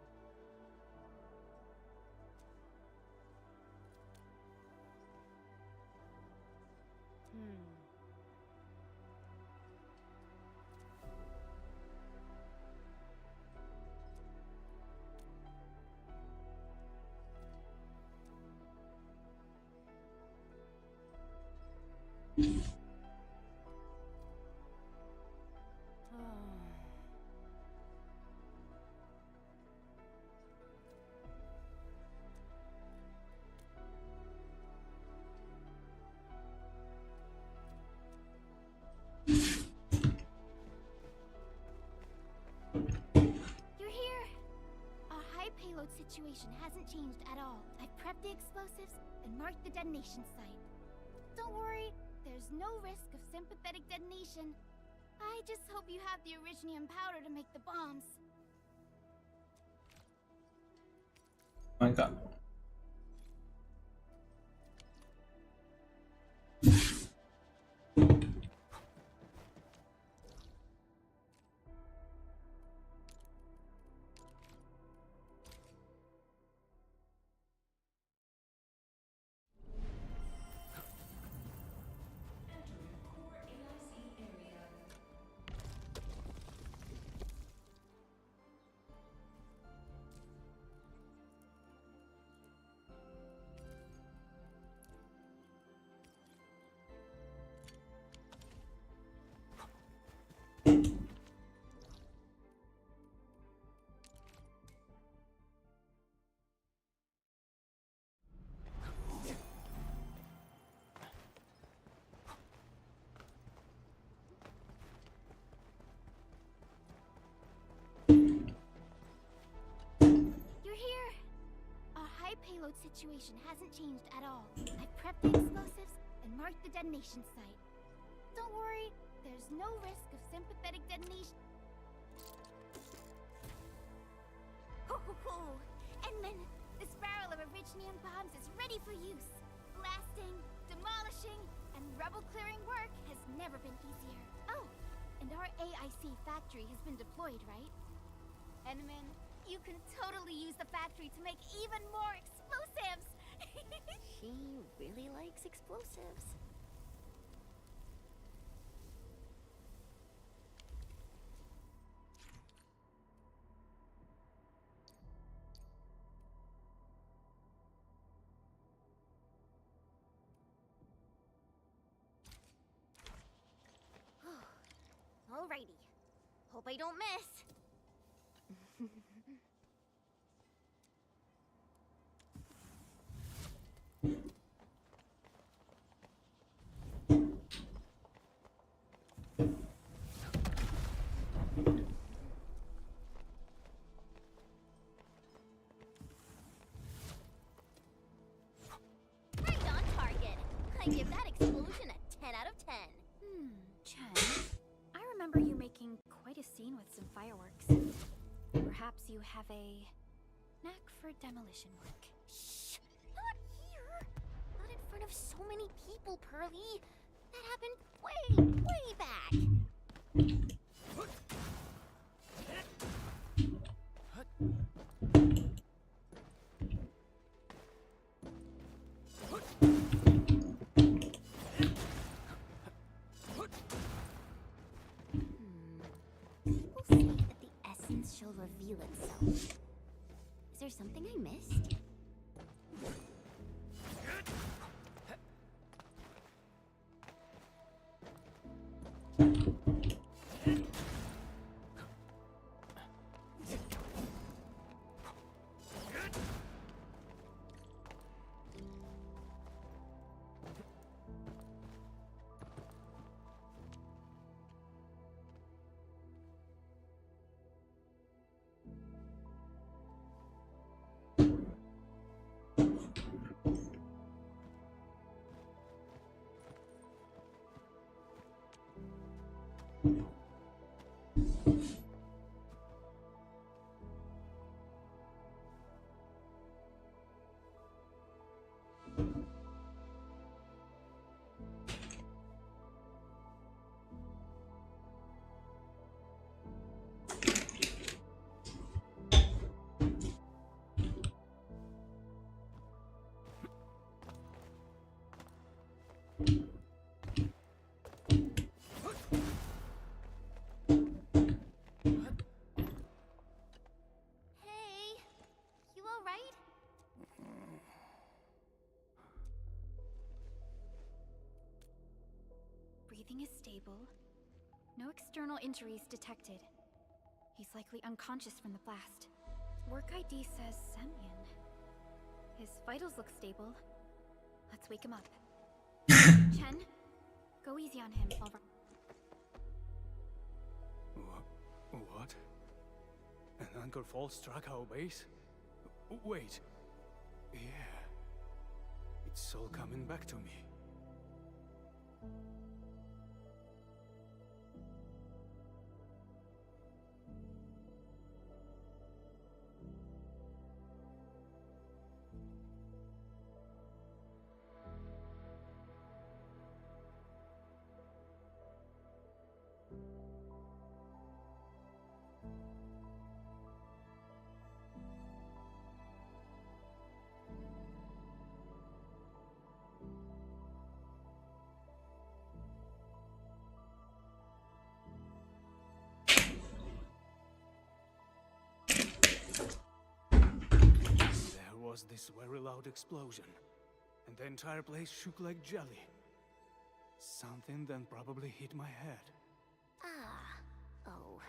You're here! Our high payload situation hasn't changed at all. I've prepped the explosives and marked the detonation site. Don't worry, there's no risk of sympathetic detonation. I just hope you have the originium powder to make the bombs. Oh my god. You're here! Our high payload situation hasn't changed at all. I've prepped the explosives and marked the detonation site. Don't worry, there's no risk of sympathetic detonation. Ho ho ho! Edmund, this barrel of originium bombs is ready for use. Blasting, demolishing, and rebel-clearing work has never been easier. Oh, and our AIC factory has been deployed, right? Edmund, you can totally use the factory to make even more explosives! She really likes explosives. Alrighty. Hope I don't miss. Right on target. I give that explosion a 10 out of 10. Chen, I remember you making quite a scene with some fireworks. Perhaps you have a knack for demolition work. Shh! Not here! Not in front of so many people, Pearly. That happened way, way back. People say that the essence shall reveal itself. Is there something I missed? Hey, you alright? Breathing is stable. No external injuries detected. He's likely unconscious from the blast. Work ID says Semyon. His vitals look stable. Let's wake him up. Chen, go easy on him. What? An anchor fault struck our base? Wait. Yeah. It's all coming back to me. Was this very loud explosion, and the entire place shook like jelly. Something then probably hit my head. Oh.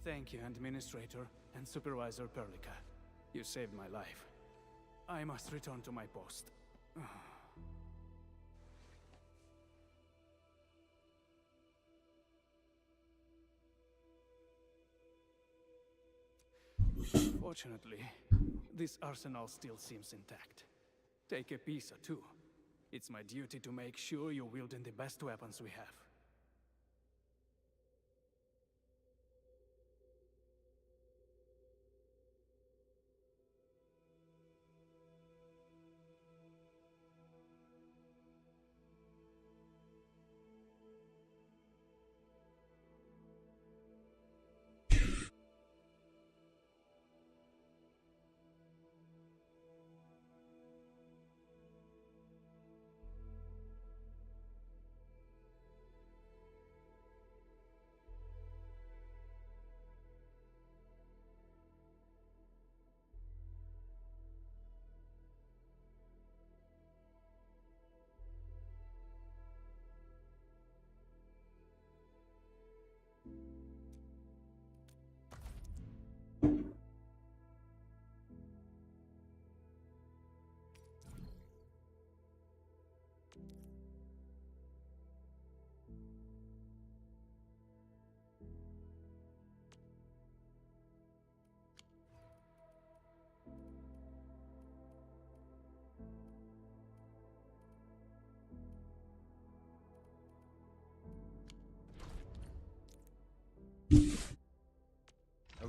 Thank you, Administrator and Supervisor Perlica. You saved my life. I must return to my post. Fortunately, this arsenal still seems intact. Take a piece or two. It's my duty to make sure you're wielding the best weapons we have.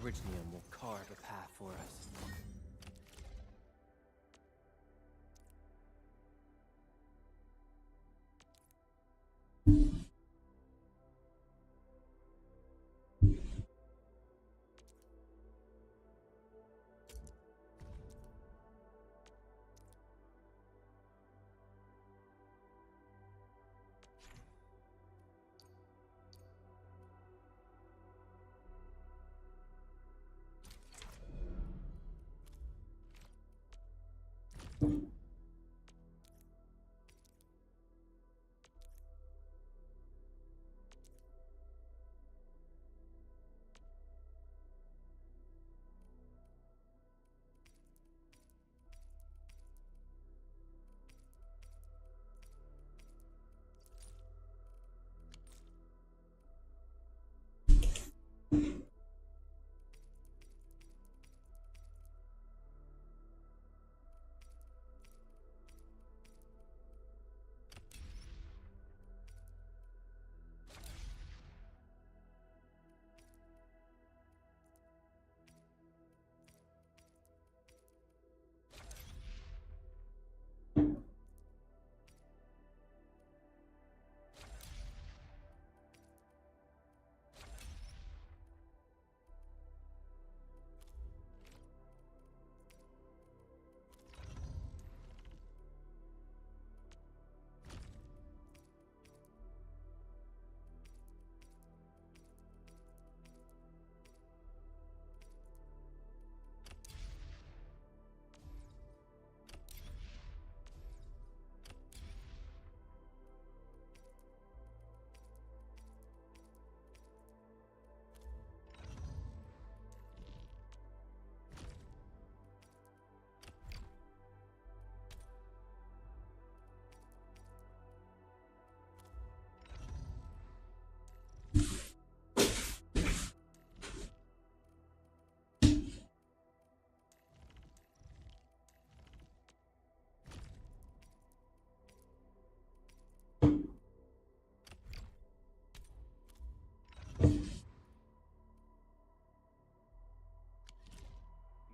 Originium will carve a path for us.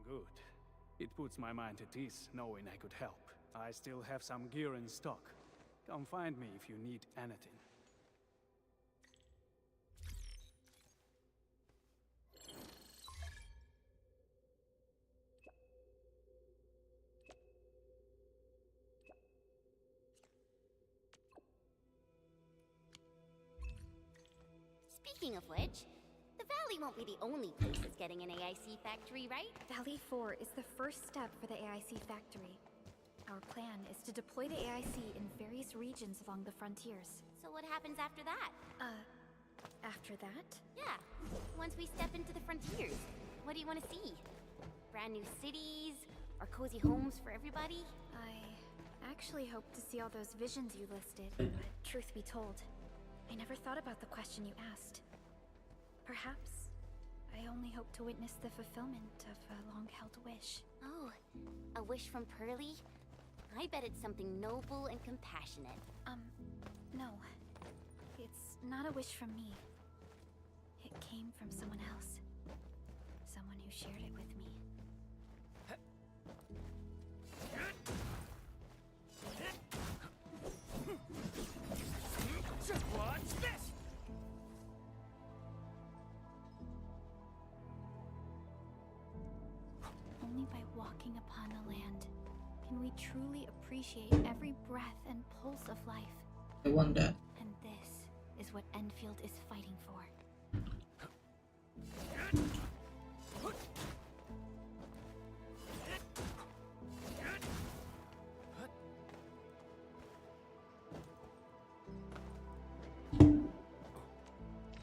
Good. It puts my mind at ease knowing I could help. I still have some gear in stock. Come find me if you need anything. Speaking of which, the Valley won't be the only place that's getting an AIC factory, right? Valley 4 is the first step for the AIC factory. Our plan is to deploy the AIC in various regions along the frontiers. So what happens after that? After that? Yeah, once we step into the frontiers, what do you want to see? Brand new cities? Or cozy homes for everybody? I actually hope to see all those visions you listed, but truth be told, I never thought about the question you asked. Perhaps I only hope to witness the fulfillment of a long-held wish. Oh, a wish from Pearly? I bet it's something noble and compassionate. No. It's not a wish from me. It came from someone else. Someone who shared it with me. What's this? Only by walking upon the land can we truly appreciate every breath and pulse of life. I want that. And this is what Enfield is fighting for.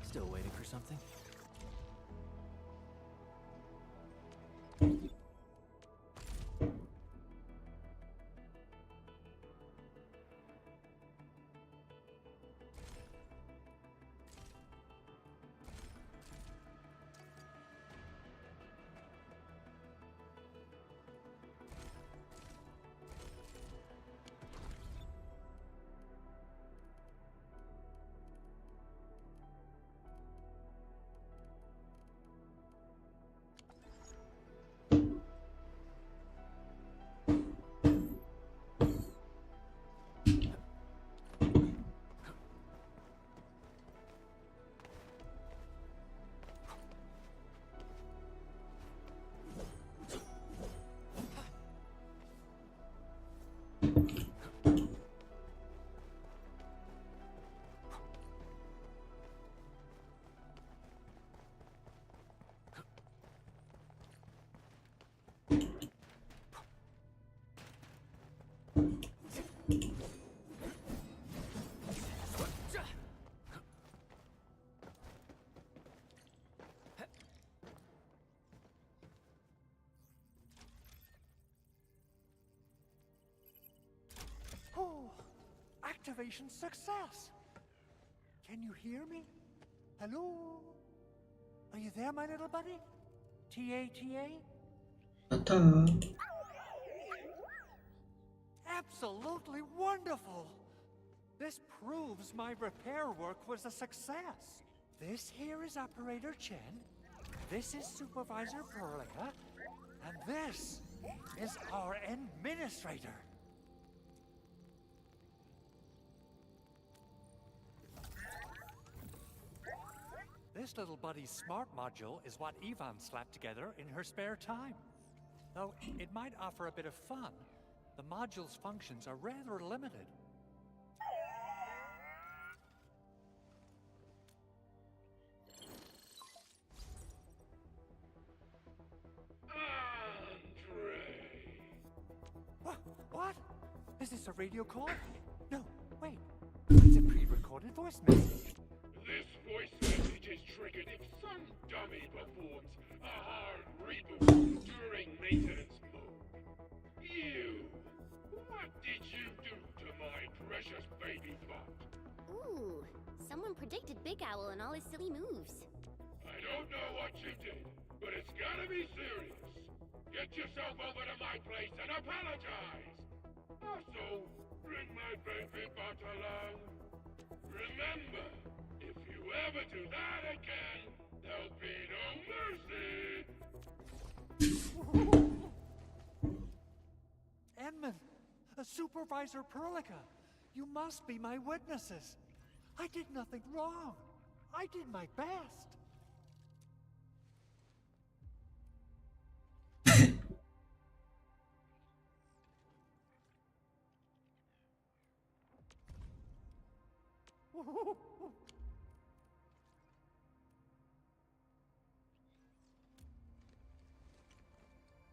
Still waiting for something? Activation success! Can you hear me? Hello? Are you there, my little buddy? T-A-T-A? Absolutely wonderful! This proves my repair work was a success. This here is Operator Chen, this is Supervisor Perlica, and this is our Administrator. This little buddy's smart module is what Yvonne slapped together in her spare time. Though it might offer a bit of fun, the module's functions are rather limited. What? Is this a radio call? No, wait. It's a pre-recorded voice message. This voice message is triggered if some dummy performs a hard reboot during maintenance mode. You! What did you do to my precious baby bot? Ooh, someone predicted Big Owl and all his silly moves. I don't know what you did, but it's gotta be serious. Get yourself over to my place and apologize. Also, bring my baby bot along. Remember, if you ever do that again, there'll be no mercy. Edmund, Supervisor Perlica, you must be my witnesses. I did nothing wrong. I did my best.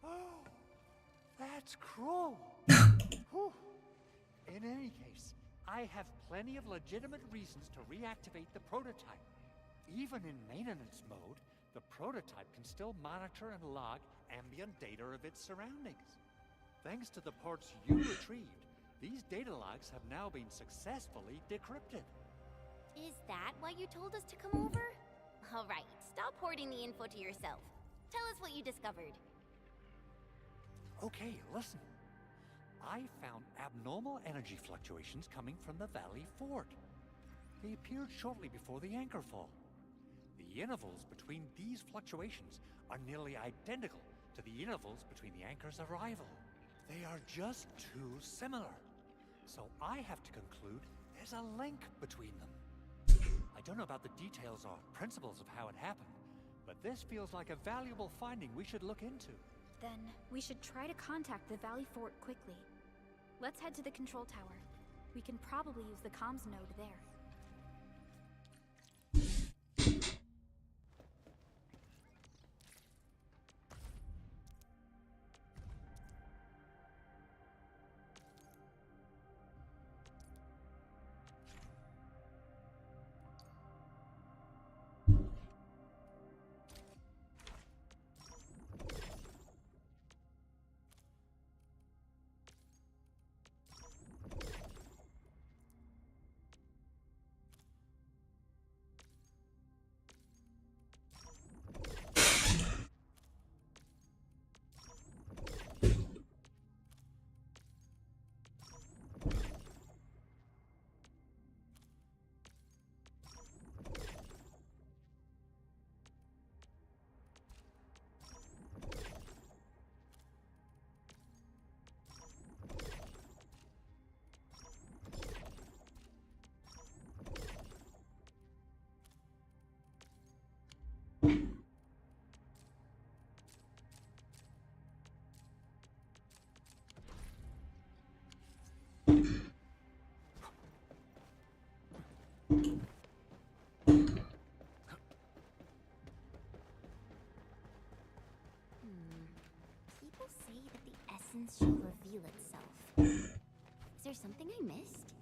Oh, that's cruel. Whew. In any case, I have plenty of legitimate reasons to reactivate the prototype. Even in maintenance mode, the prototype can still monitor and log ambient data of its surroundings. Thanks to the parts you retrieved, these data logs have now been successfully decrypted. Is that why you told us to come over? All right, stop hoarding the info to yourself. Tell us what you discovered. Okay, listen. I found abnormal energy fluctuations coming from the Valley Fort. They appeared shortly before the anchor fall. The intervals between these fluctuations are nearly identical to the intervals between the anchor's arrival. They are just too similar. So I have to conclude there's a link between them. I don't know about the details or principles of how it happened, but this feels like a valuable finding we should look into. Then we should try to contact the Valley Fort quickly. Let's head to the control tower. We can probably use the comms node there. People say that the essence shall reveal itself. Is there something I missed?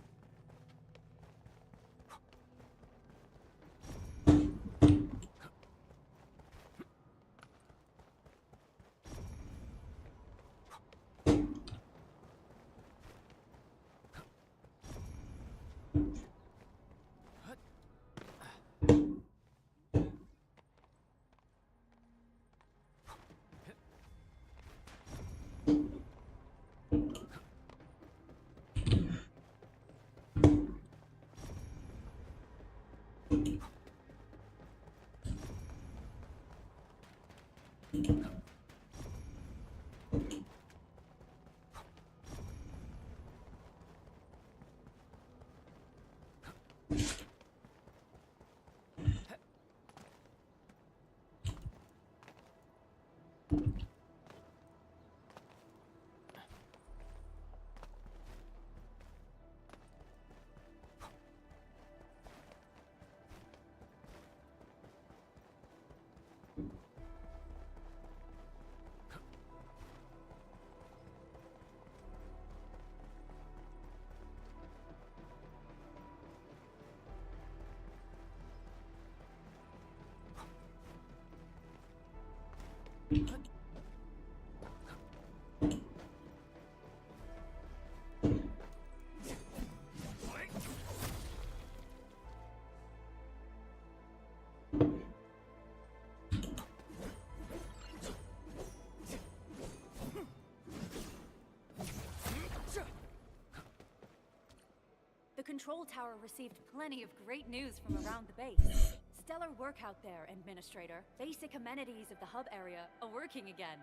The control tower received plenty of great news from around the base. Stellar work out there, Administrator. Basic amenities of the hub area are working again.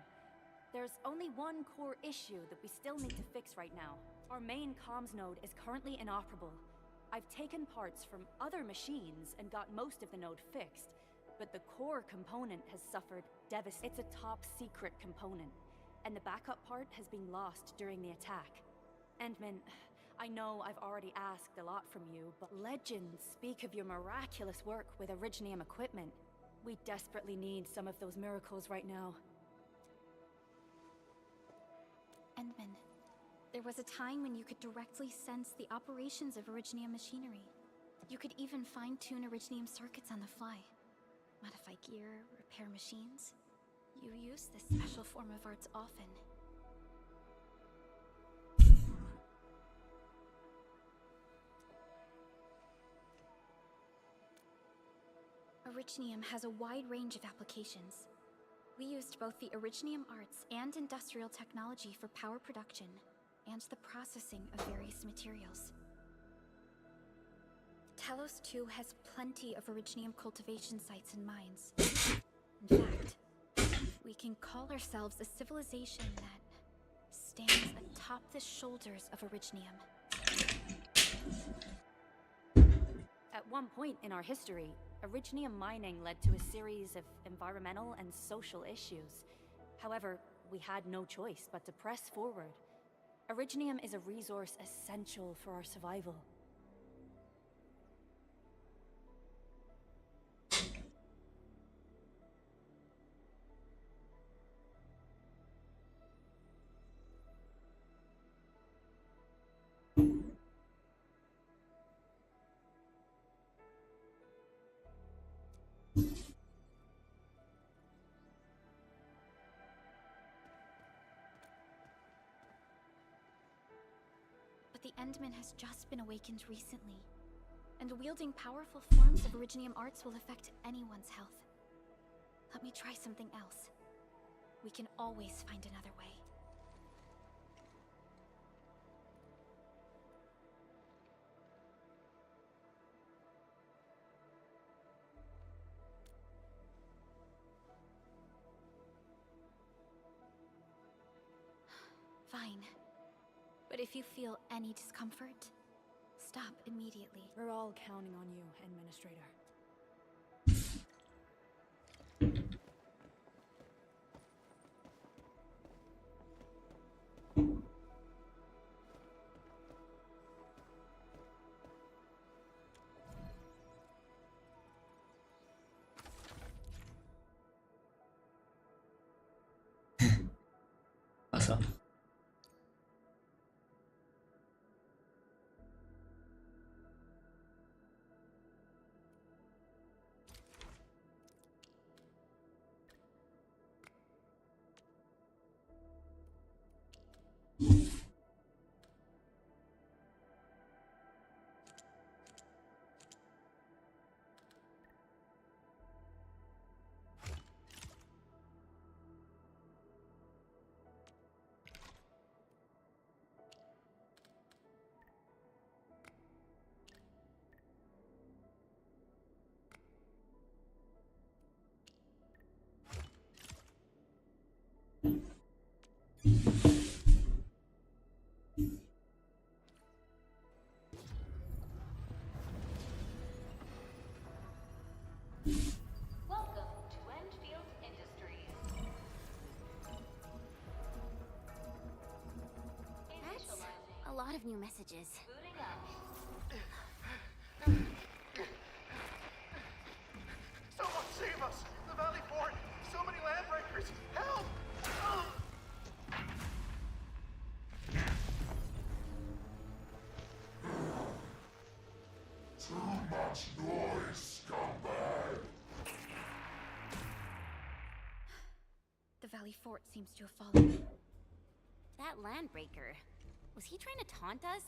There's only one core issue that we still need to fix right now. Our main comms node is currently inoperable. I've taken parts from other machines and got most of the node fixed, but the core component has suffered devastation. It's a top secret component, and the backup part has been lost during the attack. Endman, I know I've already asked a lot from you, but legends speak of your miraculous work with Originium equipment. We desperately need some of those miracles right now. Endman, there was a time when you could directly sense the operations of Originium machinery. You could even fine-tune Originium circuits on the fly. Modify gear, repair machines. You use this special form of arts often. Originium has a wide range of applications. We used both the Originium arts and industrial technology for power production and the processing of various materials. Talos 2 has plenty of Originium cultivation sites and mines. In fact, we can call ourselves a civilization that stands atop the shoulders of Originium. At one point in our history, Originium mining led to a series of environmental and social issues. However, we had no choice but to press forward. Originium is a resource essential for our survival. The Endman has just been awakened recently, and wielding powerful forms of Originium arts will affect anyone's health. Let me try something else. We can always find another way. Fine. But if you feel any discomfort, stop immediately. We're all counting on you, Administrator. Pasa. lot of new messages. Someone save us! The Valley Fort! So many landbreakers! Help! Too much noise, scumbag! The Valley Fort seems to have fallen. That landbreaker. Was he trying to taunt us?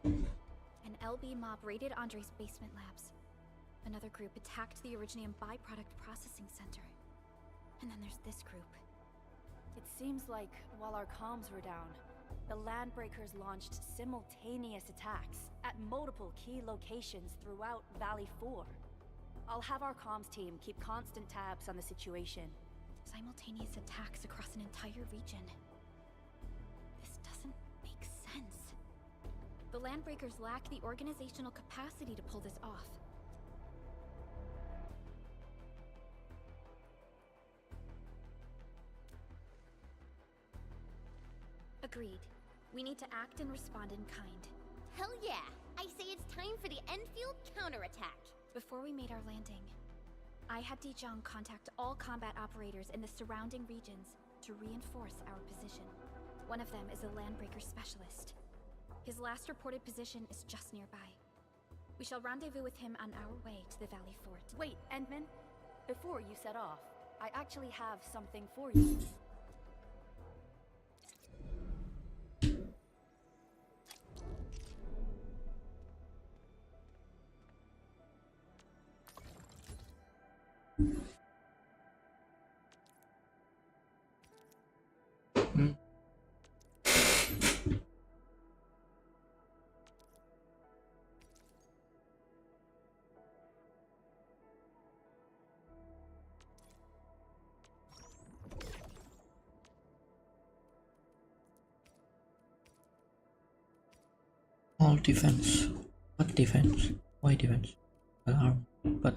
An LB mob raided Andre's basement labs. Another group attacked the Originium byproduct processing center. And then there's this group. It seems like while our comms were down, the Landbreakers launched simultaneous attacks at multiple key locations throughout Valley 4. I'll have our comms team keep constant tabs on the situation. Simultaneous attacks across an entire region. This doesn't make sense. The Landbreakers lack the organizational capacity to pull this off. Agreed. We need to act and respond in kind. Hell yeah! I say it's time for the Enfield counterattack. Before we made our landing, I had Dijong contact all combat operators in the surrounding regions to reinforce our position. One of them is a Landbreaker specialist. His last reported position is just nearby. We shall rendezvous with him on our way to the Valley Fort. Wait, Endman, before you set off, I actually have something for you. All defense. What defense? Why defense? Arm. But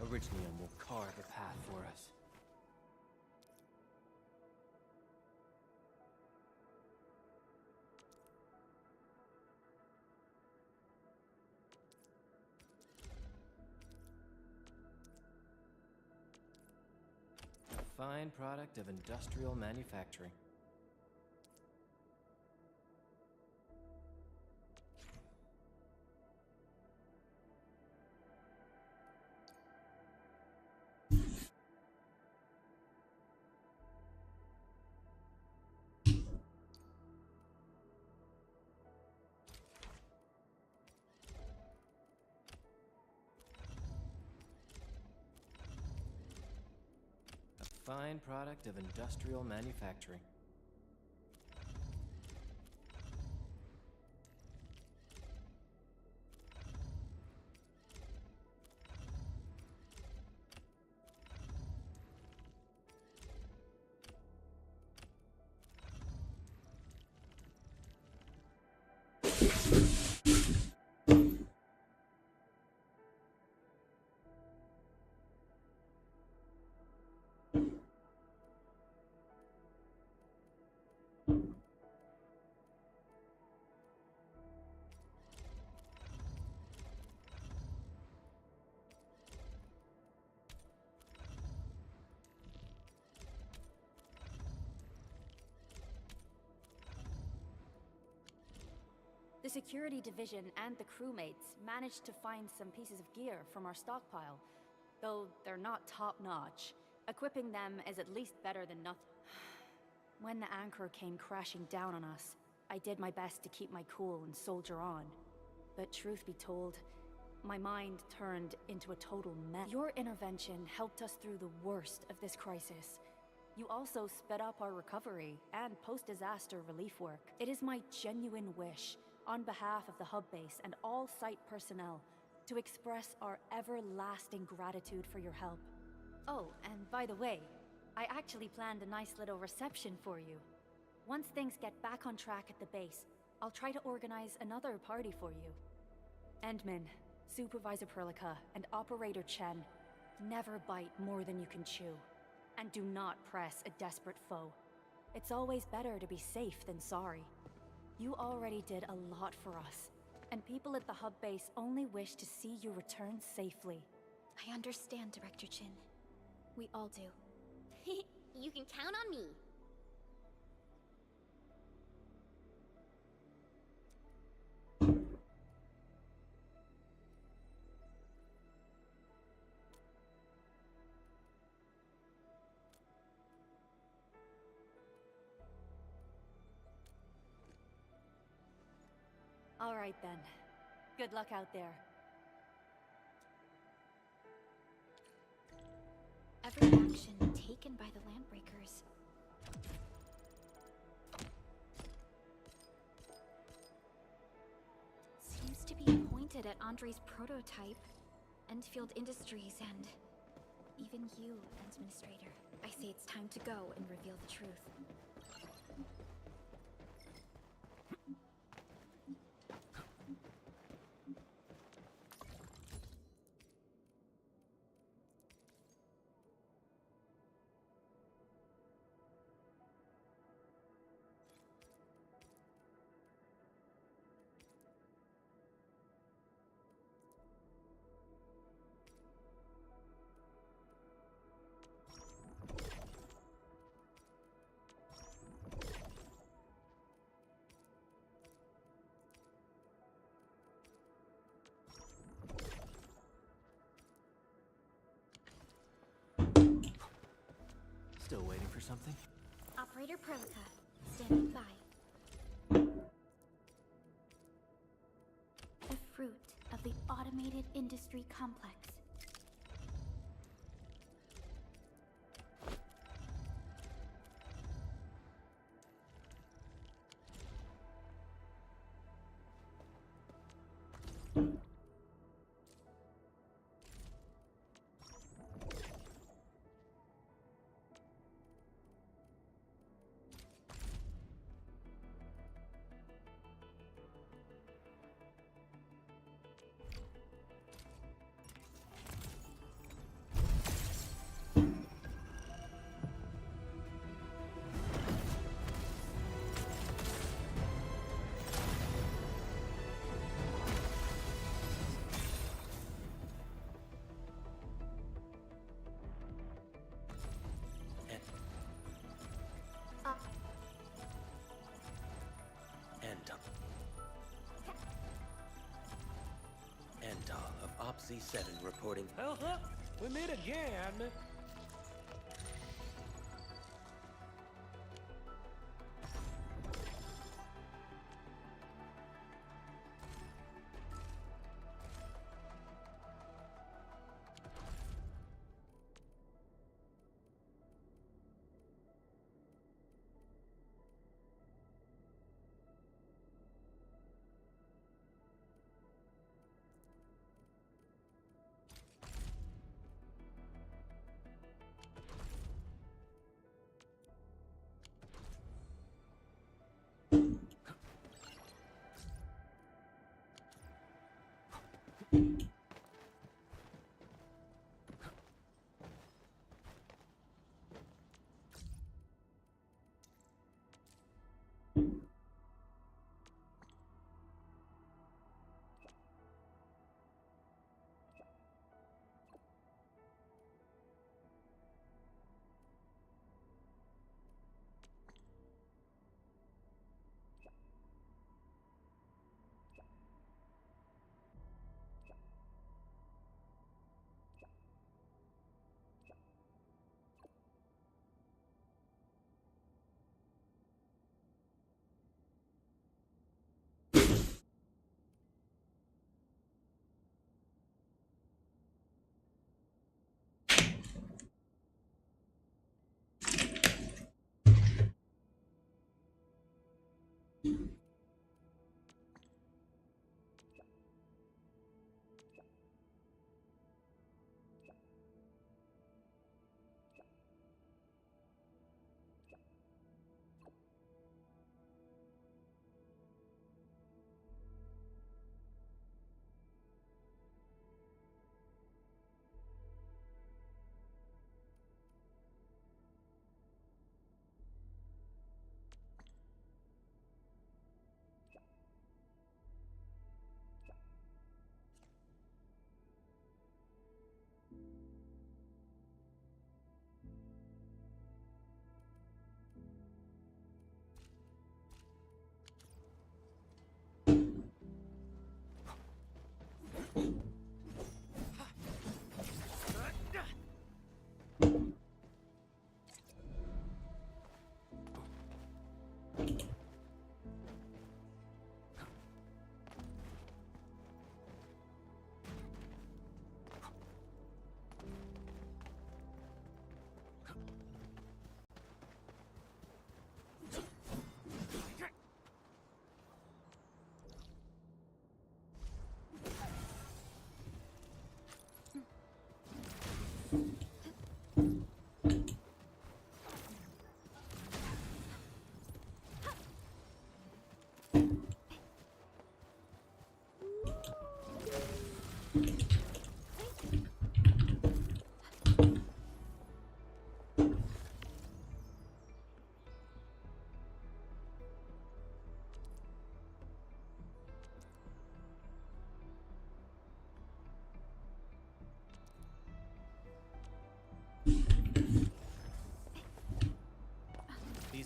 Originium will carve a path for us. A fine product of industrial manufacturing. Fine product of industrial manufacturing. The security division and the crewmates managed to find some pieces of gear from our stockpile, though they're not top-notch. Equipping them is at least better than nothing. When the anchor came crashing down on us, I did my best to keep my cool and soldier on. But truth be told, my mind turned into a total mess. Your intervention helped us through the worst of this crisis. You also sped up our recovery and post-disaster relief work. It is my genuine wish, on behalf of the hub base and all site personnel, to express our everlasting gratitude for your help. Oh, and by the way, I actually planned a nice little reception for you. Once things get back on track at the base, I'll try to organize another party for you. Endman, Supervisor Perlica, and Operator Chen, never bite more than you can chew. And do not press a desperate foe. It's always better to be safe than sorry. You already did a lot for us, and people at the hub base only wish to see you return safely. I understand, Director Chin. We all do. You can count on me. All right then. Good luck out there. Every action taken by the Landbreakers seems to be pointed at Andre's prototype, Enfield Industries, and even you, Administrator. I say it's time to go and reveal the truth. Still waiting for something? Operator Perlica, standing by. The fruit of the automated industry complex. Op Z7 reporting. We meet again.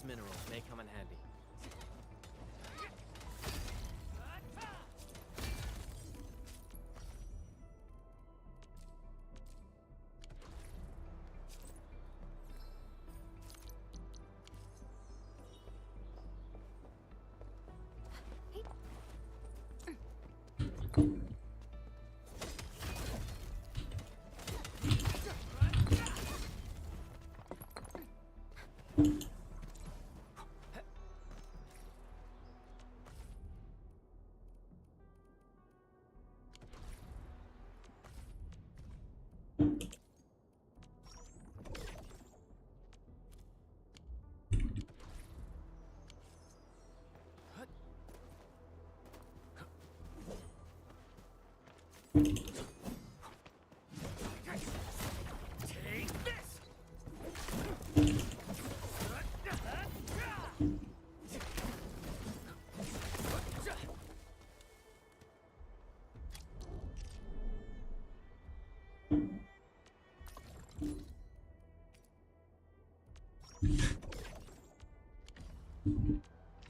minerals may come in handy.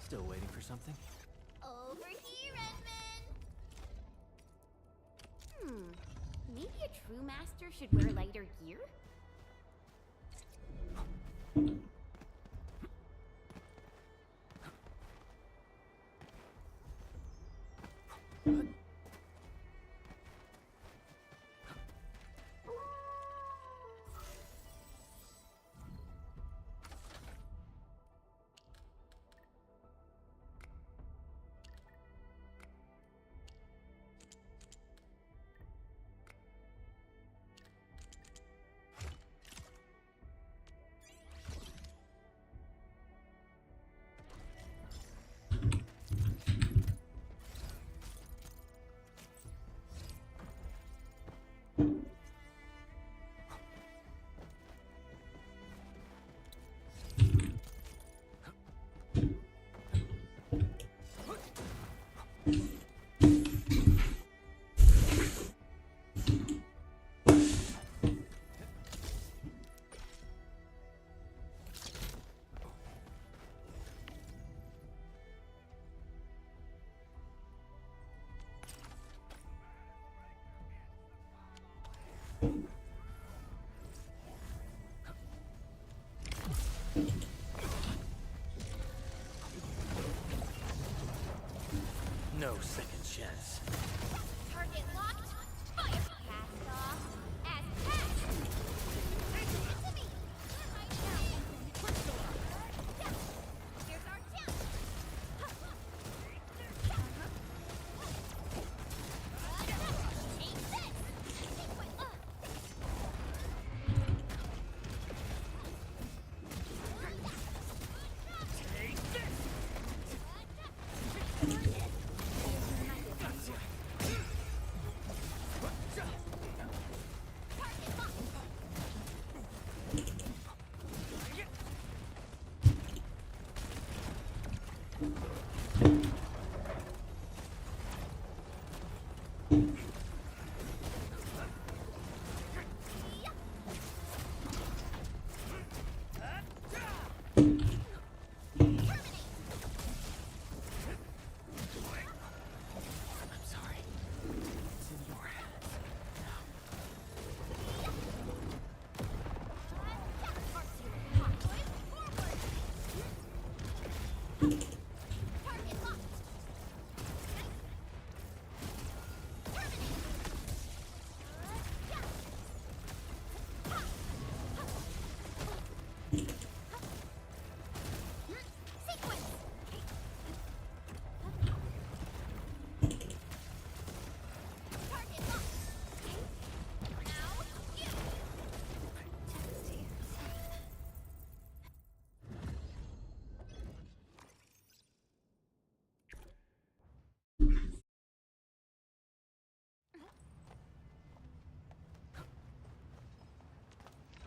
Still waiting for something? Over here, Edmund! Maybe a true master should wear lighter gear? No second chance. Target locked. Fire! Cast off. As cast! Into me! Right now! Here's our chance! Take this! Take this!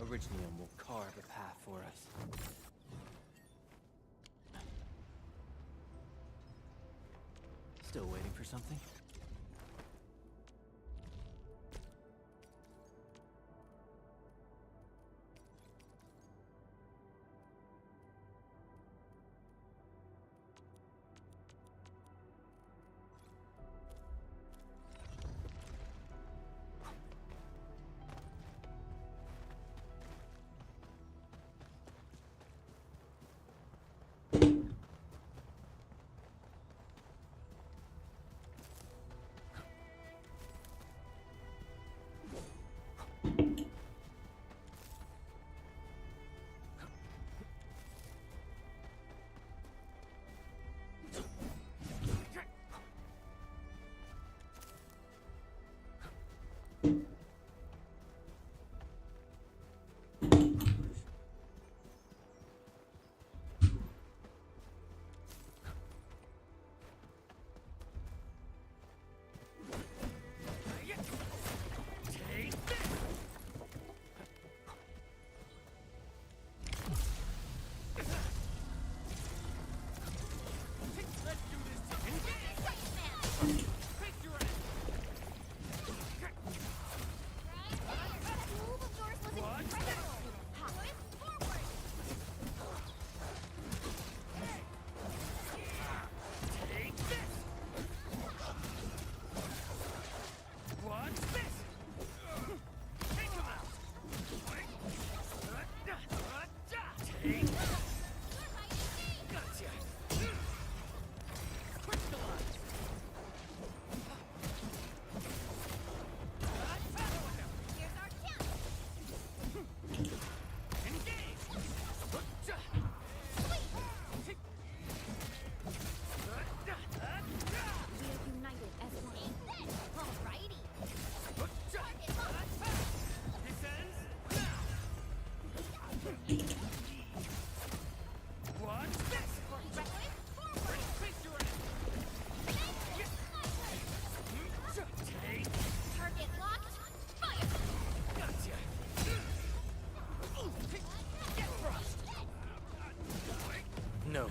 Originium will carve a path for us. Still waiting for something?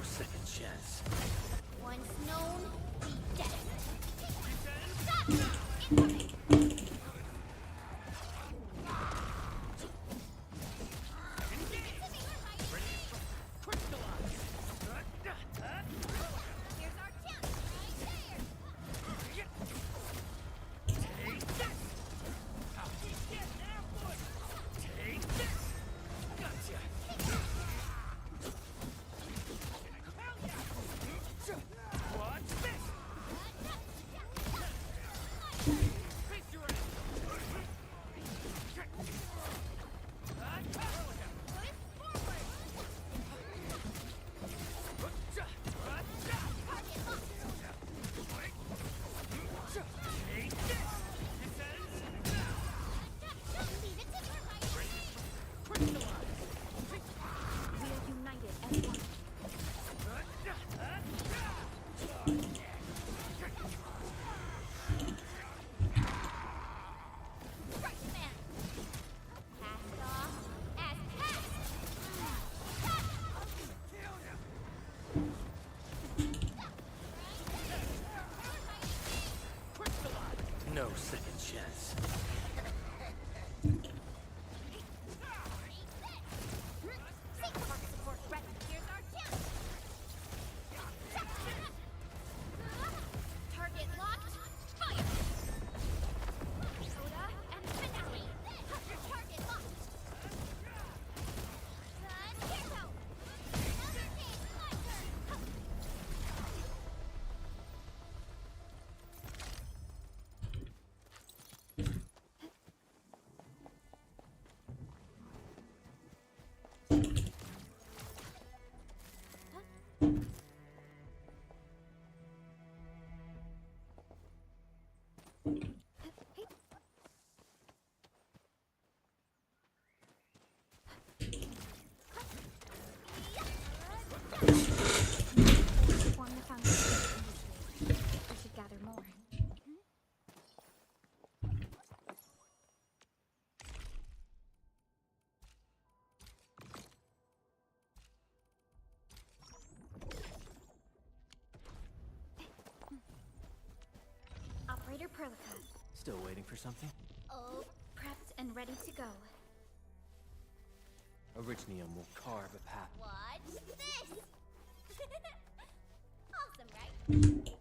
second chance. Once known, be dead. Stop! No second chance. Target locked. Fire! Soda and finale. Target locked. Hero. Another day, my turn. Form the foundation of industry. We should gather more. Operator Perlica. Still waiting for something? Oh, prepped and ready to go. Originium will carve a path. Watch this! Awesome, right?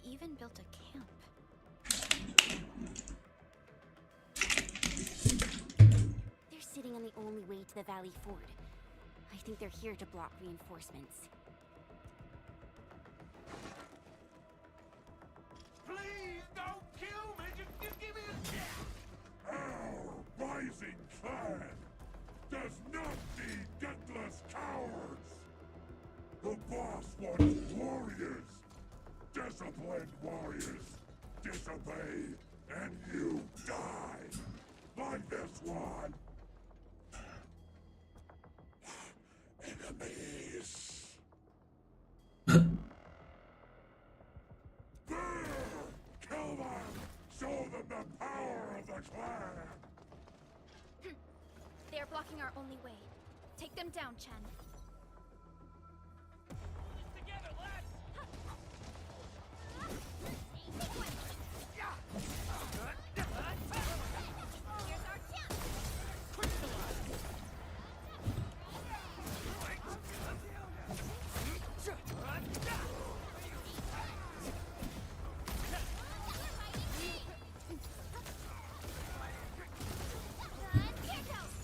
even built a camp. They're sitting on the only way to the Valley Ford. I think they're here to block reinforcements. Please don't kill me! Just give me a chance! Our rising clan does not need gutless cowards! The boss wants warriors! Disciplined warriors! Disobey, and you die! Like this one! Enemies! There! Kill them! Show them the power of the clan! They are blocking our only way. Take them down, Chen. Together, lads! Here's our chance!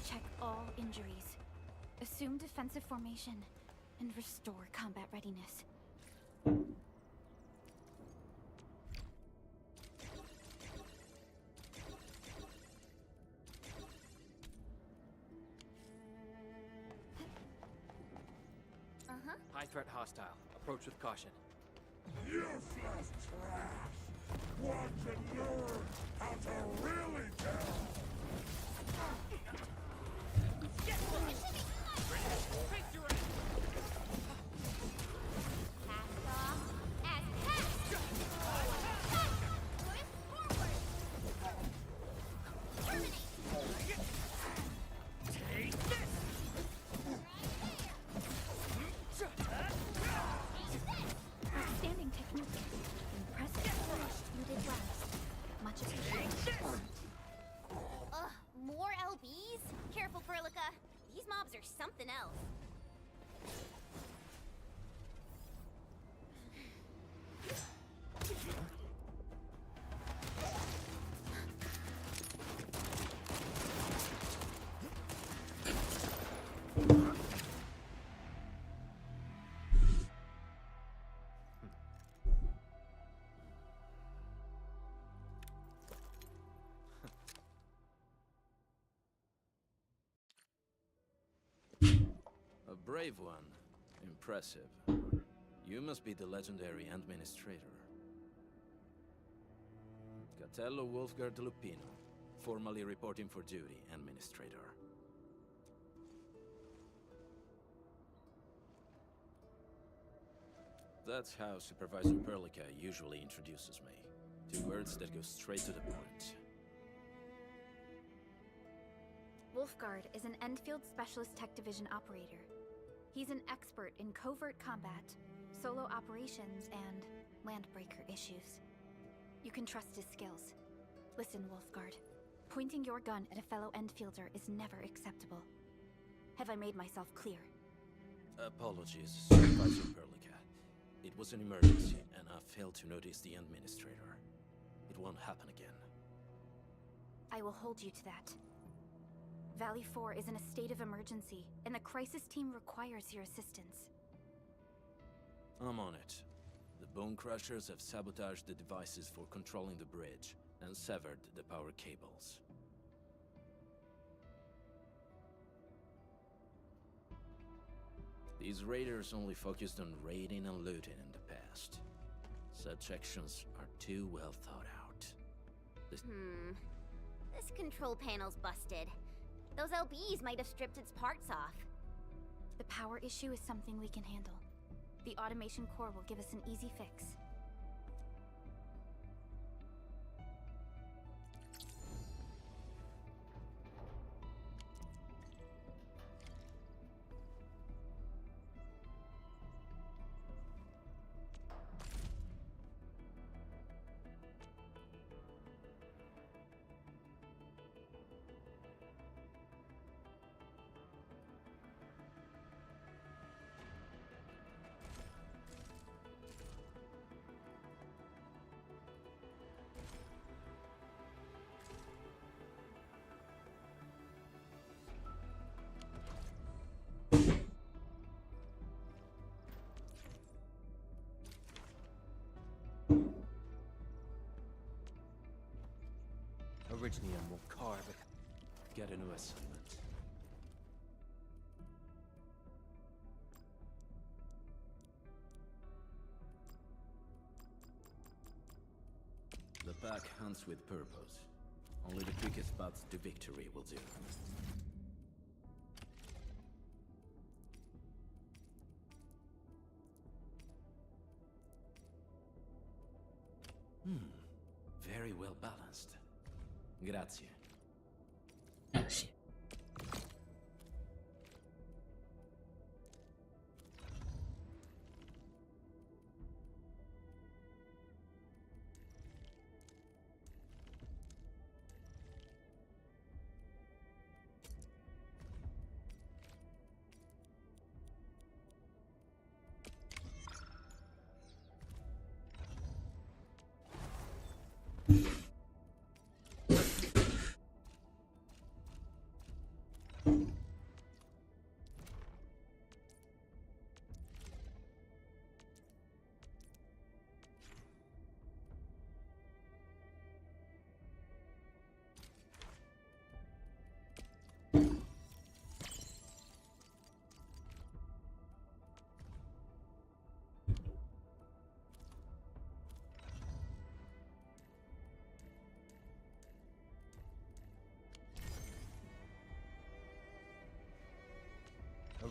Check all injuries. Assume defensive formation. And restore combat readiness. Uh-huh. High threat hostile. Approach with caution. Useless trash! Want to learn how to really tell? Outstanding technique. Impressive. You did well. Much appreciated. Ugh, more LBs? Careful, Furlica. These mobs are something else. A brave one. Impressive. You must be the legendary administrator. Catello Wolfgard Lupino, formally reporting for duty, administrator. That's how Supervisor Perlica usually introduces me. 2 words that go straight to the point. Wolfgard is an Enfield Specialist Tech Division operator. He's an expert in covert combat, solo operations, and landbreaker issues. You can trust his skills. Listen, Wolfgard. Pointing your gun at a fellow Enfielder is never acceptable. Have I made myself clear? Apologies, Supervisor Perlica. It was an emergency, and I failed to notice the administrator. It won't happen again. I will hold you to that. Valley 4 is in a state of emergency, and the crisis team requires your assistance. I'm on it. The Bone Crushers have sabotaged the devices for controlling the bridge, and severed the power cables. These raiders only focused on raiding and looting in the past. Such actions are too well thought out. This control panel's busted. Those LBs might have stripped its parts off. The power issue is something we can handle. The automation core will give us an easy fix. Originium will carve it. Get a new assignment. The pack hunts with purpose. Only the quickest paths to victory will do. Very well balanced. Grazie. Grazie.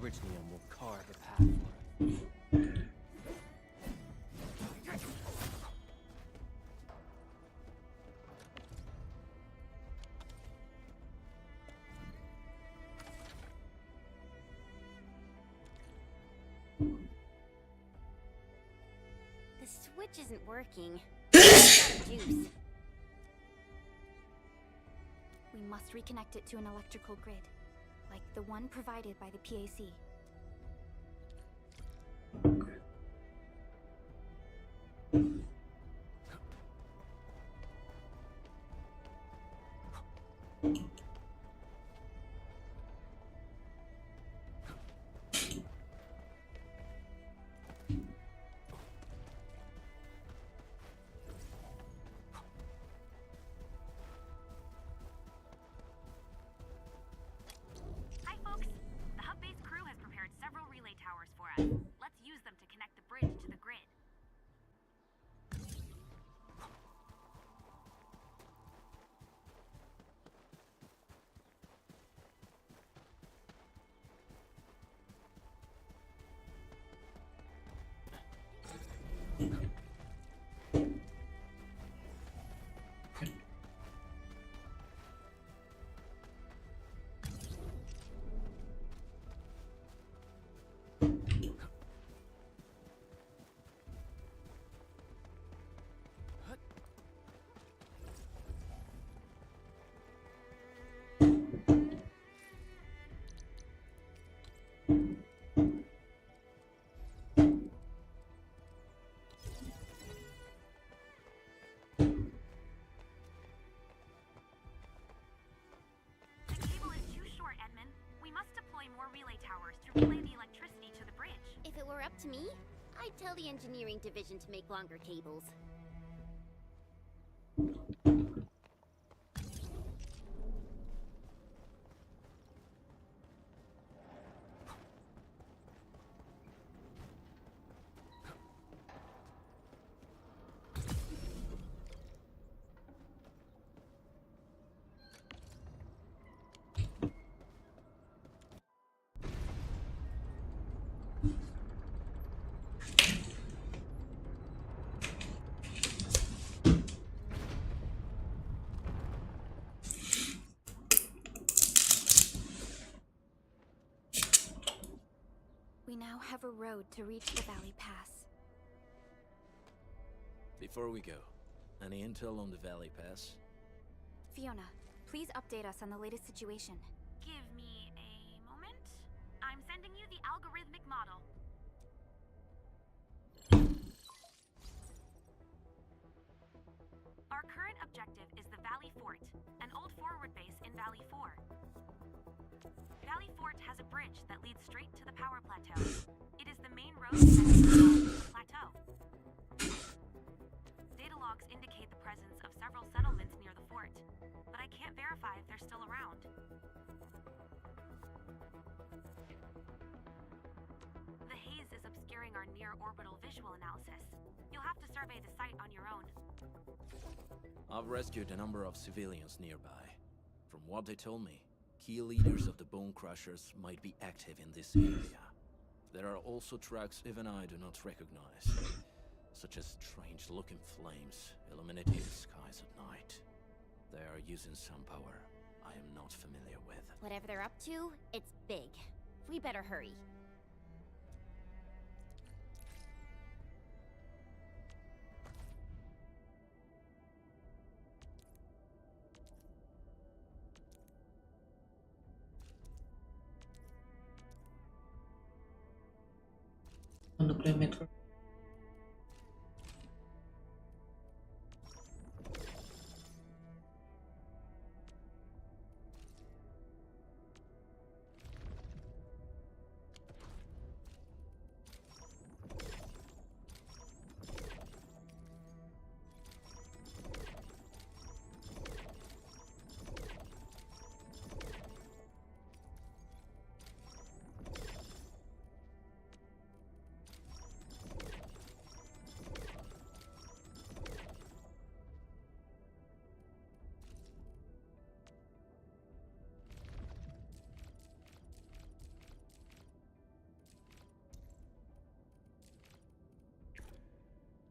Originium will carve a path for it. The switch isn't working. Juice. We must reconnect it to an electrical grid, like the one provided by the PAC. Hi, folks. The hub base crew has prepared several relay towers for us. Let's use them to connect the bridge to the grid. The cable is too short, Edmund. We must deploy more relay towers to relay the electricity to the bridge. If it were up to me, I'd tell the engineering division to make longer cables. We now have a road to reach the Valley Pass. Before we go, any intel on the Valley Pass? Fiona, please update us on the latest situation. Give me a moment. I'm sending you the algorithmic model. Our current objective is the Valley Fort, an old forward base in Valley 4. Valley Fort has a bridge that leads straight to the power plateau. It is the main road connecting the plateau. Data logs indicate the presence of several settlements near the fort, but I I can't verify if they're still around. The haze is obscuring our near-orbital visual analysis. You'll have to survey the site on your own. I've rescued a number of civilians nearby. From what they told me, key leaders of the Bone Crushers might be active in this area. There are also tracks even I do not recognize, such as strange-looking flames illuminating the skies at night. They are using some power I am not familiar with. Whatever they're up to, it's big. We better hurry. Want to play Metro?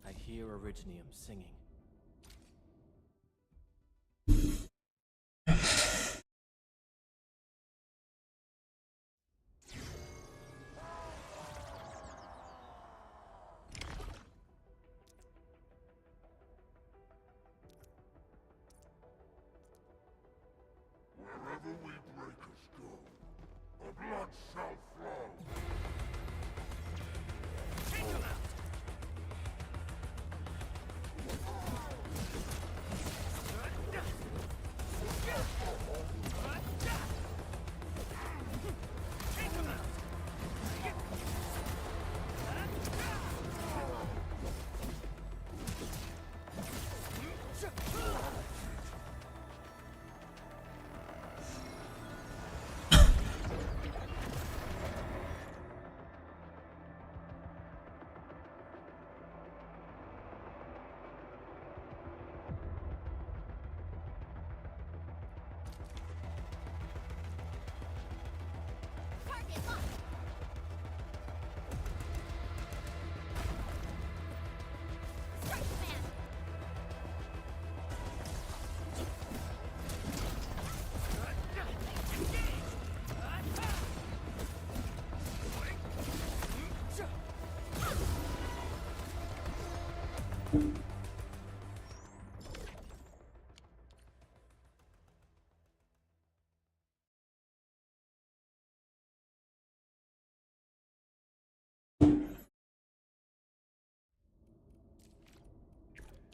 I hear Originium singing. Wherever we breakers go, the blood shall flow. Take them out!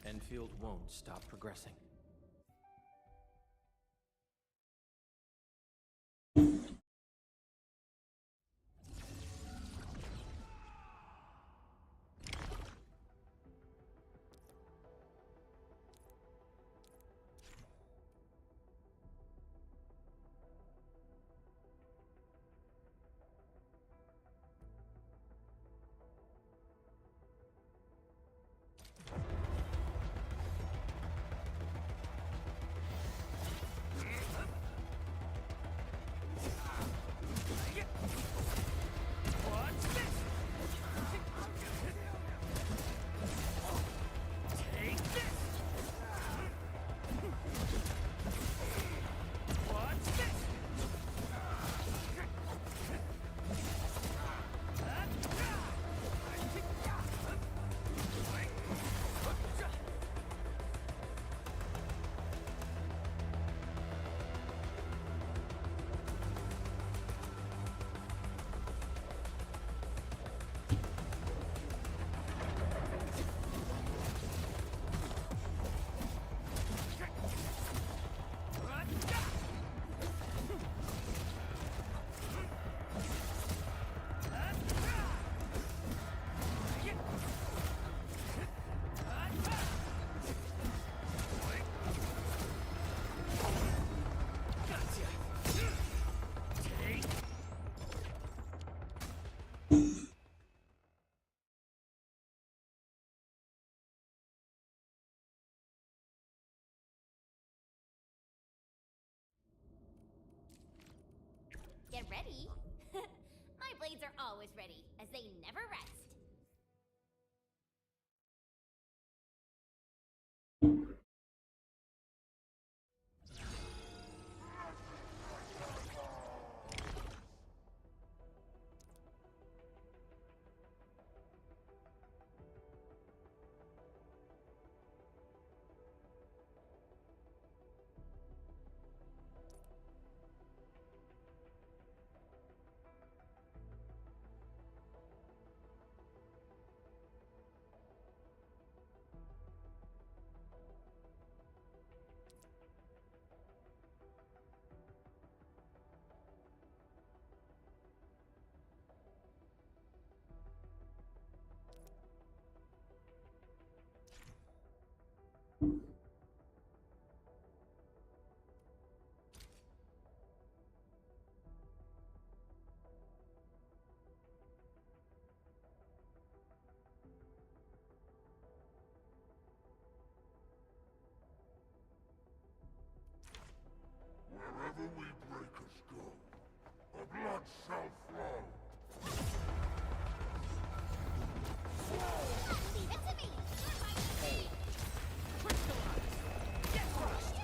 Enfield won't stop progressing. Get ready. My blades are always ready, as they never rest. Wherever we breakers go, our blood shall flow. Leave it to me! Get crushed!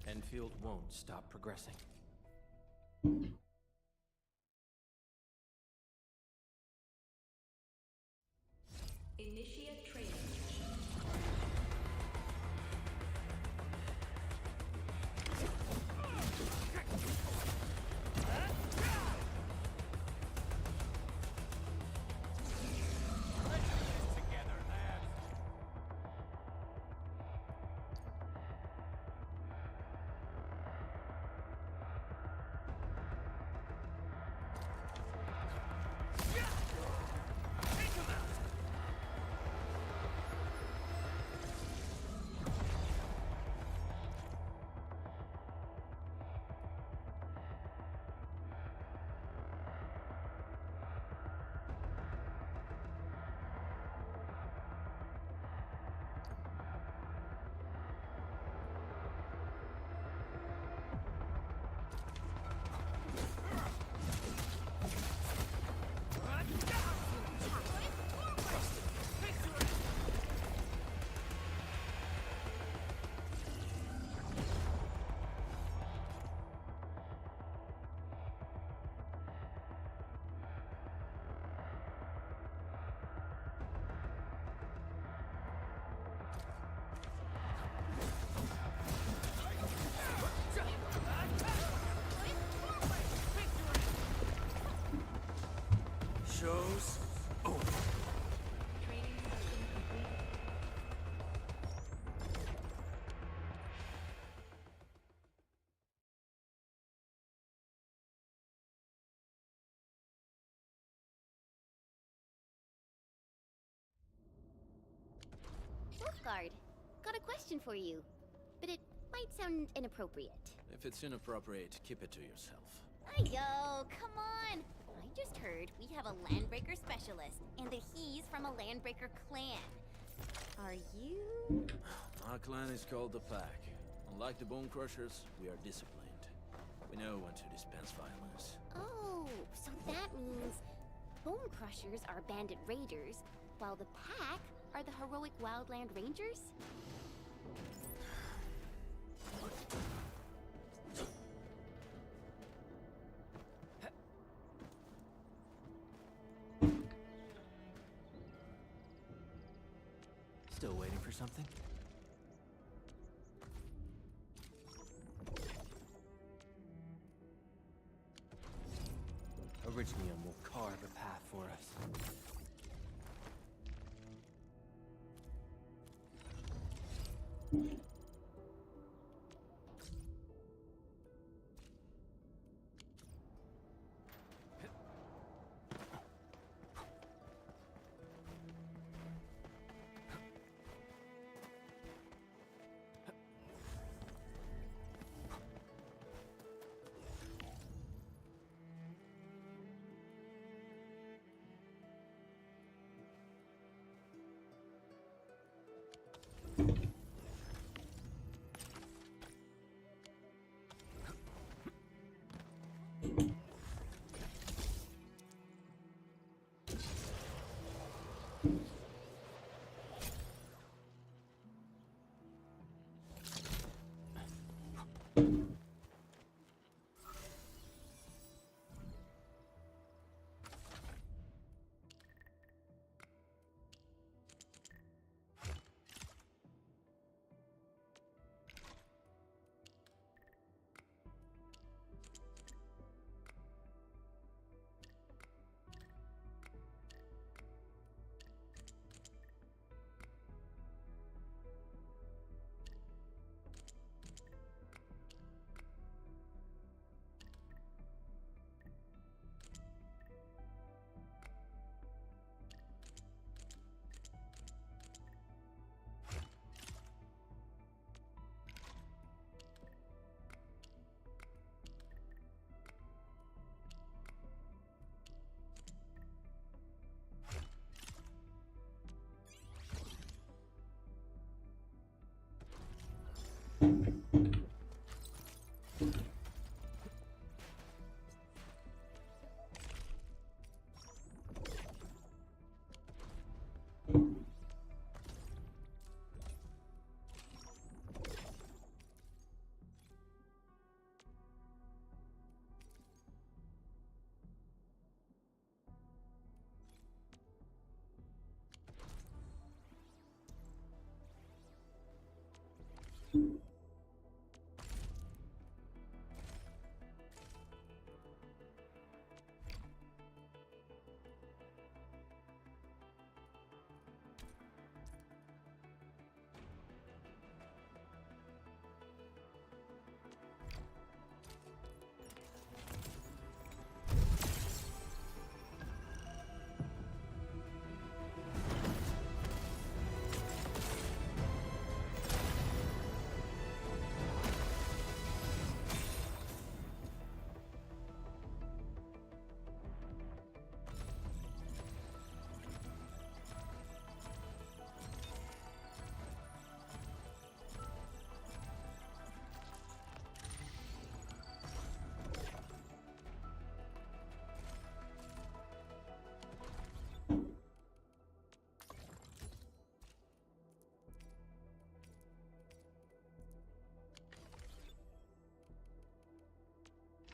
Enfield won't stop progressing. Initiate training. Show's over. Wolfguard, got a question for you. but it might sound inappropriate. If it's inappropriate, keep it to yourself. Ayo, come on! I just heard we have a Landbreaker specialist, and that he's from a Landbreaker clan. Are you? Our clan is called the Pack. Unlike the Bone Crushers, we are disciplined. We know when to dispense violence. Oh, so that means Bone Crushers are bandit raiders, while the Pack are the heroic Wildland Rangers? Still waiting for something? Originium will carve a path for us.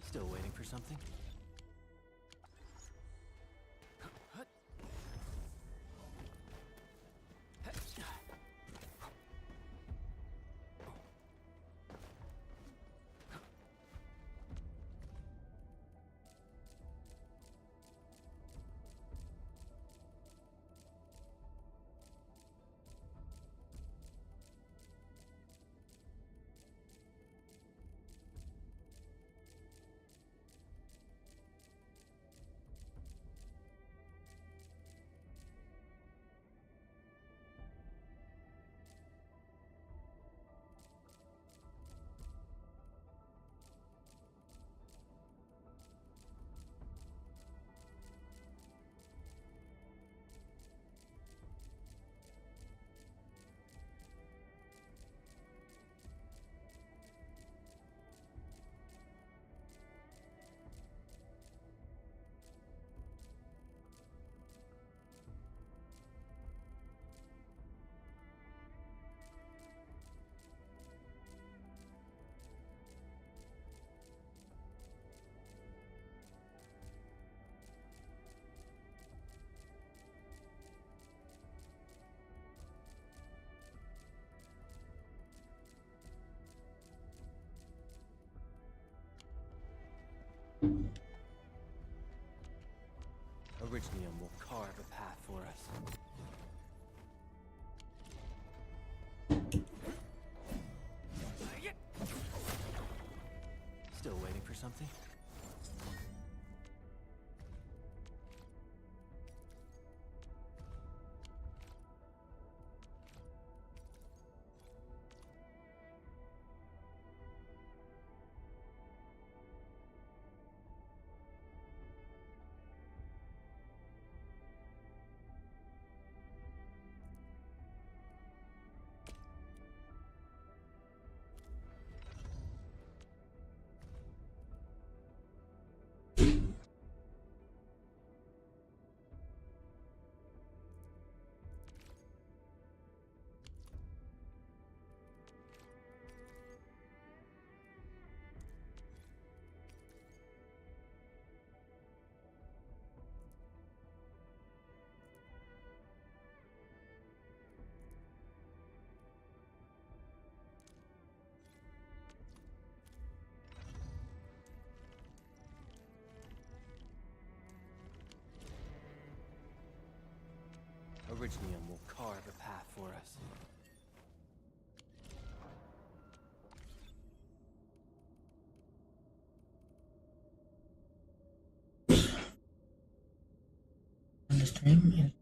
Still waiting for something? Originium will carve a path for us. Still waiting for something? Originium will carve a path for us. On the stream,